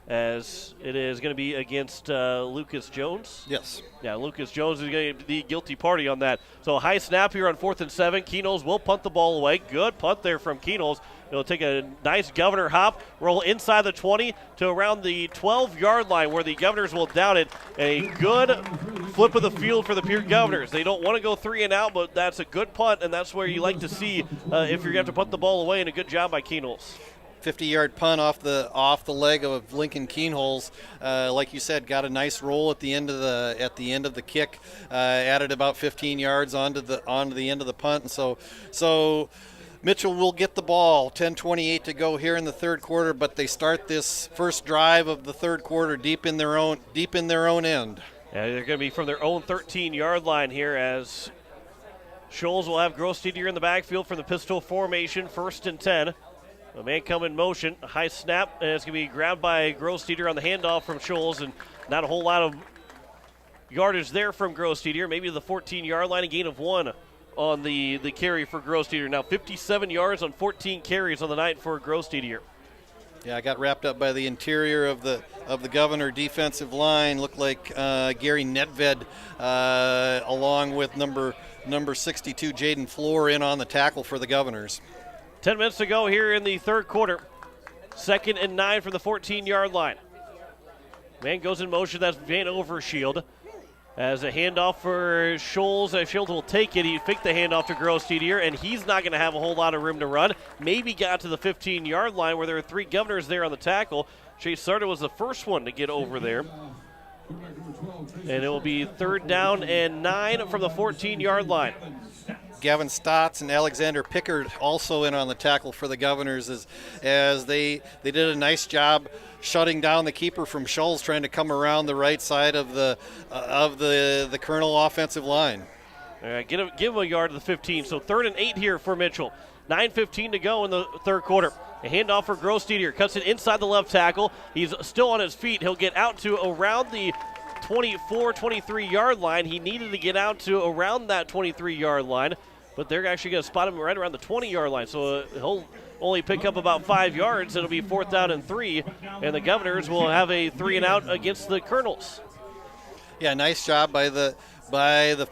as it is going to be against Lucas Jones. Yes. Yeah, Lucas Jones is going to be the guilty party on that. So a high snap here on 4th and 7. Keenos will punt the ball away. Good punt there from Keenos. It'll take a nice Governor hop, roll inside the 20 to around the 12-yard line where the Governors will down it. A good flip of the field for the Pierre Governors. They don't want to go 3 and out, but that's a good punt, and that's where you like to see if you're going to have to punt the ball away, and a good job by Keenos. 50-yard punt off the leg of Lincoln Keenholz. Like you said, got a nice roll at the end of the kick. Added about 15 yards onto the end of the punt, and so Mitchell will get the ball. 10:28 to go here in the third quarter, but they start this first drive of the third quarter deep in their own end. Yeah, they're going to be from their own 13-yard line here, as Scholes will have Grossteeder in the backfield from the pistol formation. 1st and 10. A man come in motion, a high snap, and it's going to be grabbed by Grossteeder on the handoff from Scholes, and not a whole lot of yardage there from Grossteder, maybe to the 14-yard line, a gain of 1 on the carry for Grossteder. Now 57 yards on 14 carries on the night for Grossteder. Yeah, I got wrapped up by the interior of the Governor defensive line. Looked like Gary Nedved, along with number 62 Jaden Floor, in on the tackle for the Governors. 10 minutes to go here in the third quarter. 2nd and 9 from the 14-yard line. Man goes in motion. That's Van Overshield. As a handoff for Scholes. Shield will take it. He faked the handoff to Grossteder, and he's not going to have a whole lot of room to run. Maybe got to the 15-yard line where there are 3 Governors there on the tackle. Chase Sarda was the first one to get over there. And it will be 3rd down and 9 from the 14-yard line. Gavin Stotts and Alexander Pickard also in on the tackle for the Governors as they did a nice job shutting down the keeper from Scholes trying to come around the right side of the Colonel offensive line. Give him a yard to the 15. So 3rd and 8 here for Mitchell. 9:15 to go in the third quarter. A handoff for Grossteder. Cuts it inside the left tackle. He's still on his feet. He'll get out to around the 24, 23-yard line. He needed to get out to around that 23-yard line, but they're actually going to spot him right around the 20-yard line. So he'll only pick up about 5 yards. It'll be 4th down and 3, and the Governors will have a 3-and-out against the Colonels. Yeah, nice job by the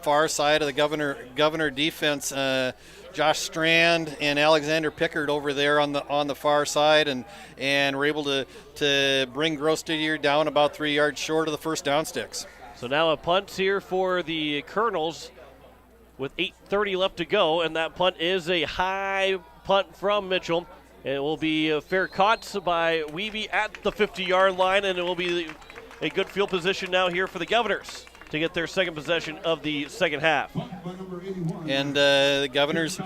far side of the Governor defense. Josh Strand and Alexander Pickard over there on the far side, and were able to bring Grossteder down about 3 yards short of the first down sticks. So now a punt here for the Colonels with 8:30 left to go, and that punt is a high punt from Mitchell. It will be fair caught by Wiebe at the 50-yard line, and it will be a good field position now here for the Governors to get their second possession of the second half. And the Governors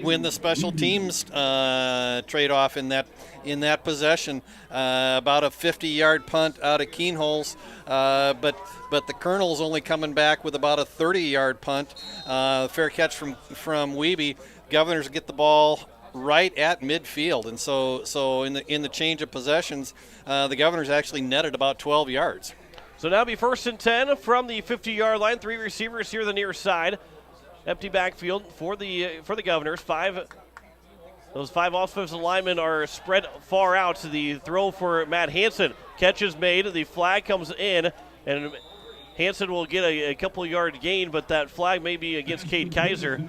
win the special teams trade-off in that possession. About a 50-yard punt out of Keenholz, but the Colonels only coming back with about a 30-yard punt. Fair catch from Wiebe. Governors get the ball right at midfield, and so in the change of possessions, the Governors actually netted about 12 yards. So now it'll be 1st and 10 from the 50-yard line. 3 receivers here on the near side. Empty backfield for the Governors. Those 5 offensive linemen are spread far out. To the throw for Matt Hansen. Catch is made. The flag comes in, and Hansen will get a couple yard gain, but that flag may be against Cade Kaiser.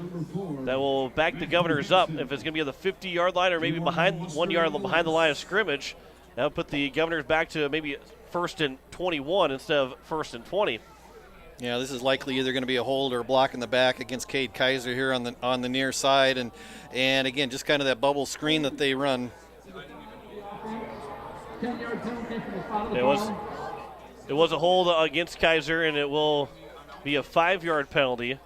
That will back the Governors up. If it's going to be on the 50-yard line or maybe 1 yard behind the line of scrimmage, that will put the Governors back to maybe 1st and 21 instead of 1st and 20. Yeah, this is likely either going to be a hold or a block in the back against Cade Kaiser here on the near side, and again, just kind of that bubble screen that they run. It was a hold against Kaiser, and it will be a 5-yard penalty.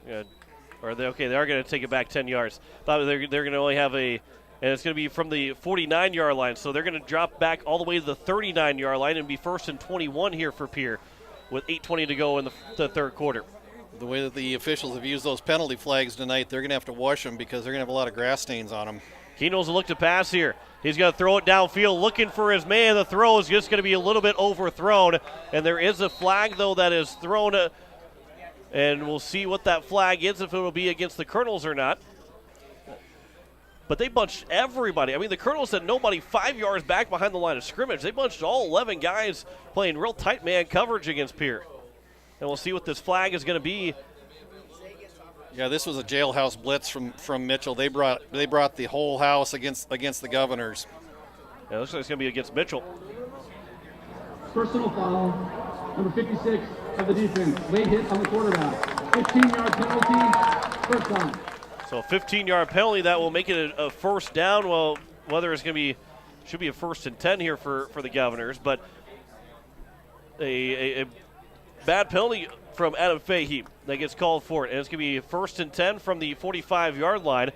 Good. They are going to take it back 10 yards. Thought they're going to only have and it's going to be from the 49-yard line. So they're going to drop back all the way to the 39-yard line and be 1st and 21 here for Pierre with 8:20 to go in the third quarter. The way that the officials have used those penalty flags tonight, they're going to have to wash them because they're going to have a lot of grass stains on them. Keenholz will look to pass here. He's going to throw it downfield, looking for his man. The throw is just going to be a little bit overthrown, and there is a flag, though, that is thrown, and we'll see what that flag is, if it will be against the Colonels or not. But they bunched everybody. I mean, the Colonels had nobody 5 yards back behind the line of scrimmage. They bunched all 11 guys playing real tight man coverage against Pierre. And we'll see what this flag is going to be. Yeah, this was a jailhouse blitz from Mitchell. They brought the whole house against the Governors. Yeah, it looks like it's going to be against Mitchell. Personal foul, number 56 of the defense. Late hit on the quarterback. 15-yard penalty, first down. So a 15-yard penalty that will make it a first down. Well, whether it's going to be, should be a 1st and 10 here for the Governors, but a bad penalty from Adam Fahey that gets called for it, and it's going to be 1st and 10 from the 45-yard line.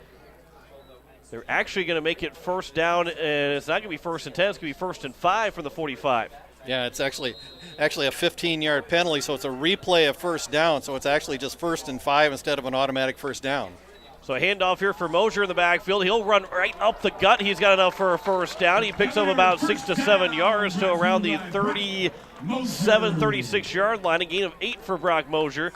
They're actually going to make it first down, and it's not going to be 1st and 10. It's going to be 1st and 5 from the 45. Yeah, it's actually a 15-yard penalty, so it's a replay of first down, so it's actually just 1st and 5 instead of an automatic first down. So a handoff here for Mosier in the backfield. He'll run right up the gut. He's got enough for a first down. He picks up about 6 to 7 yards to around the 736-yard line, a gain of 8 for Brock Mosier.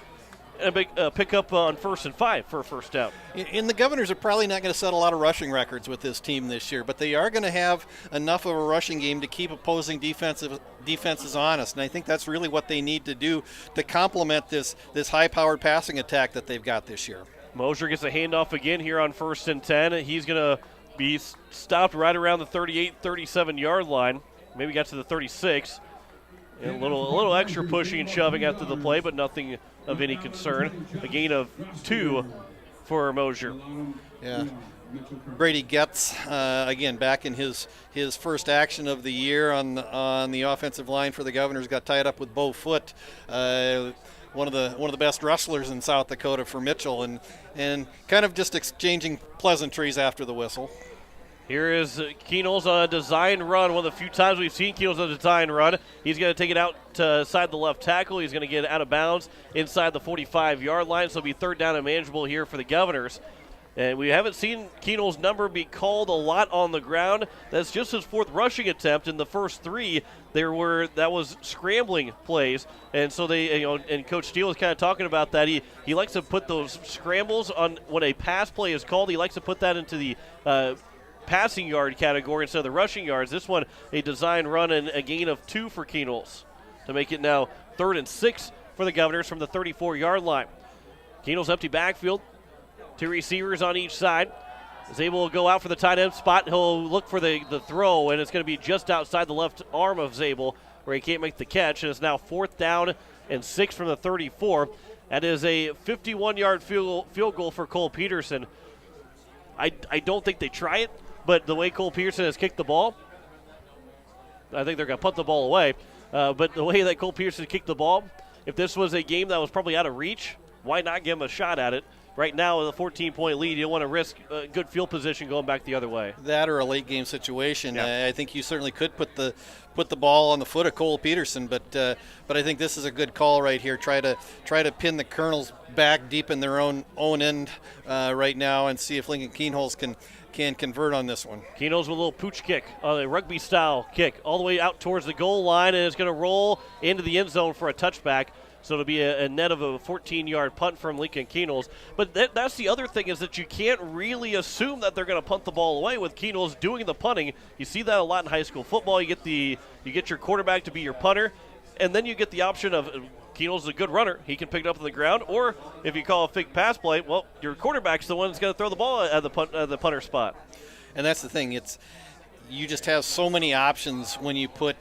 And a big pickup on 1st and 5 for a first down. And the Governors are probably not going to set a lot of rushing records with this team this year, but they are going to have enough of a rushing game to keep opposing defenses honest. And I think that's really what they need to do to complement this high-powered passing attack that they've got this year. Mosier gets a handoff again here on 1st and 10. He's going to be stopped right around the 38, 37-yard line. Maybe got to the 36. And a little extra pushing and shoving after the play, but nothing of any concern. A gain of 2 for Mosier. Yeah. Brady Getz, again, back in his first action of the year on the offensive line for the Governors, got tied up with Bo Foote, one of the best wrestlers in South Dakota for Mitchell, and kind of just exchanging pleasantries after the whistle. Here is Keenels on a design run. One of the few times we've seen Keenels on a design run. He's going to take it outside the left tackle. He's going to get out of bounds inside the 45-yard line. So it'll be 3rd down and manageable here for the Governors. And we haven't seen Keenels' number be called a lot on the ground. That's just his 4th rushing attempt. In the first 3, that was scrambling plays. And so and Coach Steele is kind of talking about that. He likes to put those scrambles on when a pass play is called. He likes to put that into the passing yard category instead of the rushing yards. This one, a design run and a gain of 2 for Keenels to make it now 3rd and 6 for the Governors from the 34-yard line. Keenels empty backfield. 2 receivers on each side. Is able to go out for the tight end spot. He'll look for the throw, and it's going to be just outside the left arm of Zabel where he can't make the catch. And it's now 4th down and 6 from the 34. That is a 51-yard field goal for Cole Peterson. I don't think they try it. But the way Cole Peterson has kicked the ball, I think they're going to punt the ball away. But the way that Cole Peterson kicked the ball, if this was a game that was probably out of reach, why not give him a shot at it? Right now, with a 14-point lead, you don't want to risk a good field position going back the other way. That or a late-game situation. Yeah. I think you certainly could put the ball on the foot of Cole Peterson, but I think this is a good call right here. Try to pin the Colonels back deep in their own end right now and see if Lincoln Keenholz can convert on this one. Keenholz with a little pooch kick, a rugby-style kick, all the way out towards the goal line, and it's going to roll into the end zone for a touchback. So it'll be a net of a 14-yard punt from Lincoln Keenholz. But that's the other thing is that you can't really assume that they're going to punt the ball away with Keenholz doing the punting. You see that a lot in high school football. You get your quarterback to be your punter, and then you get the option of Keenholz is a good runner. He can pick it up on the ground. Or if you call a fake pass play, well, your quarterback's the one that's going to throw the ball at the punter spot. And that's the thing. You just have so many options when you put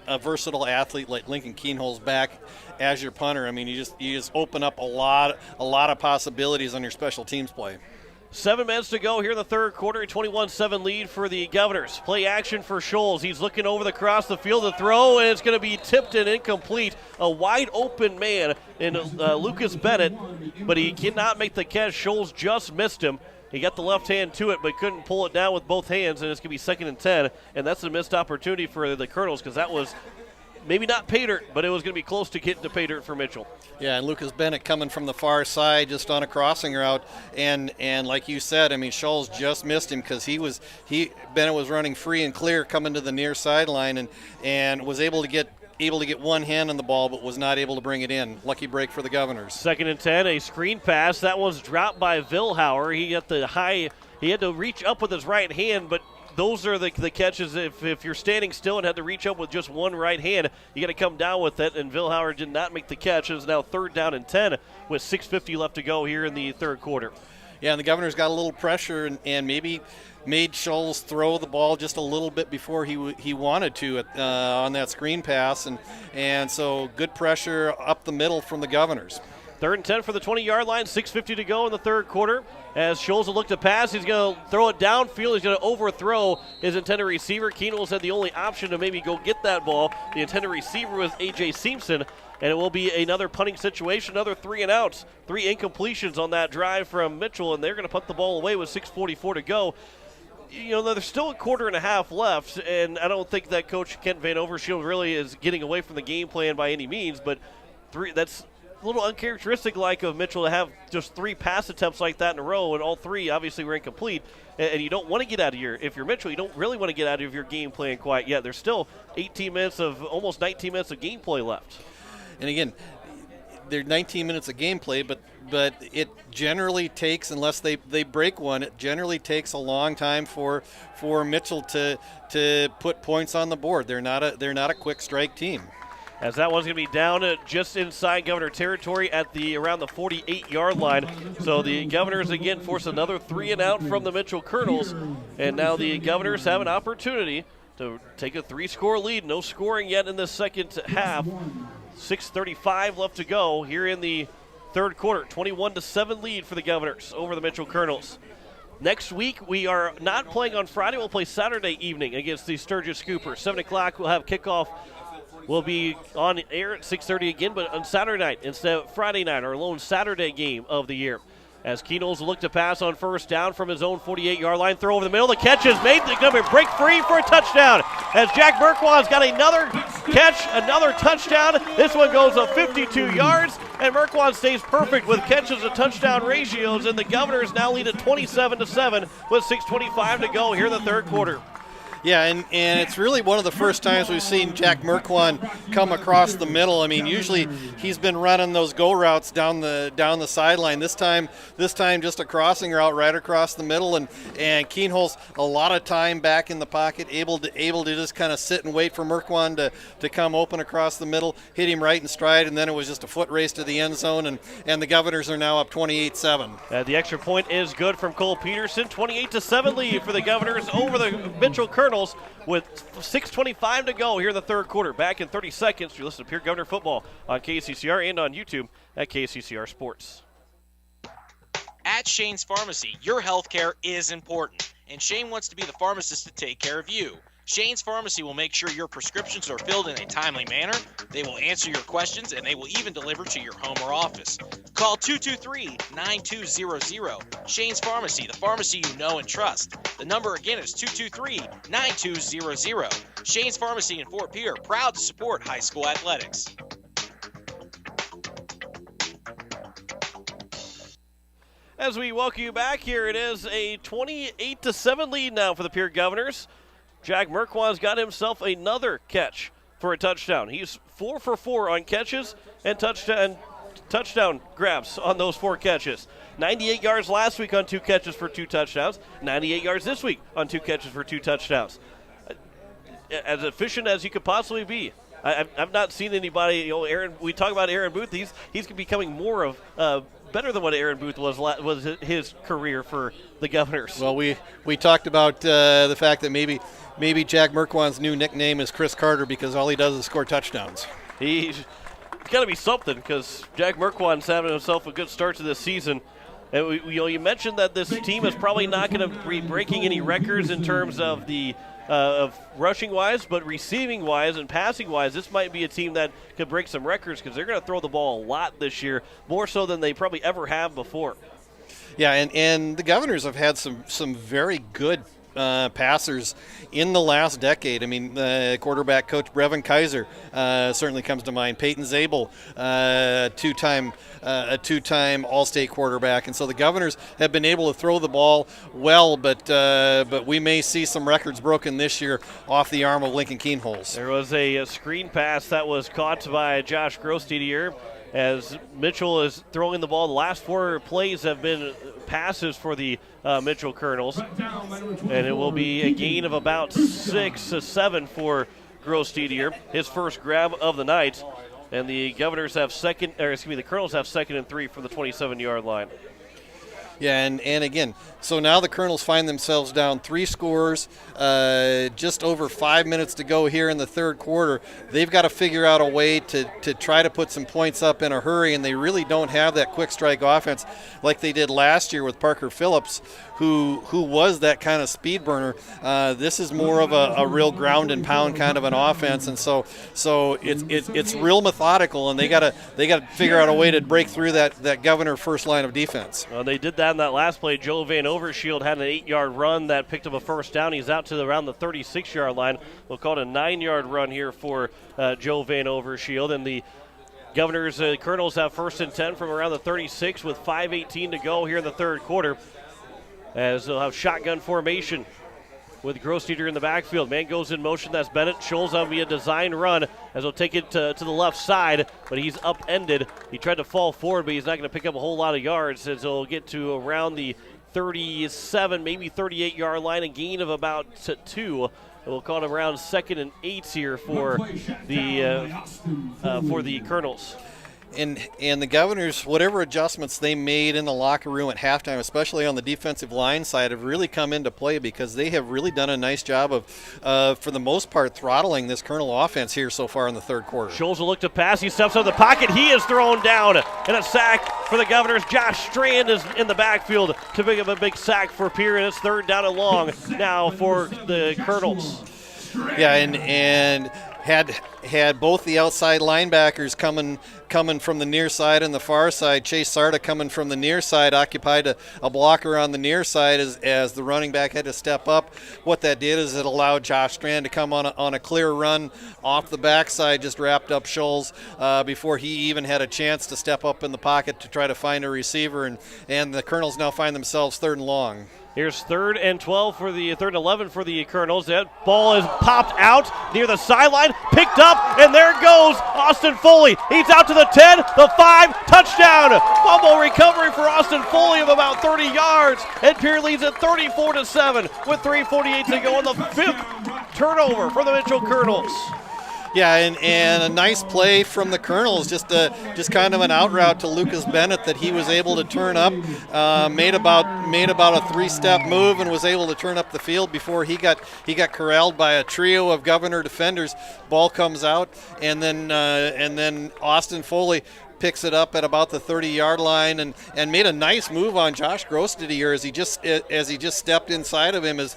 a versatile athlete like Lincoln Keenholz back as your punter. I mean, you just open up a lot of possibilities on your special teams play. 7 minutes to go here in the third quarter, a 21-7 lead for the Governors. Play action for Scholes. He's looking over across the field to throw, and it's going to be tipped and incomplete. A wide open man in Lucas Bennett, but he cannot make the catch. Scholes just missed him. He got the left hand to it, but couldn't pull it down with both hands, and it's going to be 2nd and 10. And that's a missed opportunity for the Colonels because that was maybe not pay dirt, but it was going to be close to getting to pay dirt for Mitchell. Yeah, and Lucas Bennett coming from the far side just on a crossing route. And like you said, I mean, Scholes just missed him because Bennett was running free and clear coming to the near sideline and was able to get one hand on the ball, but was not able to bring it in. Lucky break for the Governors. 2nd and 10, a screen pass. That one's dropped by Vilhauer. He had to reach up with his right hand, but those are the catches. If you're standing still and had to reach up with just one right hand, you got to come down with it, and Vilhauer did not make the catch. It is now 3rd down and 10 with 6:50 left to go here in the third quarter. Yeah, and the Governors got a little pressure and maybe made Scholes throw the ball just a little bit before he wanted to on that screen pass, and so good pressure up the middle from the Governors. 3rd and 10 for the 20-yard line, 6:50 to go in the third quarter. As Scholes will look to pass, he's going to throw it downfield. He's going to overthrow his intended receiver. Keenholz had the only option to maybe go get that ball. The intended receiver was A.J. Simpson, and it will be another punting situation, another 3 and outs. 3 incompletions on that drive from Mitchell, and they're going to punt the ball away with 6:44 to go. You know, there's still a quarter and a half left, and I don't think that Coach Kent Van Overshield really is getting away from the game plan by any means, but that's little uncharacteristic like of Mitchell to have just 3 pass attempts like that in a row, and all 3 obviously were incomplete. And you don't want to get out of if you're Mitchell, you don't really want to get out of your game plan quite yet. There's still almost 19 minutes of gameplay left. And again, there's 19 minutes of gameplay, but it generally takes, unless they break one, it generally takes a long time for Mitchell to put points on the board. They're not a quick strike team. As that one's going to be down just inside Governor territory at around the 48-yard line. So the Governors again force another 3 and out from the Mitchell Colonels, and now the Governors have an opportunity to take a 3-score lead. No scoring yet in the second half. 6:35 left to go here in the third quarter. 21-7 lead for the Governors over the Mitchell Colonels. Next week, we are not playing on Friday. We'll play Saturday evening against the Sturgis Scoopers. 7 o'clock, we'll have kickoff. We'll be on air at 6:30 again, but on Saturday night instead of Friday night, our lone Saturday game of the year. As Keenels will look to pass on first down from his own 48-yard line, throw over the middle. The catch is made. They're going to break free for a touchdown. As Jack Merquan's got another catch, another touchdown. This one goes 52 yards, and Merquan stays perfect with catches to touchdown ratios, and the Governors now lead at 27-7 with 6:25 to go here in the third quarter. Yeah, and it's really one of the first times we've seen Jack Merquan come across the middle. I mean, usually he's been running those go routes down the sideline. This time just a crossing route right across the middle, and Keenholz a lot of time back in the pocket, able to just kind of sit and wait for Merquan to come open across the middle, hit him right in stride, and then it was just a foot race to the end zone, and the Governors are now up 28-7. The extra point is good from Cole Peterson. 28-7 lead for the Governors over the Mitchell Colonels with 6:25 to go here in the third quarter. Back in 30 seconds, you listen to Pierre Governor Football on KCCR and on YouTube at KCCR Sports. At Shane's Pharmacy, your health care is important, and Shane wants to be the pharmacist to take care of you. Shane's Pharmacy will make sure your prescriptions are filled in a timely manner, they will answer your questions, and they will even deliver to your home or office. Call 223-9200. Shane's Pharmacy, the pharmacy you know and trust. The number again is 223-9200. Shane's Pharmacy in Fort Pierre, proud to support high school athletics. As we welcome you back here, it is a 28-7 lead now for the Pierre Governors. Jack Merquan's got himself another catch for a touchdown. He's 4 for 4 on catches and touchdown grabs on those 4 catches. 98 yards last week on 2 catches for 2 touchdowns. 98 yards this week on 2 catches for 2 touchdowns. As efficient as he could possibly be. I've not seen anybody, Aaron. We talk about Aaron Booth. He's becoming more of better than what Aaron Booth was his career for the Governors. Well, we talked about the fact that maybe Jack Merquan's new nickname is Chris Carter because all he does is score touchdowns. He's got to be something because Jack Merquan's having himself a good start to this season. And you mentioned that this team is probably not going to be breaking any records in terms of the of rushing wise, but receiving wise and passing wise, this might be a team that could break some records because they're going to throw the ball a lot this year, more so than they probably ever have before. Yeah, and the Governors have had some very good passers in the last decade. I mean, quarterback coach Brevin Kaiser certainly comes to mind. Peyton Zabel, a two-time All-State quarterback, and so the Governors have been able to throw the ball well, but we may see some records broken this year off the arm of Lincoln Keenholz. There was a screen pass that was caught by Josh Grosstedier as Mitchell is throwing the ball. The last 4 plays have been passes for the Mitchell Colonels, and it will be a gain of about 6 to 7 for Grosstedier, his first grab of the night, and the Colonels have second and 3 from the 27-yard line. Yeah, and again, so now the Colonels find themselves down 3 scores, just over 5 minutes to go here in the third quarter. They've got to figure out a way to try to put some points up in a hurry, and they really don't have that quick strike offense like they did last year with Parker Phillips, who was that kind of speed burner. This is more of a real ground and pound kind of an offense, and so it's real methodical, and they got to figure out a way to break through that Governor first line of defense. Well, they did that in that last play. Joe Van Overshield had an 8-yard run that picked up a first down. He's out to around the 36-yard line. We'll call it a 9-yard run here for Joe Van Overshield, and the Governors Colonels have 1st and 10 from around the 36 with 5:18 to go here in the third quarter, as they'll have shotgun formation with Grossteeder in the backfield. Man goes in motion. That's Bennett. Scholes on be a design run as he'll take it to the left side, but he's upended. He tried to fall forward, but he's not going to pick up a whole lot of yards as he'll get to around the 37, maybe 38-yard line, a gain of about 2. We'll call it around 2nd and 8 here for the Colonels. And the Governors, whatever adjustments they made in the locker room at halftime, especially on the defensive line side, have really come into play because they have really done a nice job of, for the most part, throttling this Colonel offense here so far in the third quarter. Scholes will look to pass. He steps out of the pocket. He is thrown down. And a sack for the Governors. Josh Strand is in the backfield to pick up a big sack for Pierre, and it's 3rd down and long now for the Colonels. Yeah, and had both the outside linebackers coming from the near side and the far side. Chase Sarda coming from the near side occupied a blocker on the near side as the running back had to step up. What that did is it allowed Josh Strand to come on a clear run off the backside, just wrapped up Scholes before he even had a chance to step up in the pocket to try to find a receiver, and the Colonels now find themselves 3rd and long. Here's 3rd and 12 for the 3rd and 11 for the Colonels. That ball is popped out near the sideline, picked up, and there goes Austin Foley. He's out to the 10, the 5, touchdown. Fumble recovery for Austin Foley of about 30 yards, and Pierre leads at 34-7 with 3:48 to go on the 5th turnover for the Mitchell Colonels. Yeah, and a nice play from the Colonels, just kind of an out route to Lucas Bennett that he was able to turn up, made about a 3-step move and was able to turn up the field before he got corralled by a trio of Governor defenders. Ball comes out, and then Austin Foley picks it up at about the 30-yard line and made a nice move on Josh Grossteeder as he just stepped inside of him as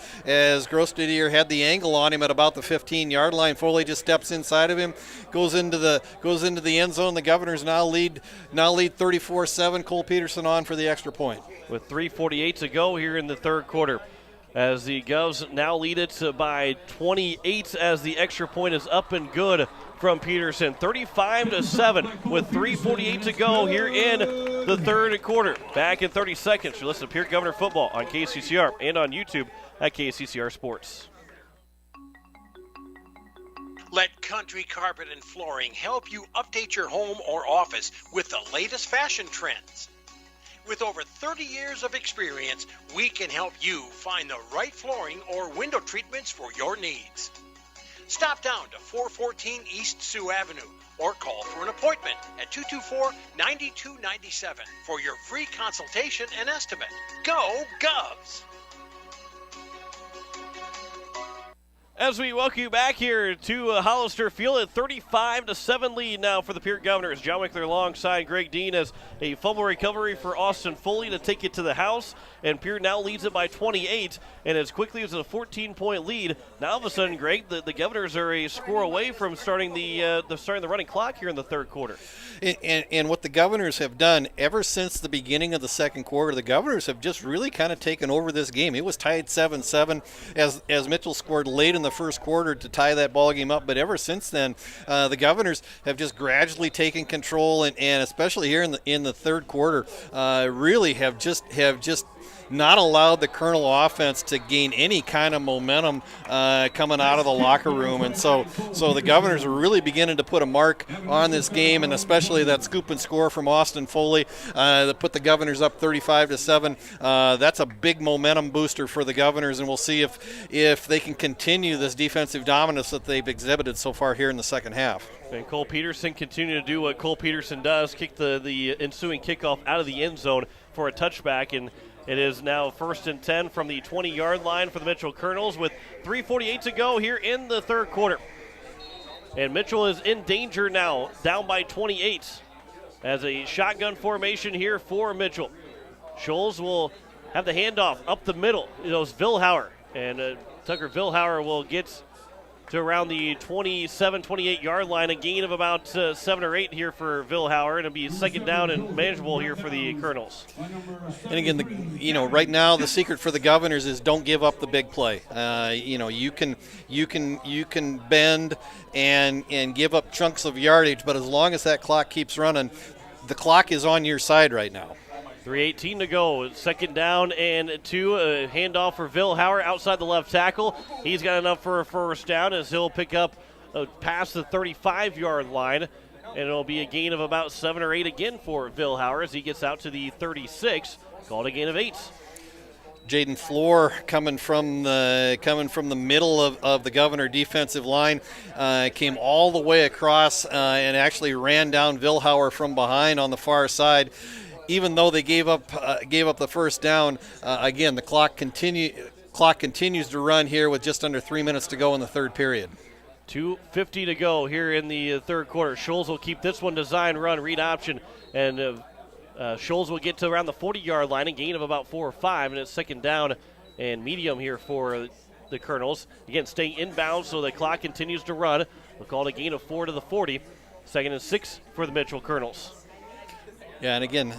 Grossteeder had the angle on him at about the 15-yard line. Foley just steps inside of him, goes into the end zone. The Governors now lead 34-7. Cole Peterson on for the extra point. With 3:48 to go here in the third quarter, as the Govs now lead it by 28 as the extra point is up and good from Peterson. 35-7 with 3:48 to go here in the third quarter. Back in 30 seconds. You listen to Pierre Governor Football on KCCR and on YouTube at KCCR Sports. Let Country Carpet and Flooring help you update your home or office with the latest fashion trends. With over 30 years of experience, we can help you find the right flooring or window treatments for your needs. Stop down to 414 East Sioux Avenue or call for an appointment at 224-9297 for your free consultation and estimate. Go Govs! As we welcome you back here to Hollister Field, at 35-7 lead now for the Pierre Governors. John Wickler alongside Greg Dean as a fumble recovery for Austin Foley to take it to the house. And Pierre now leads it by 28, and as quickly as a 14-point lead, now all of a sudden, Greg, the Governors are a score away from starting the running clock here in the third quarter. And what the Governors have done ever since the beginning of the second quarter, the Governors have just really kind of taken over this game. It was tied 7-7 as Mitchell scored late in the first quarter to tie that ball game up, but ever since then, the Governors have just gradually taken control, and especially here in the third quarter, really have just not allowed the Colonel offense to gain any kind of momentum coming out of the locker room. And so the Governors are really beginning to put a mark on this game, and especially that scoop and score from Austin Foley that put the Governors up 35-7. That's a big momentum booster for the Governors, and we'll see if they can continue this defensive dominance that they've exhibited so far here in the second half. And Cole Peterson continue to do what Cole Peterson does, kick the ensuing kickoff out of the end zone for a touchback, and it is now 1st and 10 from the 20-yard line for the Mitchell Colonels with 3:48 to go here in the third quarter. And Mitchell is in danger now, down by 28 as a shotgun formation here for Mitchell. Scholes will have the handoff up the middle. It was Vilhauer, and Tucker Vilhauer will get to around the 27, 28-yard line. A gain of about 7 or 8 here for Vilhauer, and it'll be second down and manageable here for the Colonels. And again, right now the secret for the Governors is don't give up the big play. You can bend and give up chunks of yardage, but as long as that clock keeps running, the clock is on your side right now. 3:18 to go. Second down and 2. A handoff for Vilhauer outside the left tackle. He's got enough for a first down as he'll pick up past the 35-yard line. And it'll be a gain of about 7 or 8 again for Vilhauer as he gets out to the 36. Called a gain of 8. Jaden Floor coming from the middle of the Governor defensive line, came all the way across and actually ran down Vilhauer from behind on the far side. Even though they gave up the first down, again the clock continues to run here with just under 3 minutes to go in the third period. 2:50 to go here in the third quarter. Scholes will keep this one design run read option, and Scholes will get to around the 40-yard line, a gain of about 4 or 5, and it's second down and medium here for the Colonels. Again, staying inbounds, so the clock continues to run. We'll call it a gain of 4 to the 40. Second and 6 for the Mitchell Colonels. Yeah, and again,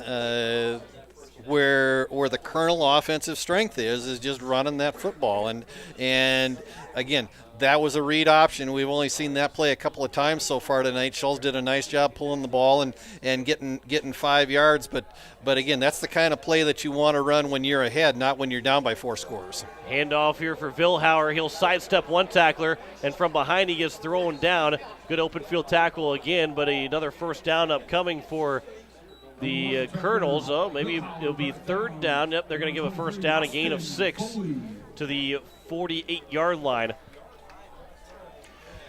where the Colonel offensive strength is just running that football, and again, that was a read option. We've only seen that play a couple of times so far tonight. Scholes did a nice job pulling the ball and getting 5 yards, but again, that's the kind of play that you want to run when you're ahead, not when you're down by 4 scores. Handoff here for Vilhauer. He'll sidestep one tackler, and from behind he gets thrown down. Good open field tackle again, but another first down upcoming for the Colonels. Oh, maybe it'll be third down. Yep, they're going to give a first down, a gain of 6 to the 48-yard line.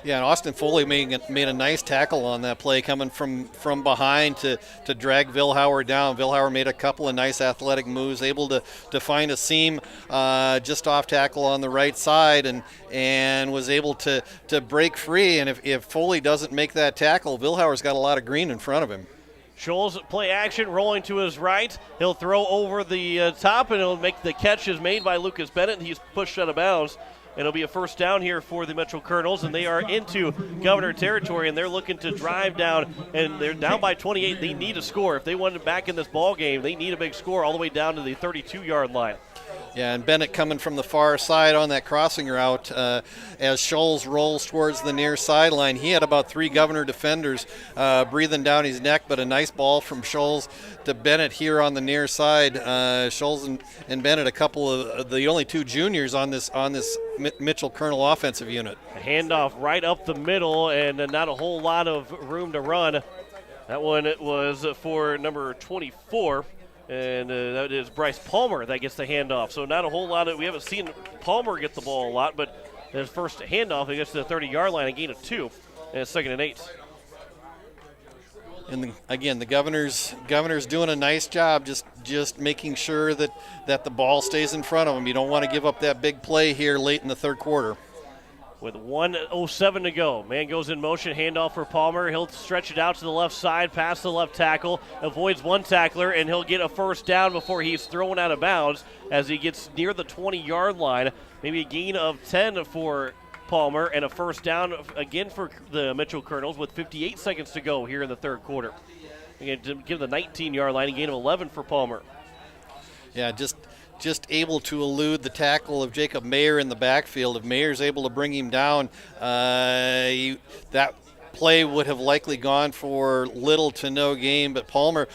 Yeah, and Austin Foley made a nice tackle on that play coming from behind to drag Vilhauer down. Vilhauer made a couple of nice athletic moves, able to find a seam just off tackle on the right side and was able to break free. And if Foley doesn't make that tackle, Vilhauer's got a lot of green in front of him. Scholes play action, rolling to his right. He'll throw over the top, and he'll make the catch is made by Lucas Bennett. He's pushed out of bounds. And it'll be a first down here for the Mitchell Colonels, and they are into Governor territory, and they're looking to drive down, and they're down by 28. They need a score. If they want it back in this ball game, they need a big score all the way down to the 32-yard line. Yeah, and Bennett coming from the far side on that crossing route as Scholes rolls towards the near sideline. He had about 3 Governor defenders breathing down his neck, but a nice ball from Scholes to Bennett here on the near side. Scholes and Bennett, a couple of the only 2 juniors on this Mitchell Colonel offensive unit. A handoff right up the middle, and not a whole lot of room to run. That one was for number 24. And that is Bryce Palmer that gets the handoff. So not a whole lot we haven't seen Palmer get the ball a lot, but his first handoff, he gets to the 30-yard line, a gain of 2, and it's second and 8. And again, the Governor's doing a nice job just making sure that the ball stays in front of him. You don't want to give up that big play here late in the third quarter. With 1:07 to go. Man goes in motion, handoff for Palmer. He'll stretch it out to the left side, past the left tackle, avoids one tackler, and he'll get a first down before he's thrown out of bounds as he gets near the 20-yard line. Maybe a gain of 10 for Palmer and a first down again for the Mitchell Colonels with 58 seconds to go here in the third quarter. Again, to give the 19-yard line, a gain of 11 for Palmer. Yeah, just able to elude the tackle of Jacob Mayer in the backfield. If Mayer's able to bring him down, that play would have likely gone for little to no gain. But Palmer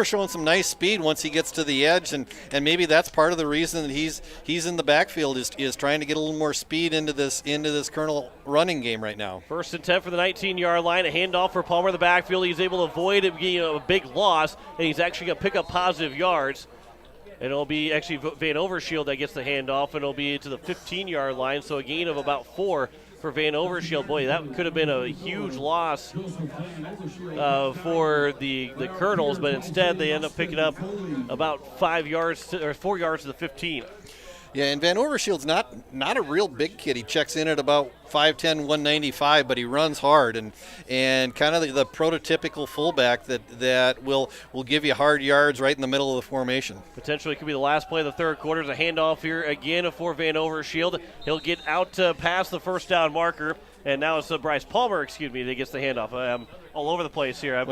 showing some nice speed once he gets to the edge, and maybe that's part of the reason that he's in the backfield is trying to get a little more speed into this Colonel running game right now. First and 10 for the 19-yard line. A handoff for Palmer in the backfield. He's able to avoid a big loss, and he's actually going to pick up positive yards. And it'll be actually Van Overshield that gets the handoff, and it'll be to the 15-yard line, so a gain of about 4 for Van Overshield. Boy, that could have been a huge loss for the Colonels, but instead they end up picking up about 4 yards to the 15. Yeah, and Van Overshield's not a real big kid. He checks in at about 5'10", 195, but he runs hard and kind of the prototypical fullback that will give you hard yards right in the middle of the formation. Potentially could be the last play of the third quarter. There's a handoff here again for Van Overshield. He'll get out past the first down marker, And now it's Bryce Palmer, that gets the handoff. I'm all over the place here.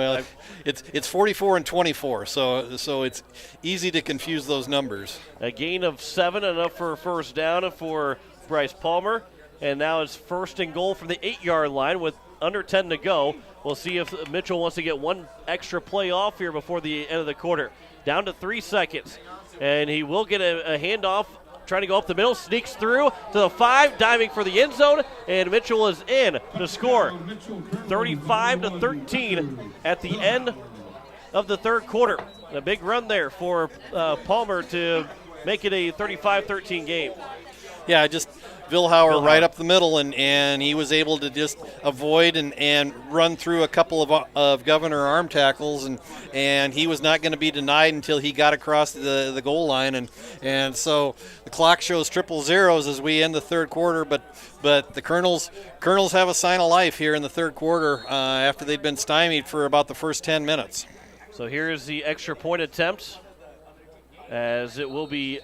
It's 44 and 24, so it's easy to confuse those numbers. A gain of 7, enough for a first down for Bryce Palmer. And now it's 1st and goal from the 8-yard line with under 10 to go. We'll see if Mitchell wants to get one extra play off here before the end of the quarter. Down to 3 seconds. And he will get a handoff. Trying to go up the middle, sneaks through to the 5, diving for the end zone, and Mitchell is in to score 35-13 at the end of the third quarter. A big run there for Palmer to make it a 35-13 game. Yeah, just Vilhauer right up the middle, and he was able to just avoid and run through a couple of Governor arm tackles, and he was not going to be denied until he got across the goal line, and so the clock shows 0-0 as we end the third quarter, but the Colonels have a sign of life here in the third quarter after they'd been stymied for about the first 10 minutes. So here's the extra point attempt, as it will be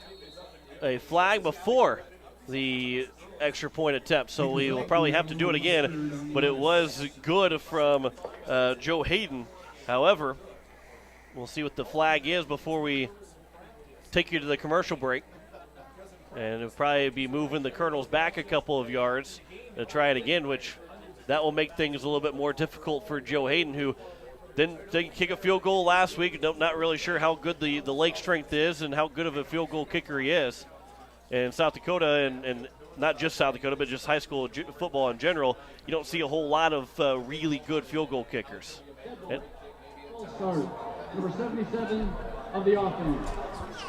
a flag before the extra point attempt, so we will probably have to do it again, but it was good from Joe Hayden. However, we'll see what the flag is before we take you to the commercial break, and it'll probably be moving the Colonels back a couple of yards to try it again, which that will make things a little bit more difficult for Joe Hayden, who didn't kick a field goal last week. Not really sure how good the leg strength is and how good of a field goal kicker he is. In South Dakota, and not just South Dakota, but just high school football in general, you don't see a whole lot of really good field goal kickers. Start, number 77 of the offense.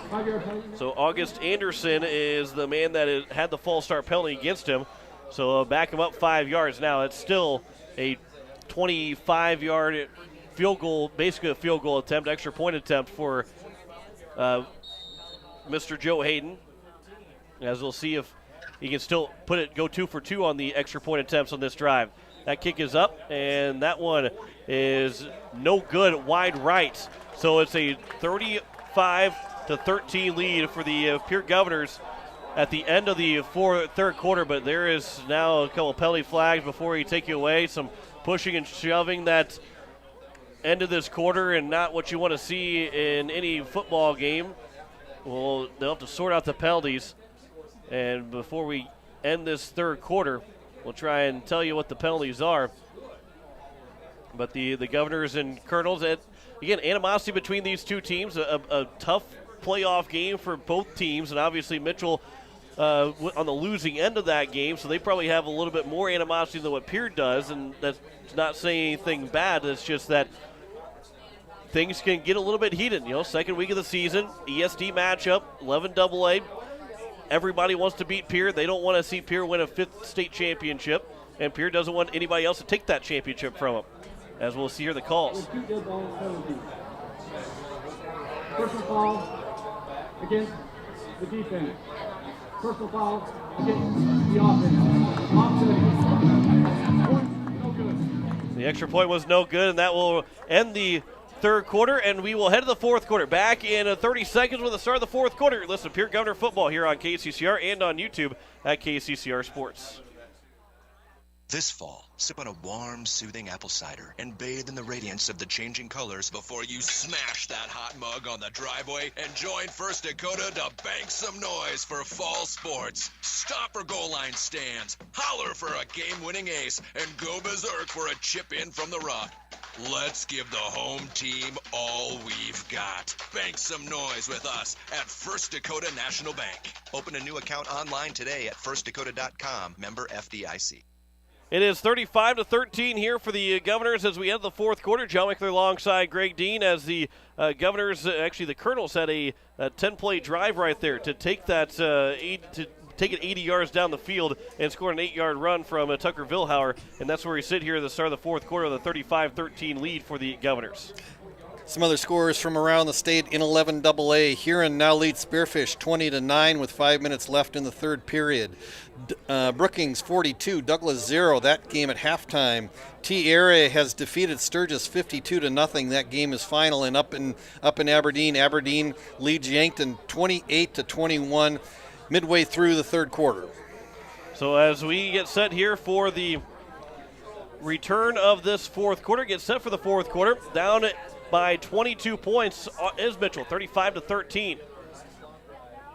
5-yard penalty. So August Anderson is the man that had the false start penalty against him. So back him up 5 yards. Now it's still a 25-yard field goal, basically a field goal attempt, extra point attempt for Mr. Joe Hayden. As we'll see if he can still go 2 for 2 on the extra point attempts on this drive. That kick is up, and that one is no good, wide right. So it's a 35-13 lead for the Pierre Governors at the end of the third quarter, but there is now a couple of penalty flags before we take you away. Some pushing and shoving that end of this quarter, and not what you want to see in any football game. Well, they'll have to sort out the penalties. And before we end this third quarter, we'll try and tell you what the penalties are. But the Governors and Colonels, again, animosity between these two teams, a tough playoff game for both teams, and obviously Mitchell on the losing end of that game, so they probably have a little bit more animosity than what Pierre does, and that's not saying anything bad. It's just that things can get a little bit heated. Second week of the season, ESD matchup, 11 AA. Everybody wants to beat Pierre. They don't want to see Pierre win a 5th state championship, and Pierre doesn't want anybody else to take that championship from him, as we'll see here the calls. Personal foul against the defense. Personal foul against the offense. No good. The extra point was no good, and that will end the third quarter, and we will head to the fourth quarter. Back in 30 seconds with the start of the fourth quarter. Listen to Pierre Governor Football here on KCCR and on YouTube at KCCR Sports. This fall, sip on a warm, soothing apple cider and bathe in the radiance of the changing colors before you smash that hot mug on the driveway and join First Dakota to bank some noise for fall sports. Stop for goal line stands, holler for a game-winning ace, and go berserk for a chip in from the rough. Let's give the home team all we've got. Bank some noise with us at First Dakota National Bank. Open a new account online today at firstdakota.com, member FDIC. It is 35-13 here for the Governors as we end the fourth quarter. John Wickler alongside Greg Dean as the Governors, actually the Colonels had a 10-play drive right there to take that take it 80 yards down the field and score an 8-yard run from Tucker Vilhauer, and that's where we sit here at the start of the fourth quarter with a 35-13 lead for the Governors. Some other scores from around the state in 11 AA. Huron now leads Spearfish 20-9 with 5 minutes left in the third period. Brookings 42, Douglas 0. That game at halftime. T-Area has defeated Sturgis 52-0. That game is final. And up in Aberdeen, Aberdeen leads Yankton 28-21 midway through the third quarter. So as we get set here for the return of this fourth quarter. Gets set for the fourth quarter. Down by 22 points is Mitchell, 35-13.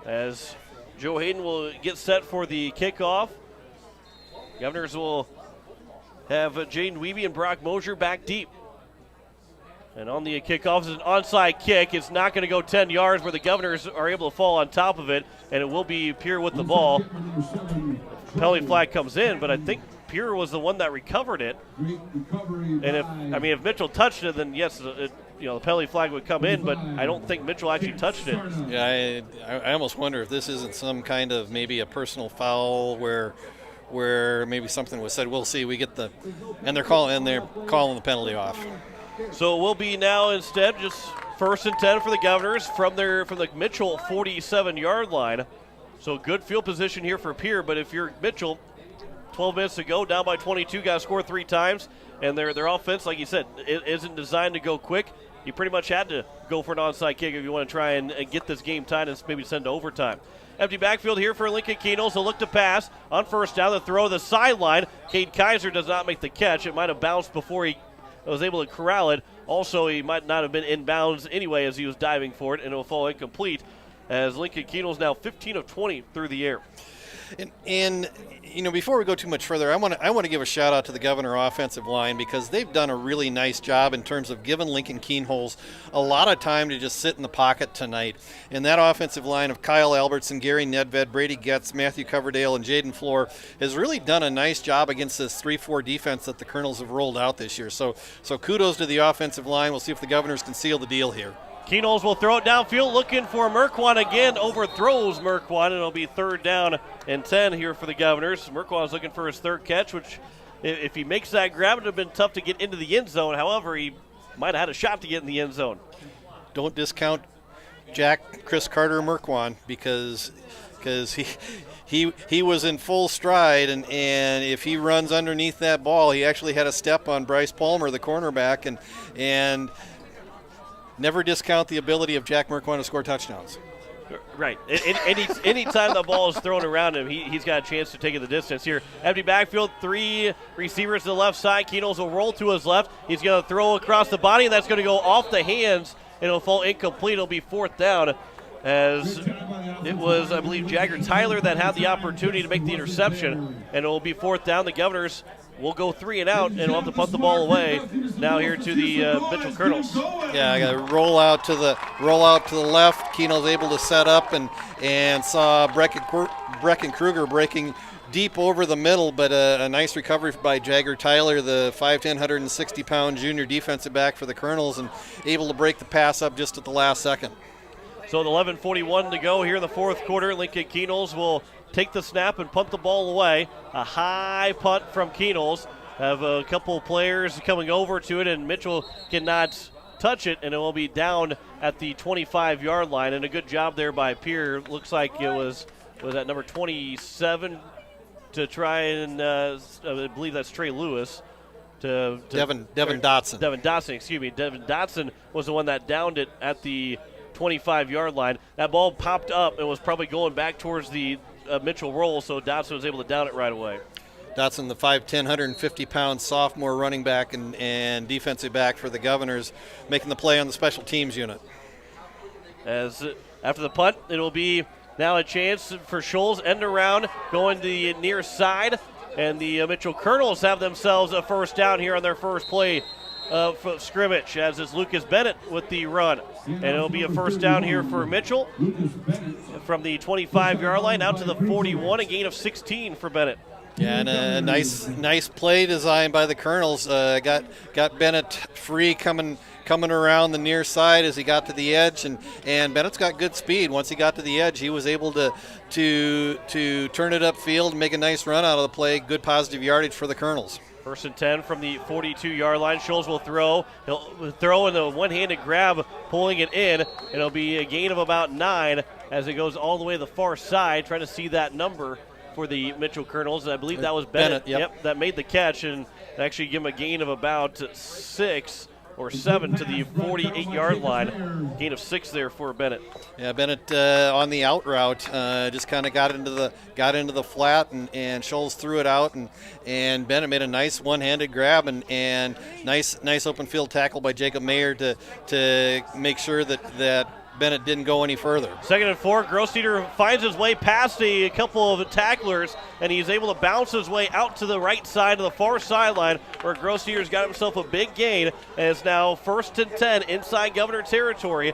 As Joe Hayden will get set for the kickoff. Governors will have Jaden Weeby and Brock Mosier back deep. And on the kickoff is an onside kick. It's not going to go 10 yards where the Governors are able to fall on top of it, and it will be Pierre with the ball. Penalty flag comes in, but I think Pierre was the one that recovered it. And if Mitchell touched it, then yes, the penalty flag would come in, but I don't think Mitchell actually touched it. Yeah, I almost wonder if this isn't some kind of maybe a personal foul where maybe something was said. We'll see. They're calling the penalty off. So it will be now instead just 1st and 10 for the Governors from the Mitchell 47-yard line. So good field position here for Pierre, but if you're Mitchell, 12 minutes to go, down by 22, got to score 3 times, and their offense, like you said, it isn't designed to go quick. You pretty much had to go for an onside kick if you want to try and get this game tied and maybe send to overtime. Empty backfield here for Lincoln Keenels. They'll look to pass on 1st down. The throw to the sideline. Cade Kaiser does not make the catch. It might have bounced before he was able to corral it. Also, he might not have been in bounds anyway as he was diving for it, and it will fall incomplete as Lincoln Keenels now 15 of 20 through the air. And before we go too much further, I want to give a shout out to the Governor offensive line because they've done a really nice job in terms of giving Lincoln Keenholes a lot of time to just sit in the pocket tonight. And that offensive line of Kyle Albertson, Gary Nedved, Brady Getz, Matthew Coverdale, and Jaden Floor has really done a nice job against this 3-4 defense that the Colonels have rolled out this year. So kudos to the offensive line. We'll see if the Governors can seal the deal here. Keenels will throw it downfield, looking for Merkwan again, overthrows Merkwan, and it'll be 3rd down and 10 here for the Governors. Merkwan's looking for his 3rd catch, which if he makes that grab, it would have been tough to get into the end zone. However, he might have had a shot to get in the end zone. Don't discount Chris Carter Merkwan because he was in full stride, and if he runs underneath that ball, he actually had a step on Bryce Palmer, the cornerback, and never discount the ability of Jack Merkwan to score touchdowns. Right. Any time the ball is thrown around him, he's got a chance to take it the distance here. Empty backfield, 3 receivers to the left side. Keenels will roll to his left. He's going to throw across the body, and that's going to go off the hands, and it'll fall incomplete. It'll be 4th down as it was, I believe, Jagger Tyler that had the opportunity to make the interception, and it will be 4th down. The Governors will go 3 and out, and we'll have to punt the ball away now here to the Mitchell Colonels. Yeah, I got to roll out to the left. Keenel's able to set up and saw Brecken Kruger breaking deep over the middle, but a nice recovery by Jagger Tyler, the 5'10", 160-pound junior defensive back for the Colonels, and able to break the pass up just at the last second. So with 11:41 to go here in the fourth quarter, Lincoln Keenels will take the snap and punt the ball away. A high punt from Keenels. Have a couple players coming over to it, and Mitchell cannot touch it, and it will be down at the 25-yard line. And a good job there by Pierre. Looks like it was at number 27 to try and I believe that's Trey Lewis. Devin Dotson. Devin Dotson, excuse me. Devin Dotson was the one that downed it at the 25-yard line. That ball popped up and was probably going back towards the Mitchell roll, so Dotson was able to down it right away. Dotson, the 5'10", 150-pound sophomore running back and defensive back for the Governors, making the play on the special teams unit. As after the punt, it will be now a chance for Scholes, end around, going to the near side, and the Mitchell Colonels have themselves a first down here on their first play of scrimmage, as is Lucas Bennett with the run. And it'll be a first down here for Mitchell from the 25-yard line out to the 41, a gain of 16 for Bennett. Yeah, and a nice play design by the Colonels. Got Bennett free coming around the near side as he got to the edge, and Bennett's got good speed. Once he got to the edge, he was able to turn it upfield and make a nice run out of the play. Good positive yardage for the Colonels. First and 10 from the 42-yard line. Scholes will throw. He'll throw in the one-handed grab, pulling it in. It'll be a gain of about 9 as it goes all the way to the far side, trying to see that number for the Mitchell Colonels. I believe that was Bennett. Yep, that made the catch and actually give him a gain of about 6 or 7 to the 48-yard line. Gain of 6 there for Bennett. Yeah, Bennett on the out route just kind of got into the flat, and Scholes threw it out, and Bennett made a nice one-handed grab and nice open field tackle by Jacob Mayer to make sure that Bennett didn't go any further. 2nd and 4, Grossteter finds his way past a couple of tacklers, and he's able to bounce his way out to the right side of the far sideline, where Grossteter's got himself a big gain, and it's now 1st and 10 inside Governor territory,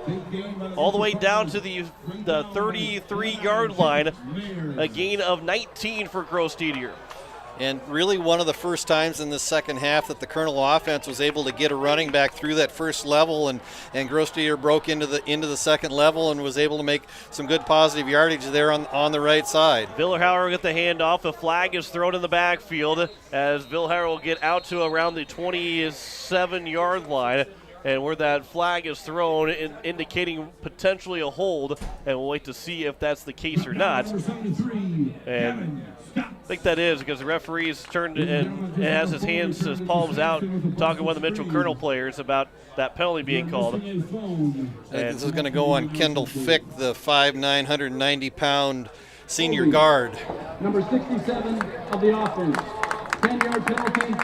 all the way down to the 33-yard line, a gain of 19 for Grossteter. And really one of the first times in the second half that the Colonel offense was able to get a running back through that first level, and Grossteter broke into the second level and was able to make some good positive yardage there on the right side. Villerhauer will get the handoff. A flag is thrown in the backfield as Villerhauer will get out to around the 27-yard line. And where that flag is thrown, indicating potentially a hold, and we'll wait to see if that's the case or not. And I think that is, because the referee's turned and has his palms out, talking to one of the Mitchell Colonel players about that penalty being called. I think this is going to go on Kendall Fick, the 5'9", 190-pound senior guard. Number 67 of the offense. 10-yard penalty.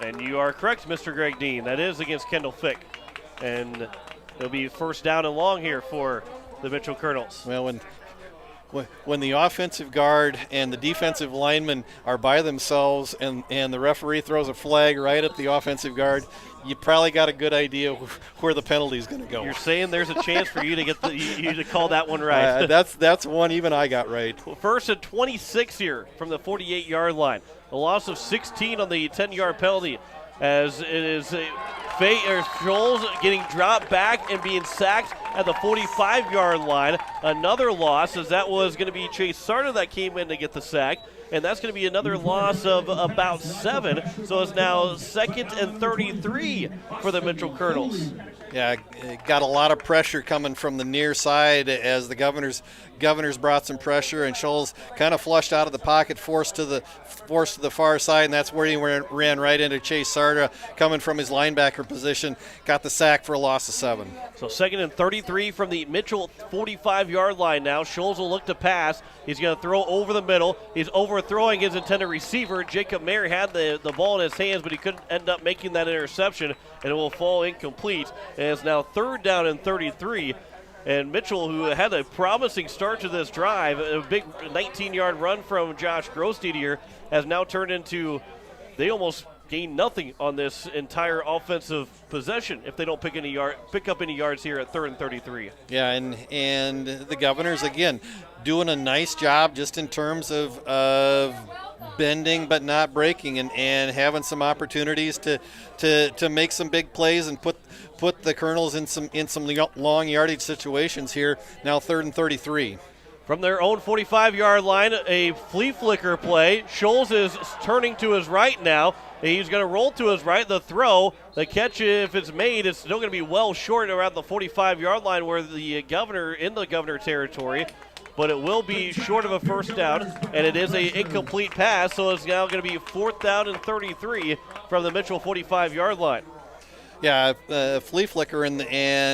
And you are correct, Mr. Greg Dean. That is against Kendall Fick. And it'll be 1st down and long here for the Mitchell Colonels. Well, when the offensive guard and the defensive linemen are by themselves and the referee throws a flag right at the offensive guard, you probably got a good idea where the penalty is going to go. You're saying there's a chance for you to get you to call that one right. That's one even I got right. 1st and 26 here from the 48-yard line. A loss of 16 on the 10-yard penalty, as it is Scholes getting dropped back and being sacked at the 45-yard line. Another loss, as that was going to be Chase Sarda that came in to get the sack, and that's going to be another loss of about 7. So it's now 2nd and 33 for the Mitchell Colonels. Yeah, got a lot of pressure coming from the near side as the Governors brought some pressure, and Scholes kind of flushed out of the pocket, forced to the far side, and that's where he ran right into Chase Sarda coming from his linebacker position. Got the sack for a loss of 7. So 2nd and 33 from the Mitchell 45-yard line now. Scholes will look to pass. He's going to throw over the middle. He's overthrowing his intended receiver. Jacob Mayer had the ball in his hands, but he couldn't end up making that interception, and it will fall incomplete. And it's now 3rd down and 33. And Mitchell, who had a promising start to this drive, a big 19-yard run from Josh Grossteter, has now turned into, they almost gained nothing on this entire offensive possession if they don't pick up any yards here at 3rd and 33. Yeah, and the Governors, again, doing a nice job just in terms of bending but not breaking, and having some opportunities to make some big plays and put the Colonels in some long yardage situations here. Now 3rd and 33. From their own 45-yard line, a flea flicker play. Scholes is turning to his right now. He's going to roll to his right. The throw, the catch, if it's made, it's still going to be well short around the 45-yard line where the Governor in the Governor territory. But it will be short of a 1st down, and it is an incomplete pass, so it's now going to be 4th down and 33 from the Mitchell 45-yard line. Yeah, flea flicker and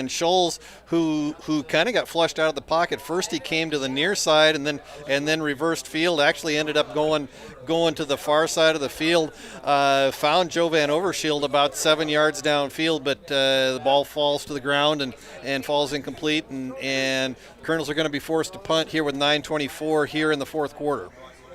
Scholes, who kind of got flushed out of the pocket. First he came to the near side and then reversed field. Actually ended up going to the far side of the field. Found Joe Van Overshield about 7 yards downfield, but the ball falls to the ground and falls incomplete. And Colonels are going to be forced to punt here with 9:24 here in the 4th quarter.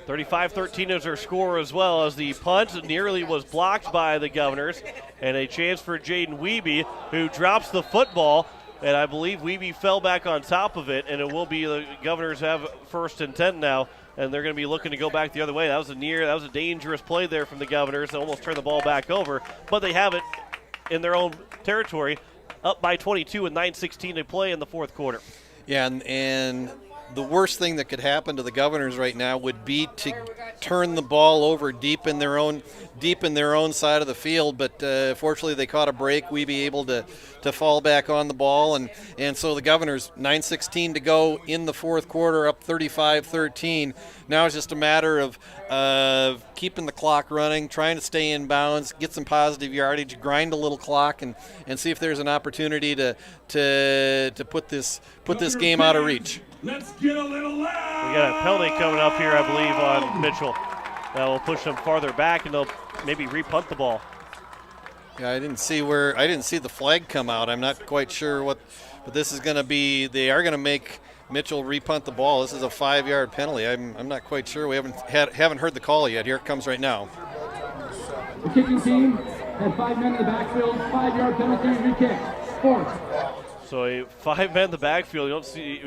35-13 is their score, as well as the punt nearly was blocked by the Governors. And a chance for Jaden Wiebe, who drops the football, and I believe Wiebe fell back on top of it, and it will be the Governors have 1st and 10 now, and they're going to be looking to go back the other way. That was a dangerous play there from the Governors. They almost turned the ball back over, but they have it in their own territory, up by 22 with 9:16 to play in the 4th quarter. Yeah, and the worst thing that could happen to the Governors right now would be to turn the ball over deep in their own side of the field. But fortunately, they caught a break. We'd be able to fall back on the ball, and so the Governors, 9:16 to go in the fourth quarter, up 35-13. Now it's just a matter of keeping the clock running, trying to stay in bounds, get some positive yardage, grind a little clock, and see if there's an opportunity to put this game out of reach. Let's get a little loud. We got a penalty coming up here, I believe, on Mitchell. That will push them farther back, and they'll maybe re-punt the ball. Yeah, I didn't see the flag come out. I'm not quite sure what this is going to be. They are going to make Mitchell re-punt the ball. This is a 5-yard penalty. I'm not quite sure. We haven't heard the call yet. Here it comes right now. The kicking team had 5 men in the backfield, 5-yard penalty, re-kick. Fourth. So a 5 men in the backfield. You don't see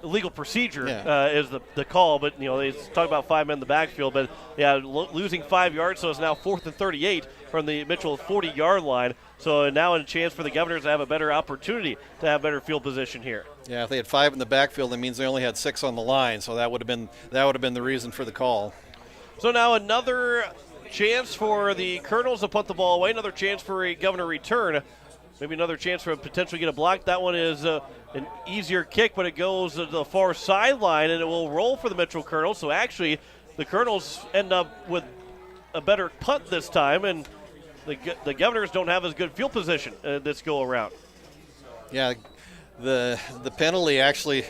illegal procedure is the call, but they talk about 5 men in the backfield. But yeah, losing 5 yards, so it's now 4th and 38 from the Mitchell 40-yard line. So now a chance for the Governors to have a better opportunity to have better field position here. Yeah, if they had 5 in the backfield, that means they only had 6 on the line. So that would have been the reason for the call. So now another chance for the Colonels to punt the ball away. Another chance for a Governor return. Maybe another chance for a potentially get a block. That one is an easier kick, but it goes to the far sideline, and it will roll for the Mitchell Colonels. So actually, the Colonels end up with a better punt this time, and the Governors don't have as good field position this go around. Yeah, the penalty actually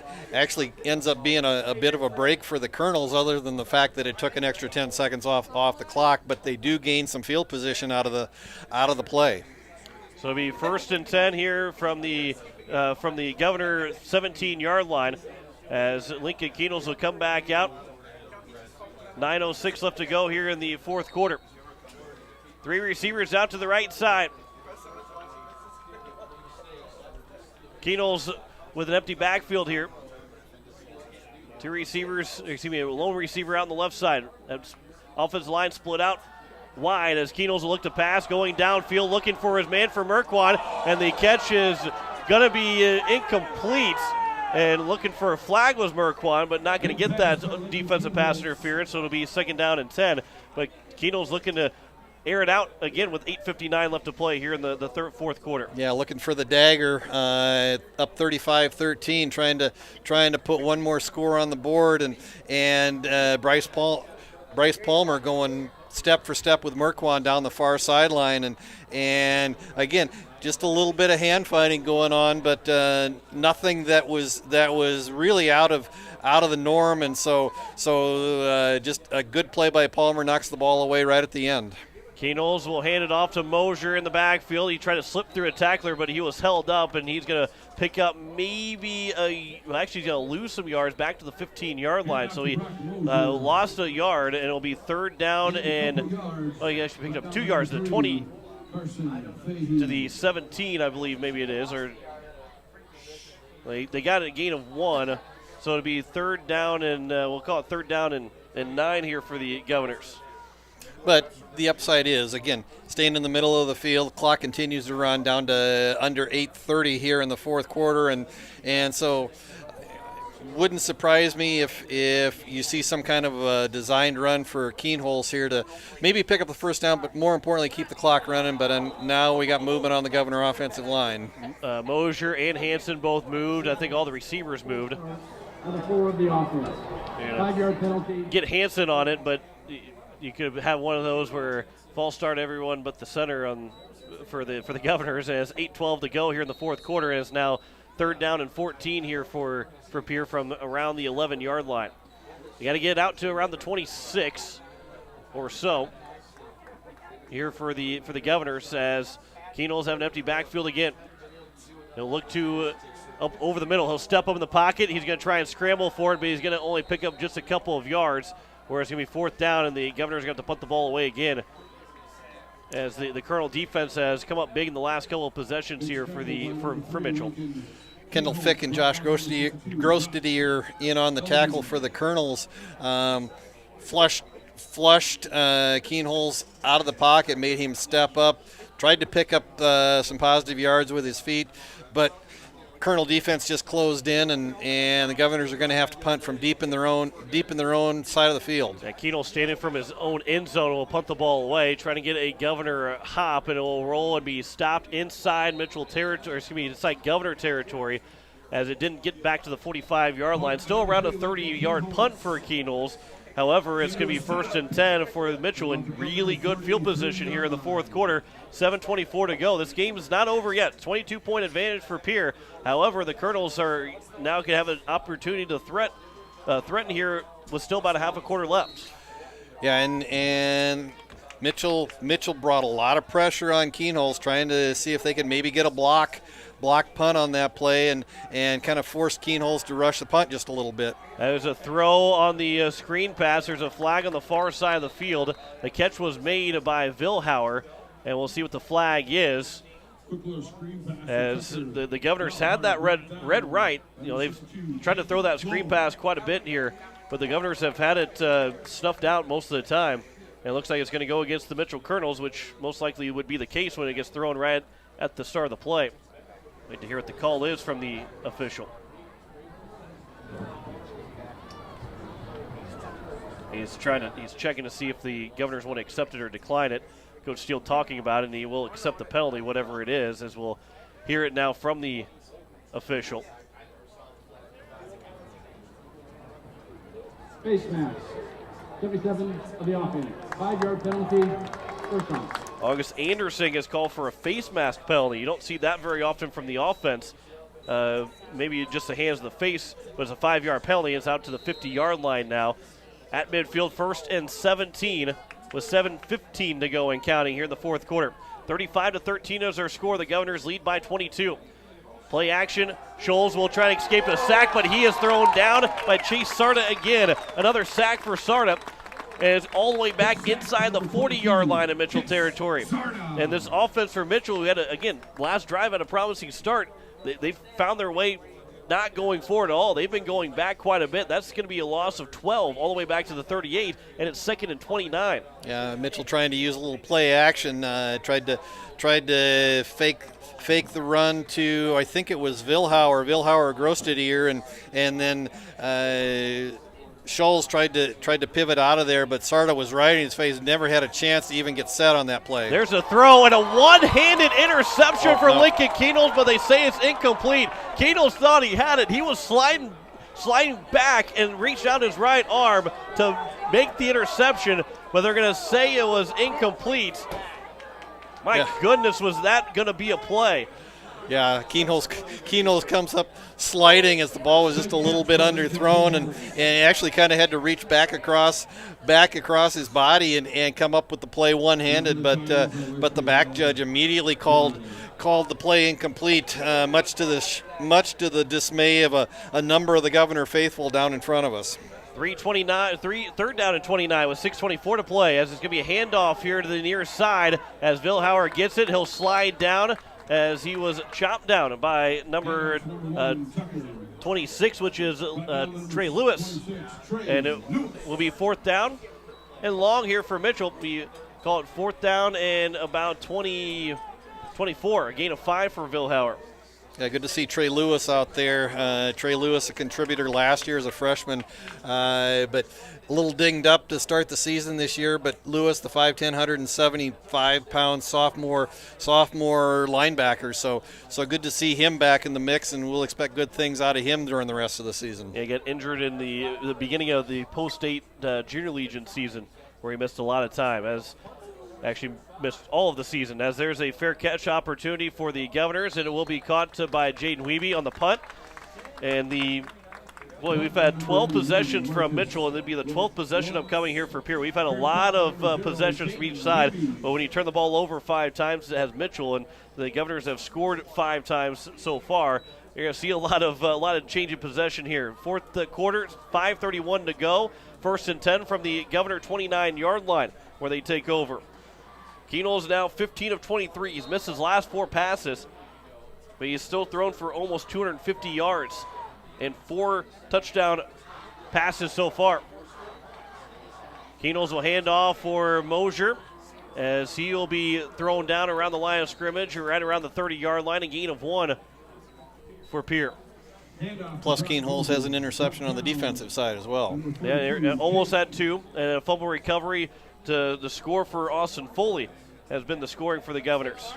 ends up being a bit of a break for the Colonels, other than the fact that it took an extra 10 seconds off the clock. But they do gain some field position out of the play. So it'll be 1st and 10 here from the Governor 17-yard line as Lincoln Keenels will come back out. 9:06 left to go here in the fourth quarter. 3 receivers out to the right side. Keenels with an empty backfield here. 2 receivers, a lone receiver out on the left side. Offensive line split out wide as Keenels will look to pass, going downfield, looking for his man for Merquan, and the catch is going to be incomplete. And looking for a flag was Merquan, but not going to get that defensive pass interference, so it'll be 2nd down and 10. But Keenels looking to air it out again with 8:59 left to play here in the fourth quarter. Yeah, looking for the dagger, up 35-13, trying to put one more score on the board, and Bryce Palmer going step for step with Merquan down the far sideline, and again, just a little bit of hand fighting going on, but nothing that was really out of the norm, and so just a good play by Palmer, knocks the ball away right at the end. Keenels will hand it off to Mosier in the backfield. He tried to slip through a tackler, but he was held up, and he's going to pick up he's going to lose some yards back to the 15-yard line. So he lost a yard, and it'll be 3rd down and he actually picked up 2 yards to the 20 to the 17, I believe maybe it is, or they got a gain of 1. So it'll be 3rd down and we'll call it 3rd down and 9 here for the Governors. But the upside is, again, staying in the middle of the field. Clock continues to run down to under 8:30 here in the fourth quarter, and so wouldn't surprise me if you see some kind of a designed run for Keenholz here to maybe pick up the first down, but more importantly, keep the clock running. But now we got movement on the Governor offensive line. Mosier and Hansen both moved. I think all the receivers moved. Number 4 of the offense. 5-yard penalty. Get Hansen on it, but you could have one of those where false start everyone but the center for the Governors as 8:12 to go here in the fourth quarter, and it's now 3rd down and 14 here for Pierre from around the 11-yard line. You got to get out to around the 26 or so here for the Governors as Keenels have an empty backfield again. He'll look to up over the middle. He'll step up in the pocket. He's going to try and scramble for it, but he's going to only pick up just a couple of yards. Where it's going to be 4th down, and the Governors are going to have to punt the ball away again as the Colonel defense has come up big in the last couple of possessions here for Mitchell. Kendall Fick and Josh Grostadier in on the tackle for the Colonels. Flushed Keenholz out of the pocket, made him step up, tried to pick up some positive yards with his feet, but Colonel defense just closed in, and the Governors are going to have to punt from deep in their own side of the field. Yeah, Keno standing from his own end zone will punt the ball away, trying to get a Governor hop, and it will roll and be stopped inside Mitchell territory, inside Governor territory, as it didn't get back to the 45-yard line. Still around a 30-yard punt for Keno's. However, it's going to be 1st and 10 for Mitchell in really good field position here in the fourth quarter. 7:24 to go. This game is not over yet. 22-point advantage for Pierre. However, the Colonels are now going to have an opportunity to threaten here with still about a half a quarter left. Yeah, and Mitchell brought a lot of pressure on Keenholz, trying to see if they could maybe get a block punt on that play and kind of forced Keenholz to rush the punt just a little bit. There's a throw on the screen pass. There's a flag on the far side of the field. The catch was made by Vilhauer, and we'll see what the flag is. As the Governors had that red right. They've tried to throw that screen pass quite a bit here, but the Governors have had it snuffed out most of the time. And it looks like it's going to go against the Mitchell Colonels, which most likely would be the case when it gets thrown right at the start of the play. Wait to hear what the call is from the official. He's checking to see if the Governors want to accept it or decline it. Coach Steele talking about it, and he will accept the penalty, whatever it is, as we'll hear it now from the official. Face mask, 77 of the offense. 5-yard penalty, first down. August Anderson has called for a face mask penalty. You don't see that very often from the offense. Maybe just the hands of the face, but it's a 5-yard penalty. It's out to the 50-yard line now. At midfield, 1st and 17 with 7:15 to go and counting here in the fourth quarter. 35-13 is our score. The Governors lead by 22. Play action. Scholes will try to escape a sack, but he is thrown down by Chase Sarda again. Another sack for Sarda. And it's all the way back inside the 40-yard line of Mitchell territory. And this offense for Mitchell, who had, last drive had a promising start. They've found their way not going forward at all. They've been going back quite a bit. That's going to be a loss of 12 all the way back to the 38, and it's 2nd and 29. Yeah, Mitchell trying to use a little play action, tried to fake the run to, I think it was Vilhauer. Vilhauer grossed it here, and then Scholes tried to pivot out of there, but Sarda was right in his face, never had a chance to even get set on that play. There's a throw and a one-handed interception for Lincoln Keenholz, but they say it's incomplete. Keenholz thought he had it. He was sliding back and reached out his right arm to make the interception, but they're going to say it was incomplete. My goodness, was that going to be a play? Yeah, Keenholz comes up sliding as the ball was just a little bit underthrown, and actually kind of had to reach back across his body and come up with the play one-handed. But the back judge immediately called the play incomplete, much to the dismay of a number of the Governor faithful down in front of us. 3rd down and 29 with 6:24 to play, as it's going to be a handoff here to the near side. As Vilhauer gets it, he'll slide down, as he was chopped down by number 26, which is Trey Lewis. And it will be 4th down and long here for Mitchell. We call it 4th down and about 24, a gain of 5 for Vilhauer. Yeah, good to see Trey Lewis out there. Trey Lewis, a contributor last year as a freshman, but a little dinged up to start the season this year. But Lewis, the 5'10", 175-pound sophomore linebacker. So good to see him back in the mix, and we'll expect good things out of him during the rest of the season. Yeah, he got injured in the beginning of the post-state Junior Legion season, where he missed a lot of time. Actually missed all of the season, as there's a fair catch opportunity for the Governors, and it will be caught by Jaden Wiebe on the punt. And we've had 12 possessions from Mitchell, and it'd be the 12th possession upcoming here for Pierre. We've had a lot of possessions from each side, but when you turn the ball over 5 times, it has Mitchell, and the Governors have scored 5 times so far. You're going to see a lot of change in possession here. Fourth quarter, 5:31 to go. 1st and 10 from the Governor 29-yard line, where they take over. Keenholz now 15 of 23. He's missed his last 4 passes, but he's still thrown for almost 250 yards and 4 touchdown passes so far. Keenholz will hand off for Mosier, as he will be thrown down around the line of scrimmage, right around the 30-yard line, a gain of 1 for Pierre. Plus, Keenholz has an interception on the defensive side as well. Yeah, they're almost at 2, and a fumble recovery to the score for Austin Foley has been the scoring for the Governors.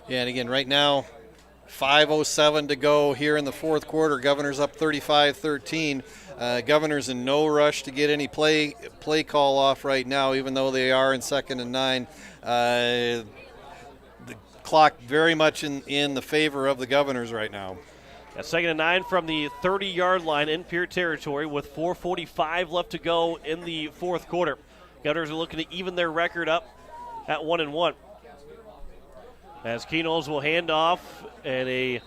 Yeah, and again, right now, 5:07 to go here in the fourth quarter. Governors up 35-13. Governors in no rush to get any play call off right now, even though they are in 2nd and 9. The clock very much in the favor of the Governors right now. A 2nd and 9 from the 30-yard line in Pierre territory with 4:45 left to go in the fourth quarter. Governors are looking to even their record up at 1-1. As Keenholz will hand off, and a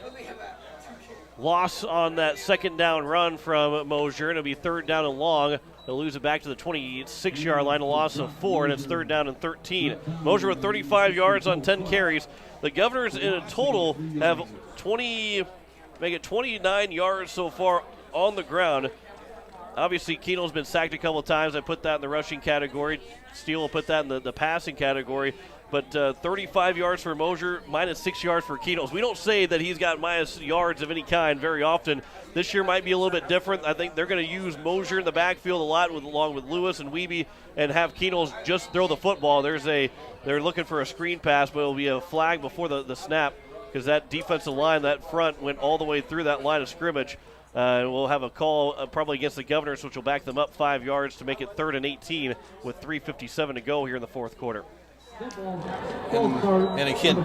loss on that 2nd down run from Mosier, and it'll be 3rd down and long. They'll lose it back to the 26-yard line, a loss of 4, and it's 3rd down and 13. Mosier with 35 yards on 10 carries. The Governors in a total have 29 yards so far on the ground. Obviously, Keenholz's been sacked a couple of times. I put that in the rushing category. Steele will put that in the passing category. But 35 yards for Mosier, minus 6 yards for Keenholz. We don't say that he's got minus yards of any kind very often. This year might be a little bit different. I think they're going to use Mosier in the backfield a lot along with Lewis and Wiebe, and have Keenholz just throw the football. They're looking for a screen pass, but it'll be a flag before the snap, because that defensive line, that front, went all the way through that line of scrimmage. And we'll have a call probably against the Governors, which will back them up 5 yards to make it 3rd and 18 with 3:57 to go here in the fourth quarter. And again,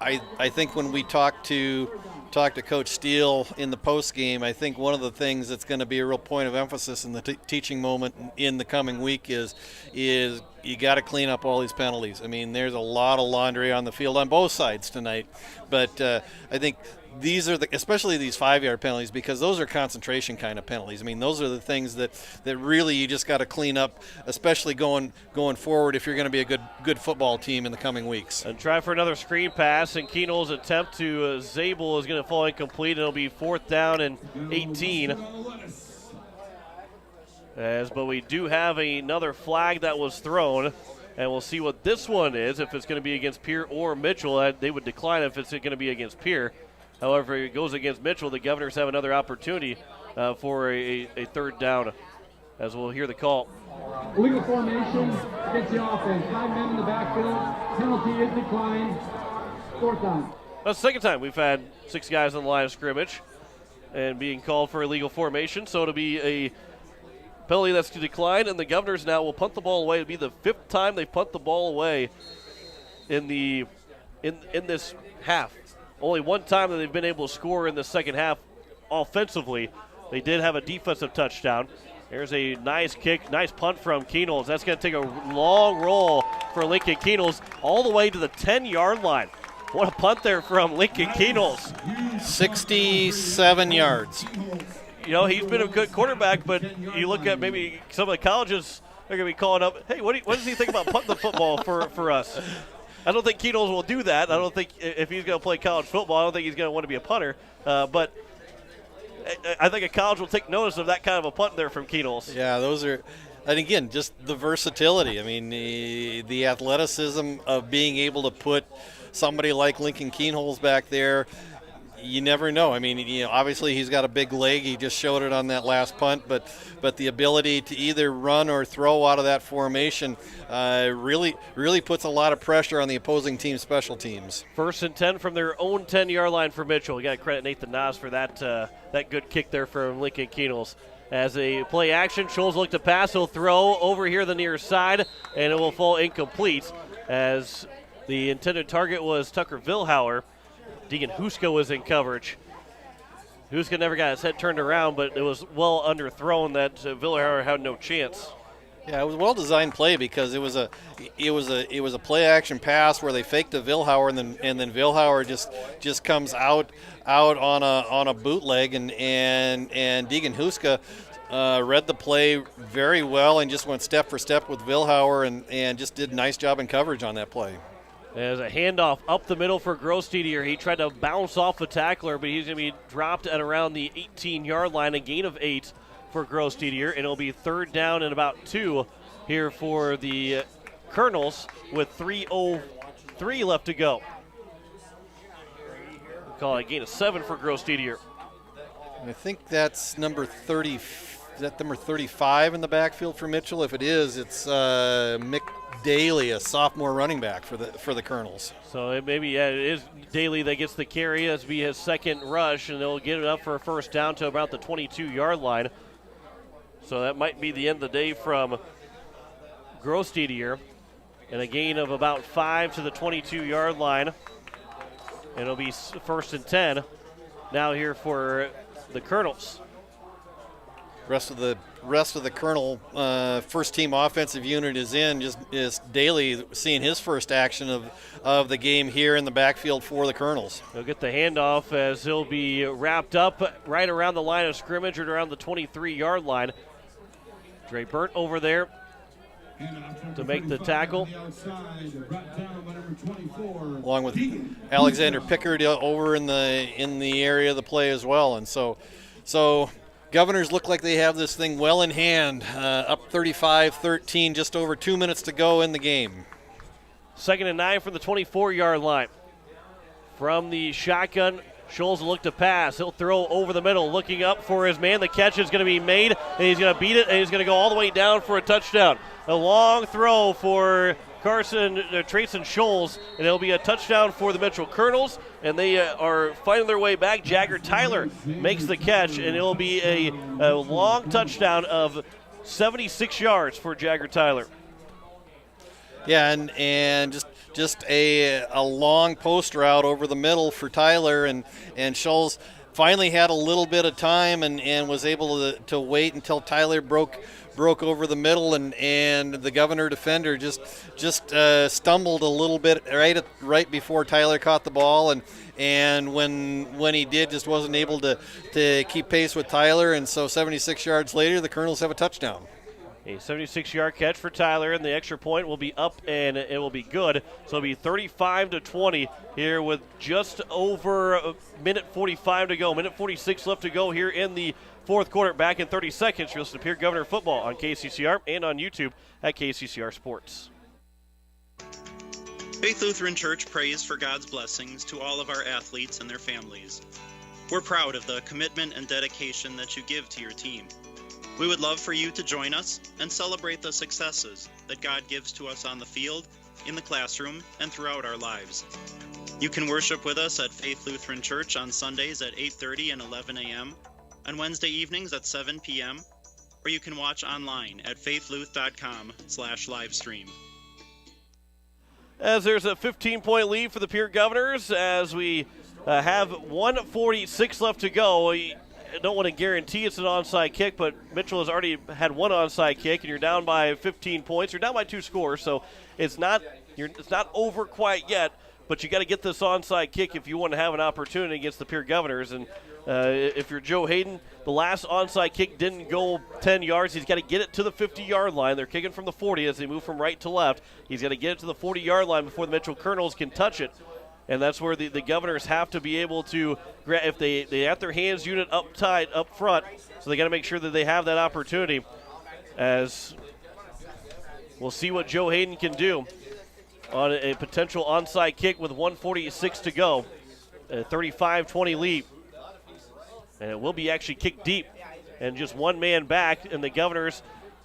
I think when we talk to Coach Steele in the post game, I think one of the things that's going to be a real point of emphasis in the teaching moment in the coming week is you got to clean up all these penalties. I mean, there's a lot of laundry on the field on both sides tonight, but I think these are especially these 5-yard penalties, because those are concentration kind of penalties. I mean, those are the things that really you just got to clean up, especially going forward if you're going to be a good football team in the coming weeks. And try for another screen pass, and Keenholz's attempt to Zabel is going to fall incomplete. It'll be 4th down and 18. But we do have another flag that was thrown, and we'll see what this one is, if it's going to be against Pierre or Mitchell. They would decline if it's going to be against Pierre. However, if it goes against Mitchell, the Governors have another opportunity for a 3rd down, as we'll hear the call. Legal formation against the offense. 5 men in the backfield. Penalty is declined. 4th down. That's the 2nd time we've had 6 guys on the line of scrimmage and being called for illegal formation. So it'll be a penalty that's to decline, and the Governors now will punt the ball away. It'll be the 5th time they punt the ball away in this half. Only one time that they've been able to score in the second half offensively. They did have a defensive touchdown. There's a nice kick, nice punt from Keenholz. That's going to take a long roll for Lincoln Keenholz all the way to the 10-yard line. What a punt there from Lincoln Keenholz. 67 yards. You know, he's been a good quarterback, but you look at maybe some of the colleges, they're going to be calling up, hey, what does he think about punting the football for us? I don't think Keenholz will do that. I don't think if he's going to play college football, I don't think he's going to want to be a punter. But I think a college will take notice of that kind of a punt there from Keenholz. Yeah, those are, and again, just the versatility. I mean, the athleticism of being able to put somebody like Lincoln Keenholz back there. You never know. I mean, obviously he's got a big leg. He just showed it on that last punt, but the ability to either run or throw out of that formation really puts a lot of pressure on the opposing team's special teams. 1st and 10 from their own 10-yard line for Mitchell. We got to credit Nathan Nas for that good kick there from Lincoln Keenholz. As a play action, Scholes look to pass. He'll throw over here the near side, and it will fall incomplete, as the intended target was Tucker Vilhauer. Deegan Huska was in coverage. Huska never got his head turned around, but it was well underthrown that Vilhauer had no chance. Yeah, it was a well-designed play, because it was a play-action pass where they faked to Vilhauer, and then Vilhauer just comes out on a bootleg, and Deegan Huska read the play very well and just went step for step with Vilhauer and just did a nice job in coverage on that play. There's a handoff up the middle for Grosstedier. He tried to bounce off the tackler, but he's going to be dropped at around the 18-yard line, a gain of 8 for Grosstedier, and it'll be 3rd down and about 2 here for the Colonels with 3:03 left to go. call it a gain of 7 for Gross-Didier. I think that's number 30. Is that number 35 in the backfield for Mitchell? If it is, it's Mick Daly, a sophomore running back for the Colonels. So it is Daly that gets the carry. That's be his second rush, and they'll get it up for a first down to about the 22-yard line. So that might be the end of the day from Gross-Didier, and a gain of about 5 to the 22-yard line. And it'll be first and 10 now here for the Colonels. Rest of the Colonel first team offensive unit is in. Just Daly seeing his first action of the game here in the backfield for the Colonels. He'll get the handoff as he'll be wrapped up right around the line of scrimmage or around the 23-yard line. Dre Burt over there to make the tackle, along with Alexander Pickard over in the area of the play as well. And so Governors look like they have this thing well in hand, up 35-13, just over 2 minutes to go in the game. 2nd and 9 from the 24-yard line. From the shotgun, Scholes will look to pass. He'll throw over the middle, looking up for his man. The catch is going to be made, and he's going to beat it, and he's going to go all the way down for a touchdown. A long throw for Trayson Scholes, and it'll be a touchdown for the Mitchell Colonels, and they are finding their way back. Jagger Tyler makes the catch, and it'll be a long touchdown of 76 yards for Jagger Tyler. Yeah, and just a long post route over the middle for Tyler, and Scholes finally had a little bit of time and was able to wait until Tyler broke over the middle, and the Governor defender just stumbled a little bit right before Tyler caught the ball, and when he did, just wasn't able to keep pace with Tyler, and so 76 yards later, the Colonels have a touchdown. A 76-yard catch for Tyler, and the extra point will be up, and it will be good. So it'll be 35-20 here with just over a minute 45 to go. Minute 46 left to go here in the fourth quarter. Back in 30 seconds, you'll listen to Pierre Governor Football on KCCR and on YouTube at KCCR Sports. Faith Lutheran Church prays for God's blessings to all of our athletes and their families. We're proud of the commitment and dedication that you give to your team. We would love for you to join us and celebrate the successes that God gives to us on the field, in the classroom, and throughout our lives. You can worship with us at Faith Lutheran Church on Sundays at 8:30 and 11 a.m., on Wednesday evenings at 7 p.m., or you can watch online at faithluth.com/livestream. As there's a 15-point lead for the Pierre Governors as we have 1:46 left to go. I don't want to guarantee it's an onside kick, but Mitchell has already had one onside kick, and you're down by 15 points. You're down by 2 scores, so it's not over quite yet, but you got to get this onside kick if you want to have an opportunity against the Pierre Governors. And if you're Joe Hayden, the last onside kick didn't go 10 yards. He's got to get it to the 50-yard line. They're kicking from the 40 as they move from right to left. He's got to get it to the 40-yard line before the Mitchell Colonels can touch it. And that's where the Governors have to be able to, if they have their hands unit up tight, up front, so they got to make sure that they have that opportunity. As we'll see what Joe Hayden can do on a potential onside kick with 1:46 to go, a 35-20 lead. And it will be actually kicked deep, and just one man back, and the Governors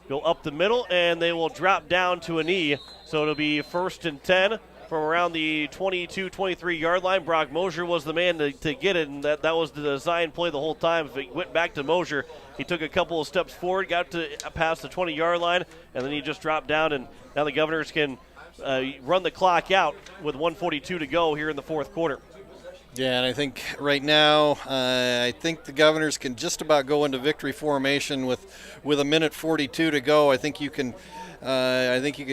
go up the middle, and they will drop down to a knee. So it'll be 1st and 10. From around the 22, 23-yard line. Brock Mosier was the man to get it, and that was the design play the whole time. If it went back to Mosier, he took a couple of steps forward, got to past the 20-yard line, and then he just dropped down, and now the Governors can run the clock out with 1:42 to go here in the fourth quarter. Yeah, and I think right now, I think the Governors can just about go into victory formation with a minute 42 to go. I think you can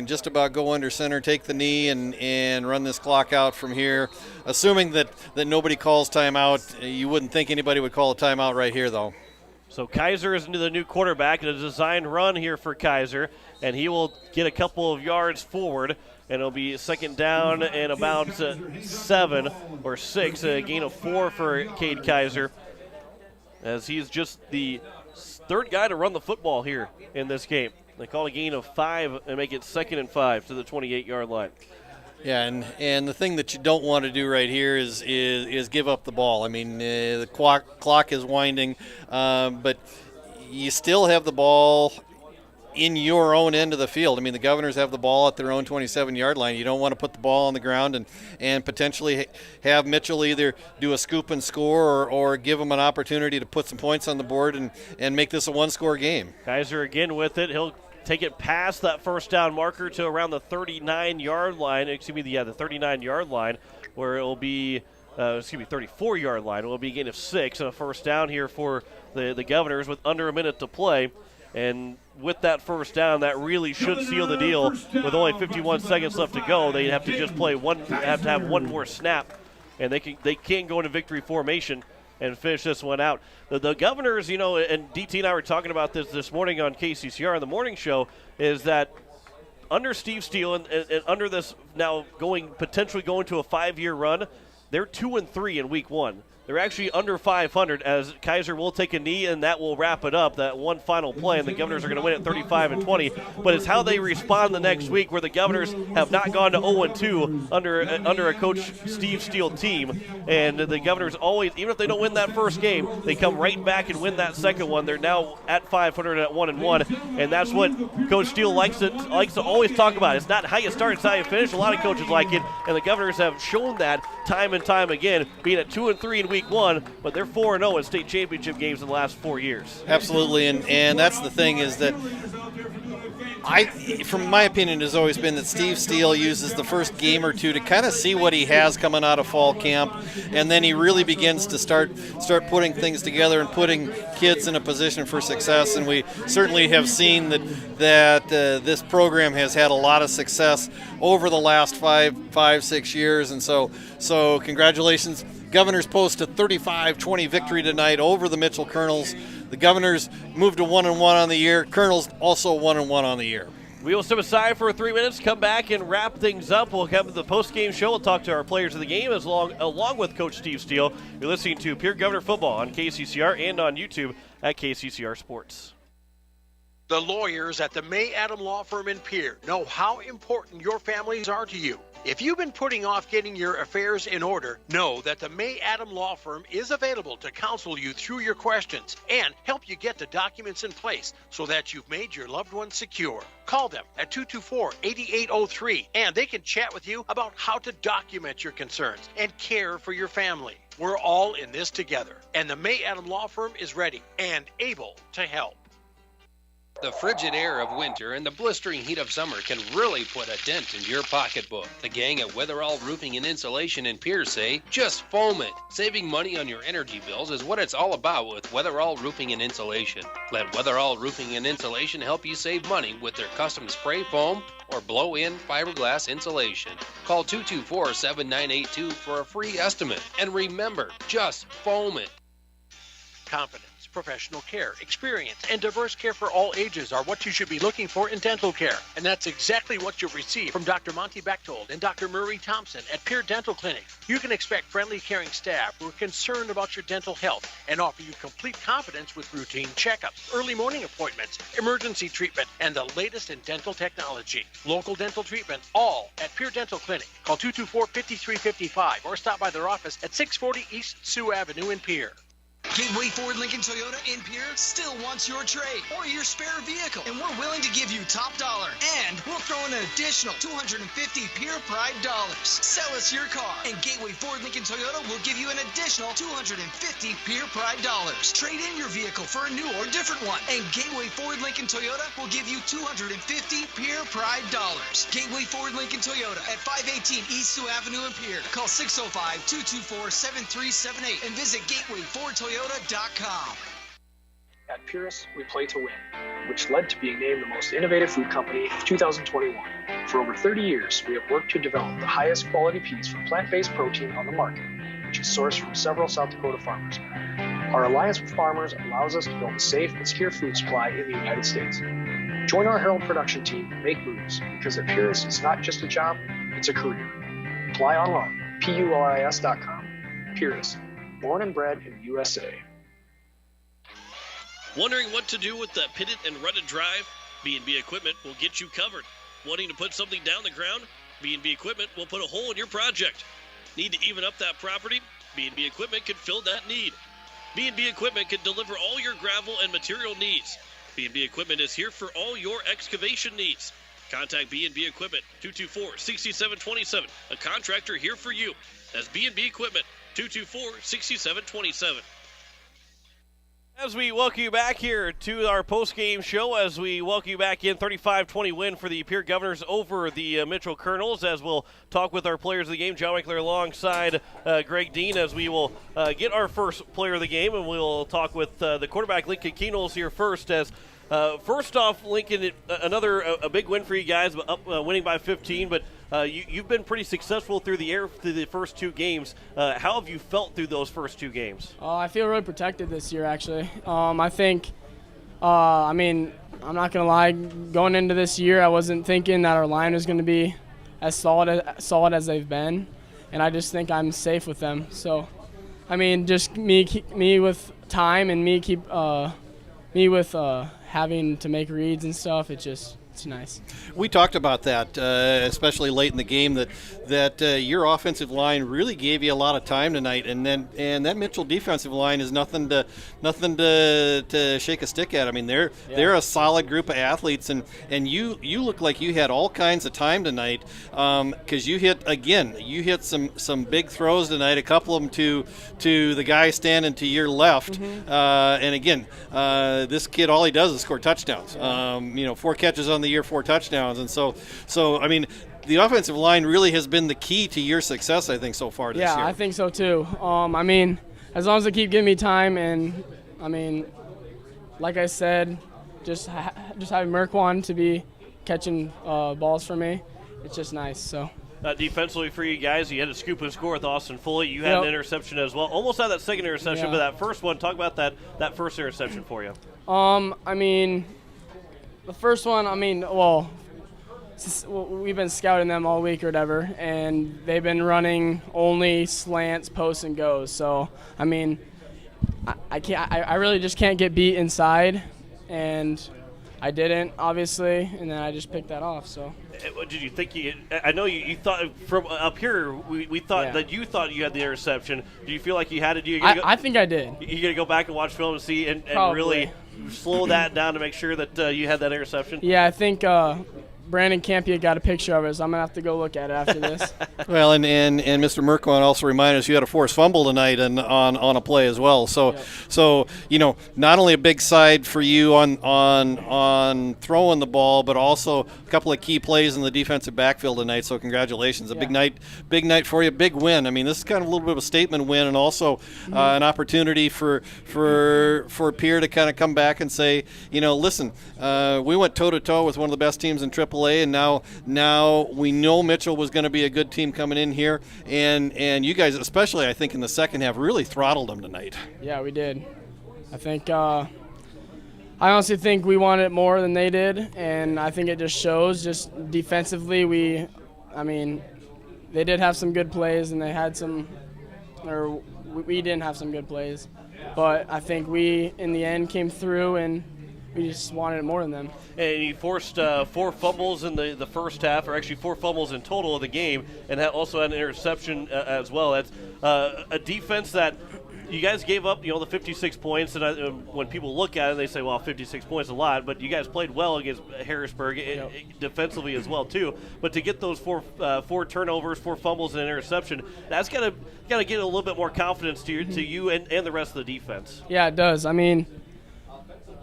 just about go under center, take the knee, and run this clock out from here. Assuming that nobody calls timeout, you wouldn't think anybody would call a timeout right here, though. So Kaiser is into the new quarterback, and a designed run here for Kaiser, and he will get a couple of yards forward, and it'll be 2nd down and about 7 or 6, a gain of 4 for Cade Kaiser, as he's just the third guy to run the football here in this game. They call a gain of 5 and make it 2nd and 5 to the 28-yard line. Yeah, and the thing that you don't want to do right here is give up the ball. I mean, the clock is winding, but you still have the ball in your own end of the field. I mean, the Governors have the ball at their own 27-yard line. You don't want to put the ball on the ground and potentially have Mitchell either do a scoop and score or give them an opportunity to put some points on the board and make this a one-score game. Kaiser again with it. He'll take it past that first down marker to around the 39-yard line. The 39-yard line, where it will be 34-yard line. It will be a gain of 6 and a first down here for the Governors with under a minute to play. And with that first down, that really should seal the deal. With only 51 seconds left to go, they have to just have one more snap, and they can go into victory formation and finish this one out. The Governors, and DT and I were talking about this morning on KCCR in the morning show, is that under Steve Steele and under this now potentially going to a 5-year run, they're 2-3 in week 1. They're actually under 500 as Kaiser will take a knee, and that will wrap it up, that one final play, and the Governors are going to win at 35-20. But it's how they respond the next week, where the Governors have not gone to 0-2 under a Coach Steve Steele team. And the Governors always, even if they don't win that first game, they come right back and win that second one. They're now at 500 at 1-1, and that's what Coach Steele likes to always talk about. It's not how you start, it's how you finish. A lot of coaches like it, and the Governors have shown that time and time again, being at 2-3 in week 1, but they're 4-0 in state championship games in the last 4 years. Absolutely, and that's the thing is that from my opinion, has always been that Steve Steele uses the first game or two to kind of see what he has coming out of fall camp, and then he really begins to start putting things together and putting kids in a position for success. And we certainly have seen that this program has had a lot of success over the last 5-6 years, and so congratulations. Governors post a 35-20 victory tonight over the Mitchell Colonels. The Governors moved to 1-1 on the year. Colonels also 1-1 on the year. We will step aside for 3 minutes, come back and wrap things up. We'll come to the post-game show. We'll talk to our players of the game along with Coach Steve Steele. You're listening to Pierre Governor Football on KCCR and on YouTube at KCCR Sports. The lawyers at the May Adam Law Firm in Pierre know how important your families are to you. If you've been putting off getting your affairs in order, know that the May Adam Law Firm is available to counsel you through your questions and help you get the documents in place so that you've made your loved ones secure. Call them at 224-8803 and they can chat with you about how to document your concerns and care for your family. We're all in this together, and the May Adam Law Firm is ready and able to help. The frigid air of winter and the blistering heat of summer can really put a dent in your pocketbook. The gang at Weatherall Roofing and Insulation in Pierre say, just foam it. Saving money on your energy bills is what it's all about with Weatherall Roofing and Insulation. Let Weatherall Roofing and Insulation help you save money with their custom spray foam or blow-in fiberglass insulation. Call 224-7982 for a free estimate. And remember, just foam it. Confidence, professional care, experience, and diverse care for all ages are what you should be looking for in dental care. And that's exactly what you'll receive from Dr. Monty Bechtold and Dr. Murray Thompson at Pierre Dental Clinic. You can expect friendly, caring staff who are concerned about your dental health and offer you complete confidence with routine checkups, early morning appointments, emergency treatment, and the latest in dental technology. Local dental treatment, all at Pierre Dental Clinic. Call 224-5355 or stop by their office at 640 East Sioux Avenue in Pierre. Gateway Ford Lincoln Toyota in Pierre still wants your trade or your spare vehicle, and we're willing to give you top dollar. And we'll throw in an additional $250 Pierre Pride dollars. Sell us your car, and Gateway Ford Lincoln Toyota will give you an additional $250 Pierre Pride dollars. Trade in your vehicle for a new or different one, and Gateway Ford Lincoln Toyota will give you $250 Pierre Pride dollars. Gateway Ford Lincoln Toyota at 518 East Sioux Avenue in Pierre. Call 605-224-7378 and visit GatewayFordToyota.com. At Purus, we play to win, which led to being named the most innovative food company of 2021. For over 30 years, we have worked to develop the highest quality peas from plant-based protein on the market, which is sourced from several South Dakota farmers. Our alliance with farmers allows us to build a safe and secure food supply in the United States. Join our Herald production team and make moves, because at Purus, it's not just a job, it's a career. Apply online, PURIS.com. Purus. Born and bred in the USA. Wondering what to do with that pitted and rutted drive? B&B Equipment will get you covered. Wanting to put something down the ground? B&B Equipment will put a hole in your project. Need to even up that property? B&B Equipment can fill that need. B&B Equipment can deliver all your gravel and material needs. B&B Equipment is here for all your excavation needs. Contact B&B Equipment, 224-6727. A contractor here for you. That's B&B Equipment, 224-6727. As we welcome you back here to our post-game show, as we welcome you back in, 35-20 win for the Pierre Governors over the Mitchell Colonels, as we'll talk with our players of the game, John Winkler alongside Greg Dean, as we will get our first player of the game, and we'll talk with the quarterback, Lincoln Keenels, here first. As first off, Lincoln, a big win for you guys, winning by 15, but you've been pretty successful through the first two games. How have you felt through those first two games? I feel really protected this year, actually. I think, I'm not going to lie, going into this year, I wasn't thinking that our line was going to be as solid as they've been, and I just think I'm safe with them. So, just me with time and me with having to make reads and stuff, it's nice. We talked about that, especially late in the game, that your offensive line really gave you a lot of time tonight, and that Mitchell defensive line is nothing to shake a stick at. They're a solid group of athletes, and you look like you had all kinds of time tonight, because you hit some big throws tonight, a couple of them to the guy standing to your left, and again, this kid, all he does is score touchdowns. 4 catches on the year, 4 touchdowns, and so the offensive line really has been the key to your success, I think, so far this year. Yeah, I think so too. As long as they keep giving me time, and like I said, just having Merkwan to be catching balls for me, it's just nice. So. Defensively for you guys, you had a scoop and score with Austin Foley. You had an interception as well. Almost had that second interception, but that first one, talk about that first interception for you. The first one, we've been scouting them all week or whatever, and they've been running only slants, posts, and goes. So, I really just can't get beat inside, and I didn't, obviously, and then I just picked that off. So. What did you think? I know you thought from up here. We thought that you thought you had the interception. Do you feel like you had it? I think I did. You got to go back and watch film and see and really slow that down to make sure that you had that interception? Yeah, I think Brandon Campia got a picture of it, so I'm going to have to go look at it after this. Well, and Mr. Merkwan also reminded us you had a forced fumble tonight on a play as well. So not only a big side for you on throwing the ball, but also a couple of key plays in the defensive backfield tonight. So congratulations, big night for you, big win. This is kind of a little bit of a statement win, and also an opportunity for Pierre to kind of come back and say, listen, we went toe to toe with one of the best teams in AAA. And now we know Mitchell was going to be a good team coming in here, and you guys, especially I think in the second half, really throttled them tonight. Yeah, we did. I think I honestly think we wanted it more than they did, and I think it just shows. Just defensively, they did have some good plays, and they had we didn't have some good plays, but I think we in the end came through and. We just wanted it more than them. And you forced 4 fumbles in the first half, or actually 4 fumbles in total of the game, and also had an interception as well. That's a defense that you guys gave up, the 56 points. And when people look at it, they say, well, 56 points is a lot. But you guys played well against Harrisburg defensively as well, too. But to get those 4 turnovers, 4 fumbles, and an interception, that's got to get a little bit more confidence to you and the rest of the defense. Yeah, it does.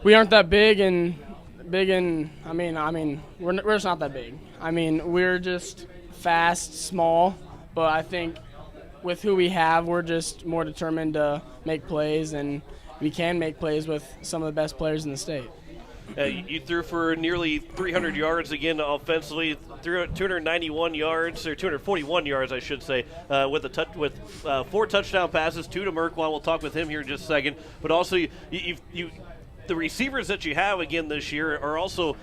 We aren't that big, and we're just not that big. We're just fast, small, but I think with who we have, we're just more determined to make plays, and we can make plays with some of the best players in the state. You threw for nearly 300 yards again offensively, 291 yards, or 241 yards, I should say, with 4 touchdown passes, 2 to Merkwan. We'll talk with him here in just a second. But also, the receivers that you have again this year are also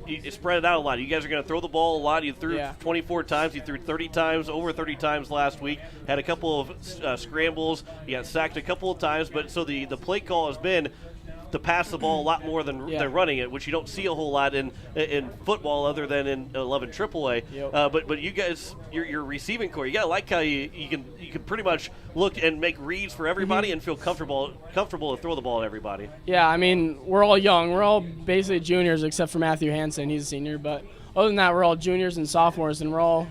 you spread it out a lot. You guys are going to throw the ball a lot. You threw 24 times. You threw 30 times, over 30 times last week. Had a couple of scrambles. You got sacked a couple of times. But so the play call has been to pass the ball a lot more than running it, which you don't see a whole lot in football other than in 11 AAA. Yep. But you guys, your receiving core, you gotta like how you can pretty much look and make reads for everybody and feel comfortable to throw the ball at everybody. Yeah, I mean, we're all young. We're all basically juniors except for Matthew Hansen. He's a senior. But other than that, we're all juniors and sophomores, and we all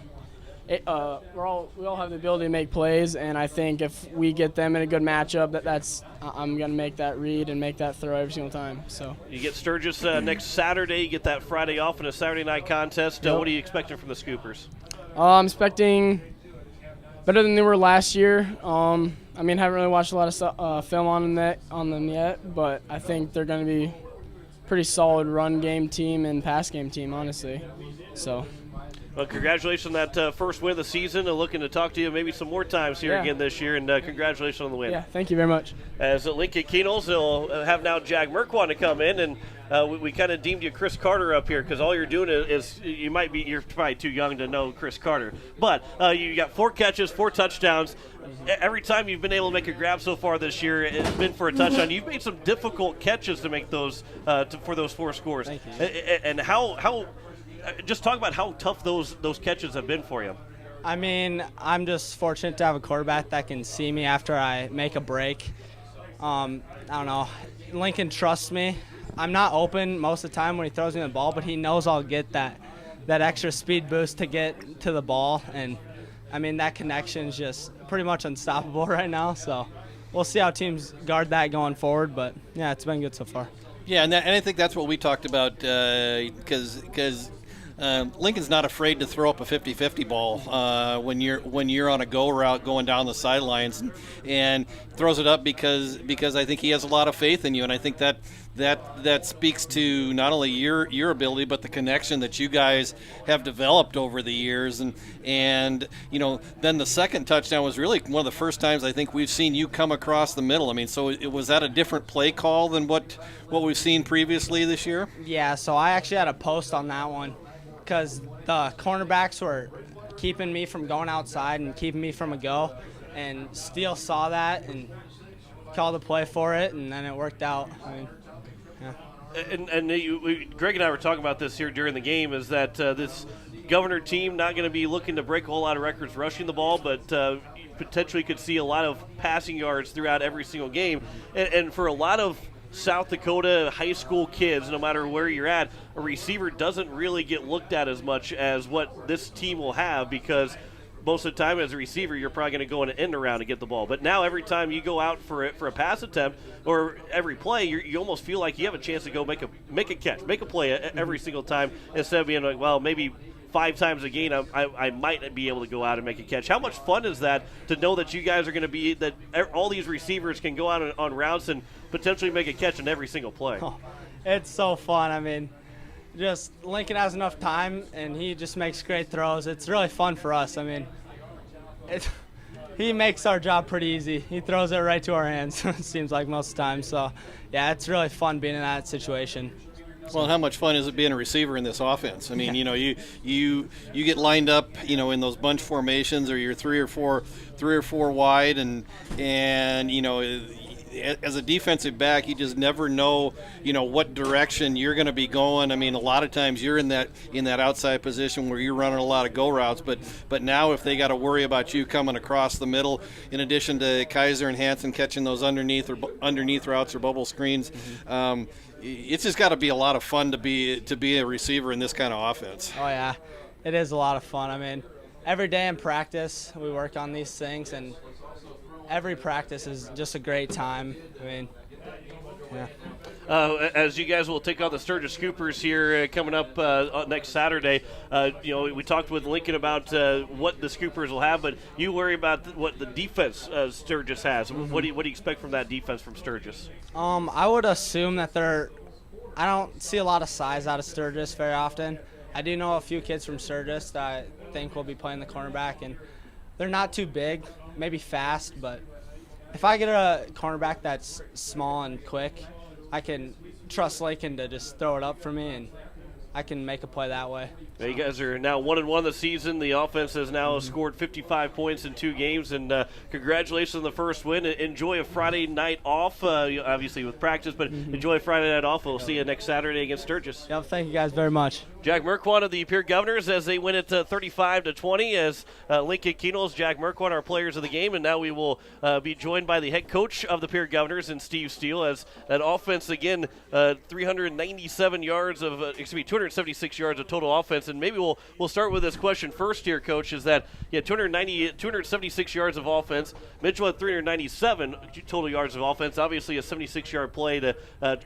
have the ability to make plays. And I think if we get them in a good matchup, I'm gonna make that read and make that throw every single time. So you get Sturgis next Saturday. You get that Friday off in a Saturday night contest. Yep. What are you expecting from the Scoopers? I'm expecting better than they were last year. I mean, haven't really watched a lot of film on them yet, but I think they're going to be pretty solid run game team and pass game team, honestly. So. Well, congratulations on that first win of the season, and looking to talk to you maybe some more times here again this year, and congratulations on the win. Yeah, thank you very much. As at Lincoln Keenels, they'll have now Jack Merkwan to come in, and we kind of deemed you Chris Carter up here because all you're doing is you're probably too young to know Chris Carter, but you got 4 catches, 4 touchdowns. Every time you've been able to make a grab so far this year, it's been for a touchdown. You've made some difficult catches to make those for those 4 scores. Thank you. And how just talk about how tough those catches have been for you. I mean, I'm just fortunate to have a quarterback that can see me after I make a break. I don't know. Lincoln trusts me. I'm not open most of the time when he throws me the ball, but he knows I'll get that extra speed boost to get to the ball. And, I mean, that connection is just pretty much unstoppable right now. So we'll see how teams guard that going forward. But, yeah, it's been good so far. Yeah, and I think that's what we talked about because Lincoln's not afraid to throw up a 50-50 ball when you're on a go route going down the sidelines and throws it up because I think he has a lot of faith in you, and I think that speaks to not only your ability but the connection that you guys have developed over the years, and then the second touchdown was really one of the first times I think we've seen you come across the middle. I mean, so was that a different play call than what we've seen previously this year? Yeah, so I actually had a post on that one because the cornerbacks were keeping me from going outside and keeping me from a go, and Steele saw that and called a play for it, and then it worked out. I mean, yeah. And Greg and I were talking about this here during the game, is that this Governor team not going to be looking to break a whole lot of records rushing the ball, but potentially could see a lot of passing yards throughout every single game. And for a lot of South Dakota high school kids, no matter where you're at, a receiver doesn't really get looked at as much as what this team will have, because most of the time as a receiver you're probably going to go in an end around to get the ball. But now every time you go out for a pass attempt or every play, you almost feel like you have a chance to go make a catch, make a play every single time, instead of being like, well, maybe 5 times a game I might be able to go out and make a catch. How much fun is that to know that you guys are going to be, that all these receivers can go out on routes and potentially make a catch in every single play? Oh, it's so fun. I mean, just Lincoln has enough time and he just makes great throws. It's really fun for us. I mean, he makes our job pretty easy. He throws it right to our hands, it seems like most of the time. So, yeah, it's really fun being in that situation. Well, how much fun is it being a receiver in this offense? I mean, you get lined up, in those bunch formations, or you're three or four wide, and as a defensive back, you just never know, what direction you're going to be going. I mean, a lot of times you're in that outside position where you're running a lot of go routes, but now if they got to worry about you coming across the middle, in addition to Kaiser and Hansen catching those underneath routes or bubble screens, it's just got to be a lot of fun to be a receiver in this kind of offense. Oh yeah, it is a lot of fun. I mean, every day in practice we work on these things, and every practice is just a great time. I mean, yeah. As you guys will take on the Sturgis Scoopers here coming up next Saturday, we talked with Lincoln about what the Scoopers will have, but you worry about what the defense Sturgis has. Mm-hmm. What do you expect from that defense from Sturgis? I would assume that I don't see a lot of size out of Sturgis very often. I do know a few kids from Sturgis that I think will be playing the cornerback, and they're not too big, maybe fast, but if I get a cornerback that's small and quick, I can trust Lincoln to just throw it up for me, and I can make a play that way. You guys are now 1-1 this season. The offense has now scored 55 points in 2 games, and congratulations on the first win. Enjoy a Friday night off, obviously with practice, but enjoy Friday night off. We'll see you next Saturday against Sturgis. Yep, thank you guys very much. Jack Merquan of the Pierre Governors as they win it 35-20 as Lincoln Keenels, Jack Merquan, our players of the game, and now we will be joined by the head coach of the Pierre Governors and Steve Steele as that offense again 276 yards of total offense. And maybe we'll start with this question first here, Coach, is that 276 yards of offense. Mitchell had 397 total yards of offense. Obviously a 76-yard play to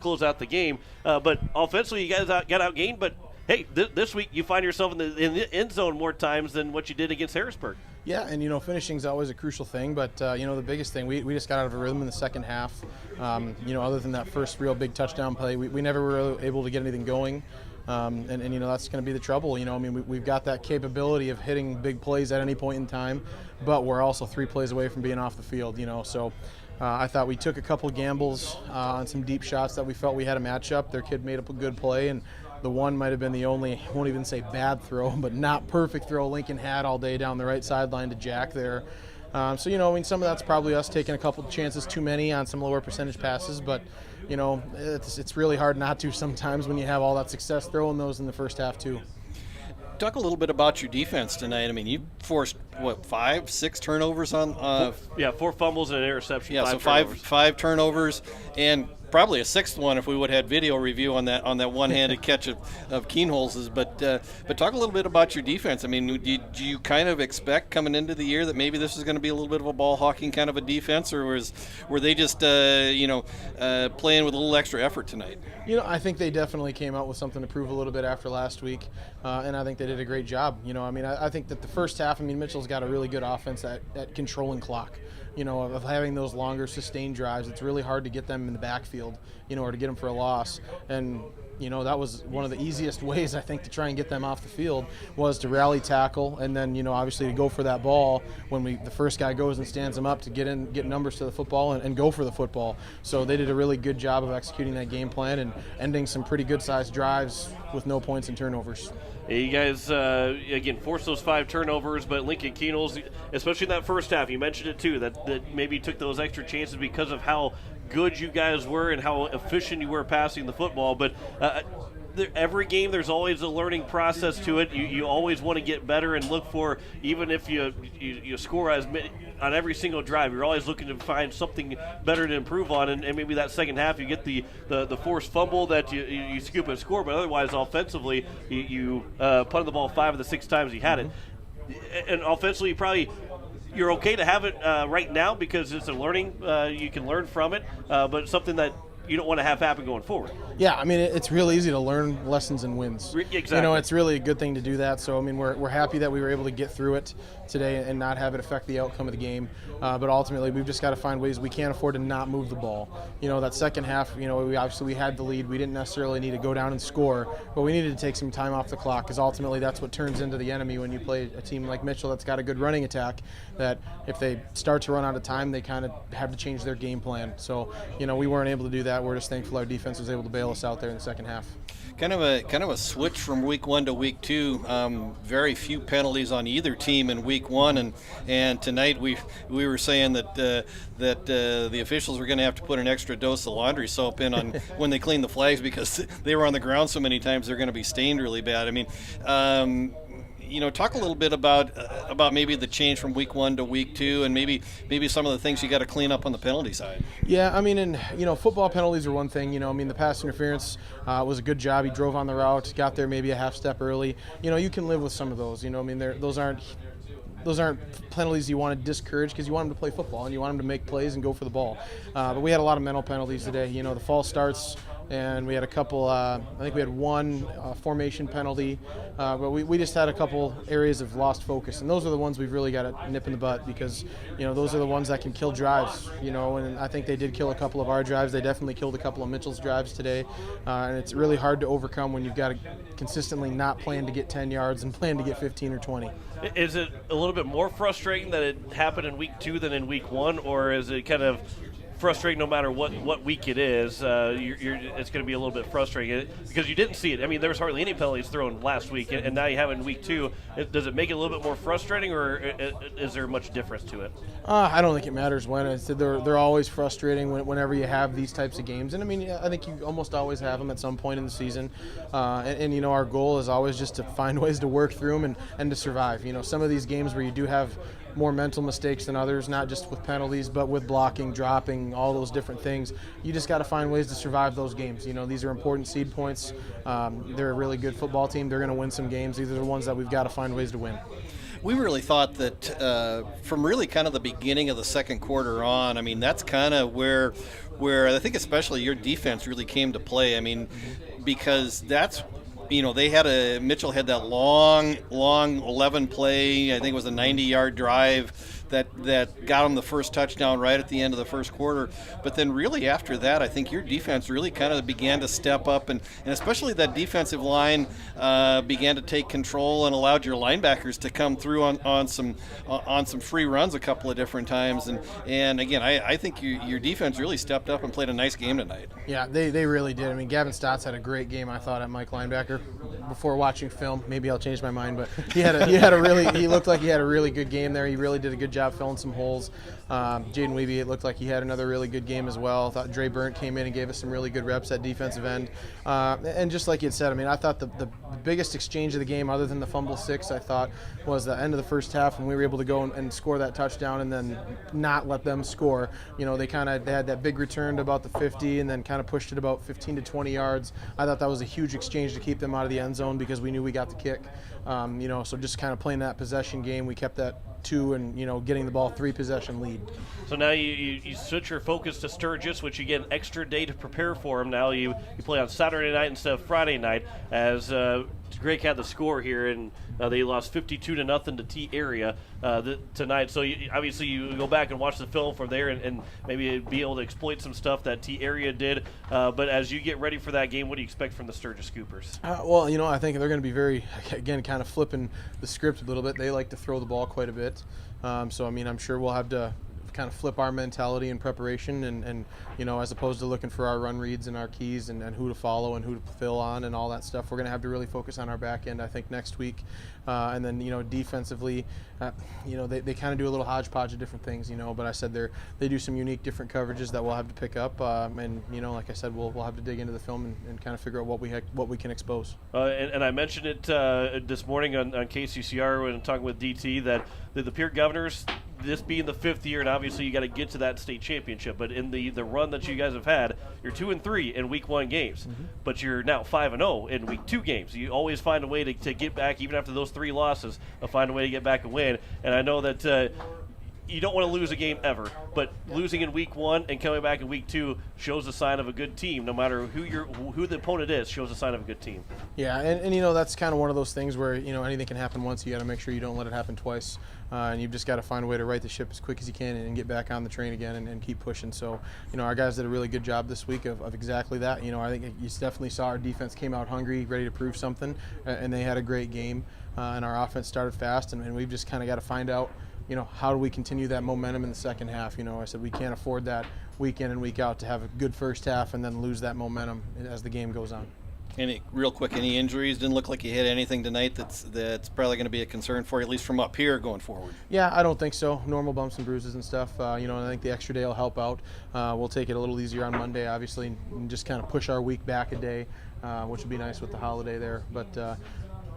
close out the game. But offensively, you guys got outgained. But hey, this week you find yourself in the end zone more times than what you did against Harrisburg. Yeah, and finishing is always a crucial thing, but the biggest thing, we just got out of a rhythm in the second half. Other than that first real big touchdown play, we never were able to get anything going. And that's going to be the trouble. We've got that capability of hitting big plays at any point in time, but we're also 3 plays away from being off the field. So I thought we took a couple gambles on some deep shots that we felt we had a matchup. Their kid made up a good play, and the one might have been the only, I won't even say bad throw, but not perfect throw Lincoln had all day down the right sideline to Jack there. Some of that's probably us taking a couple chances too many on some lower percentage passes, but it's really hard not to sometimes when you have all that success throwing those in the first half too. Talk a little bit about your defense tonight. You forced 5-6 turnovers on 4 fumbles and an interception. Yeah, five turnovers, and probably a 6th one if we would have had video review on that one-handed catch of Keenholz's. But talk a little bit about your defense. Do you kind of expect coming into the year that maybe this is going to be a little bit of a ball hawking kind of a defense, or were they just playing with a little extra effort tonight? I think they definitely came out with something to prove a little bit after last week, and I think they did a great job. I think that the first half, Mitchell's got a really good offense at controlling clock. Of having those longer sustained drives. It's really hard to get them in the backfield, or to get them for a loss. And, that was one of the easiest ways, I think, to try and get them off the field was to rally tackle and then, obviously to go for that ball when the first guy goes and stands them up to get numbers to the football and go for the football. So they did a really good job of executing that game plan and ending some pretty good-sized drives with no points and turnovers. You guys, again, forced those 5 turnovers, but Lincoln Keenels, especially in that first half, you mentioned it too, that maybe took those extra chances because of how good you guys were and how efficient you were passing the football. But every game, there's always a learning process to it. You always want to get better and look for, even if you score on every single drive, you're always looking to find something better to improve on. And maybe that second half, you get the forced fumble that you scoop and score, but otherwise, offensively, you punted the ball 5 of the 6 times you had it. And offensively, you're okay to have it right now because it's a learning. You can learn from it, but it's something that you don't want to have happen going forward. Yeah, it's real easy to learn lessons and wins. Exactly. It's really a good thing to do that. So, we're happy that we were able to get through it today and not have it affect the outcome of the game. But ultimately, we've just got to find ways. We can't afford to not move the ball. That second half, we obviously had the lead. We didn't necessarily need to go down and score, but we needed to take some time off the clock because ultimately that's what turns into the enemy when you play a team like Mitchell that's got a good running attack, that if they start to run out of time, they kind of have to change their game plan. So, we weren't able to do that. We're just thankful our defense was able to bail us out there in the second half. Kind of a switch from week 1 to week 2. Very few penalties on either team in week 1, and tonight we were saying that the officials were going to have to put an extra dose of laundry soap in on when they clean the flags because they were on the ground so many times they're going to be stained really bad. Talk a little bit about maybe the change from week 1 to week 2, and maybe some of the things you got to clean up on the penalty side. Yeah, football penalties are one thing. The pass interference was a good job. He drove on the route, got there maybe a half step early. You can live with some of those. Those aren't penalties you want to discourage because you want them to play football and you want them to make plays and go for the ball. But we had a lot of mental penalties today. The false starts. And we had a couple, I think we had one formation penalty, but we just had a couple areas of lost focus. And those are the ones we've really got to nip in the butt because, those are the ones that can kill drives, and I think they did kill a couple of our drives. They definitely killed a couple of Mitchell's drives today. And it's really hard to overcome when you've got to consistently not plan to get 10 yards and plan to get 15 or 20. Is it a little bit more frustrating that it happened in week 2 than in week 1, or is it kind of frustrating no matter what week it is. It's going to be a little bit frustrating because you didn't see it. I mean, there was hardly any penalties thrown last week, and now you have it in week 2. Does it make it a little bit more frustrating, or is there much difference to it? I don't think it matters when. I said they're always frustrating whenever you have these types of games, and I mean, I think you almost always have them at some point in the season. And you know, our goal is always just to find ways to work through them and to survive. You know, some of these games where you do have more mental mistakes than others, not just with penalties, but with blocking, dropping, all those different things. You just got to find ways to survive those games. You know, these are important seed points. They're a really good football team. They're going to win some games. These are the ones that we've got to find ways to win. We really thought that from really kind of the beginning of the second quarter on, I mean, that's kind of where I think especially your defense really came to play. I mean, because that's, you know, Mitchell had that long 11 play, I think it was a 90-yard drive that got them the first touchdown right at the end of the first quarter. But then really after that, I think your defense really kind of began to step up, and especially that defensive line began to take control and allowed your linebackers to come through on some free runs a couple of different times. And again, I think your defense really stepped up and played a nice game tonight. Yeah, they really did. I mean, Gavin Stotts had a great game, I thought, at Mike linebacker. Before watching film, maybe I'll change my mind, but he looked like he had a really good game there. He really did a good job filling some holes. Jaden Weeby, it looked like he had another really good game as well. I thought Dre Burnt came in and gave us some really good reps at defensive end. And just like you had said, I mean, I thought the biggest exchange of the game, other than the fumble 6, I thought, was the end of the first half when we were able to go and score that touchdown and then not let them score. You know, they had that big return to about the 50 and then kind of pushed it about 15 to 20 yards. I thought that was a huge exchange to keep them out of the end zone because we knew we got the kick. You know, so just kind of playing that possession game, we kept that 2 and, you know, getting the ball 3 possession lead. So now you switch your focus to Sturgis, which you get an extra day to prepare for them. Now you play on Saturday night instead of Friday night, as Drake had the score here, and they lost 52-0 to T Area tonight. So obviously you go back and watch the film from there and maybe be able to exploit some stuff that T Area did. But as you get ready for that game, what do you expect from the Sturgis Scoopers? Well, you know, I think they're going to be very, again, kind of flipping the script a little bit. They like to throw the ball quite a bit. So, I mean, I'm sure we'll have to kind of flip our mentality in preparation and you know, as opposed to looking for our run reads and our keys and who to follow and who to fill on and all that stuff, we're going to have to really focus on our back end, I think, next week. And then, you know, defensively, you know, they kind of do a little hodgepodge of different things, you know, but I said they do some unique different coverages that we'll have to pick up. And, you know, like I said, we'll have to dig into the film and kind of figure out what we can expose. And I mentioned it this morning on KCCR when talking with DT that the Pierre Governors, this being the 5th year, and obviously you got to get to that state championship, but in the run that you guys have had, you're 2-3 in week 1 games, but you're now 5-0 in week 2 games. You always find a way to get back, even after those 3 losses, find a way to get back and win. And I know that you don't want to lose a game ever, but losing in week 1 and coming back in week 2 shows a sign of a good team. No matter who the opponent is, shows a sign of a good team. Yeah, and you know, that's kind of one of those things where, you know, anything can happen once. You got to make sure you don't let it happen twice. And you've just got to find a way to right the ship as quick as you can and get back on the train again and keep pushing. So, you know, our guys did a really good job this week of exactly that. You know, I think you definitely saw our defense came out hungry, ready to prove something, and they had a great game. And our offense started fast, and we've just kind of got to find out, you know, how do we continue that momentum in the second half? You know, I said we can't afford that week in and week out to have a good first half and then lose that momentum as the game goes on. Real quick, any injuries? Didn't look like you hit anything tonight that's probably going to be a concern for you, at least from up here going forward. Yeah, I don't think so. Normal bumps and bruises and stuff. You know, I think the extra day will help out. We'll take it a little easier on Monday, obviously, and just kind of push our week back a day, which would be nice with the holiday there. But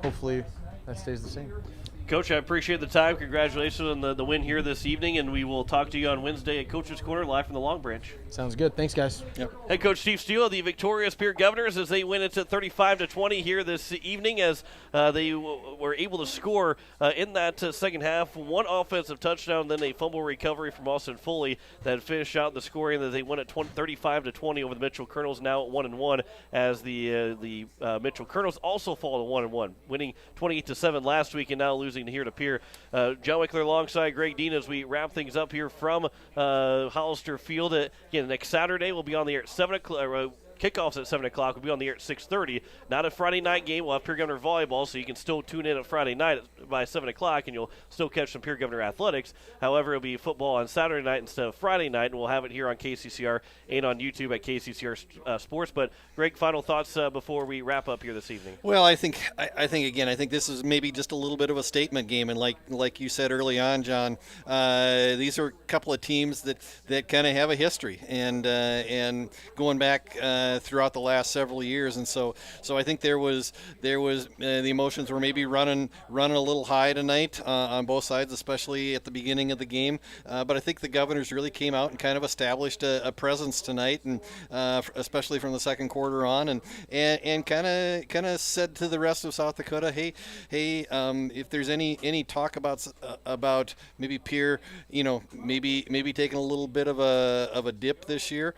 hopefully that stays the same. Coach, I appreciate the time. Congratulations on the win here this evening, and we will talk to you on Wednesday at Coach's Corner live from the Long Branch. Sounds good. Thanks, guys. Yep. Head coach Steve Steele, the victorious Pierre Governors, as they win it at 35-20 here this evening, as they were able to score in that second half. 1 offensive touchdown, then a fumble recovery from Austin Foley that finished out the scoring. That they won at 35-20 over the Mitchell Colonels, now at 1-1, as the Mitchell Colonels also fall to 1-1, winning 28-7 last week and now losing here to Pierre. John Wickler alongside Greg Dean as we wrap things up here from Hollister Field. Again, next Saturday we'll be on the air at 7 o'clock. Kickoff's at 7 o'clock. We'll be on the air at 6:30. Not a Friday night game. We'll have Pierre Governor volleyball, so you can still tune in on Friday night by 7 o'clock, and you'll still catch some Pierre Governor athletics. However, it'll be football on Saturday night instead of Friday night, and we'll have it here on KCCR and on YouTube at KCCR Sports. But, Greg, final thoughts before we wrap up here this evening? Well, I think this is maybe just a little bit of a statement game, and like you said early on, John, these are a couple of teams that kind of have a history and going back throughout the last several years, and so I think there was the emotions were maybe running a little high tonight on both sides, especially at the beginning of the game. But I think the Governors really came out and kind of established a presence tonight, and especially from the second quarter on, and kind of said to the rest of South Dakota, hey, if there's any talk about maybe Pierre, maybe taking a little bit of a dip this year,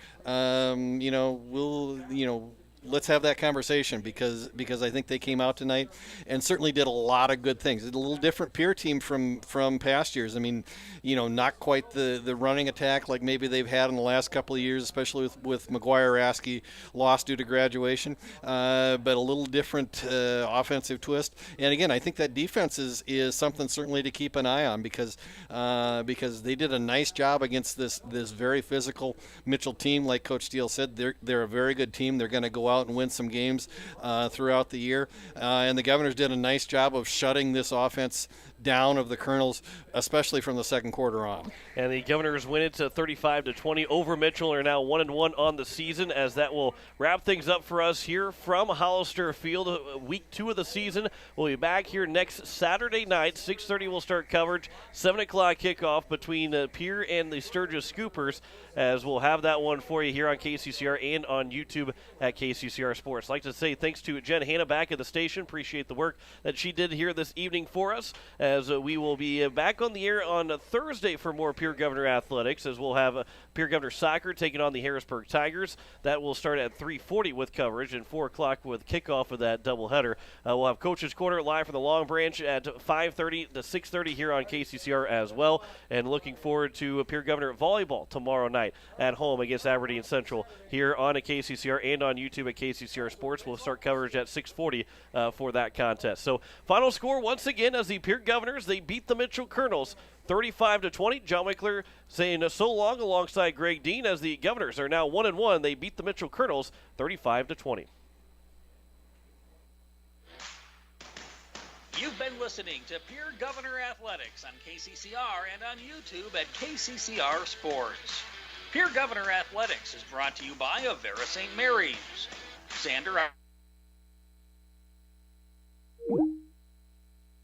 let's have that conversation because I think they came out tonight and certainly did a lot of good things. It's a little different Pierre team from past years. I mean, not quite the running attack like maybe they've had in the last couple of years, especially with McGuire-Raskey lost due to graduation, but a little different offensive twist. And again, I think that defense is something certainly to keep an eye on because they did a nice job against this very physical Mitchell team. Like Coach Steele said, they're a very good team. They're going to go out and win some games throughout the year. And the Governors did a nice job of shutting this offense down of the Colonels, especially from the second quarter on. And the Governors win it to 35-20 over Mitchell, are now 1-1 on the season, as that will wrap things up for us here from Hollister Field. Week 2 of the season. We'll be back here next Saturday night. 6:30 we'll start coverage. 7 o'clock kickoff between Pierre and the Sturgis Scoopers, as we'll have that one for you here on KCCR and on YouTube at KCCR Sports. I'd like to say thanks to Jen Hanna back at the station. Appreciate the work that she did here this evening for us, as we will be back on the air on Thursday for more Pierre Governor athletics, as we'll have Pierre Governor soccer taking on the Harrisburg Tigers. That will start at 3:40 with coverage, and 4 o'clock with kickoff of that doubleheader. We'll have Coach's Corner live from the Long Branch at 5:30 to 6:30 here on KCCR as well, and looking forward to Pierre Governor volleyball tomorrow night at home against Aberdeen Central here on a KCCR and on YouTube at KCCR Sports. We'll start coverage at 6:40 for that contest. So final score once again, as the Pierre Governors, they beat the Mitchell Colonels 35-20. John Wickler saying so long alongside Greg Dean, as the Governors are now 1-1. They beat the Mitchell Colonels 35-20. You've been listening to Pierre Governor Athletics on KCCR and on YouTube at KCCR Sports. Pierre Governor Athletics is brought to you by Avera St. Mary's. Xander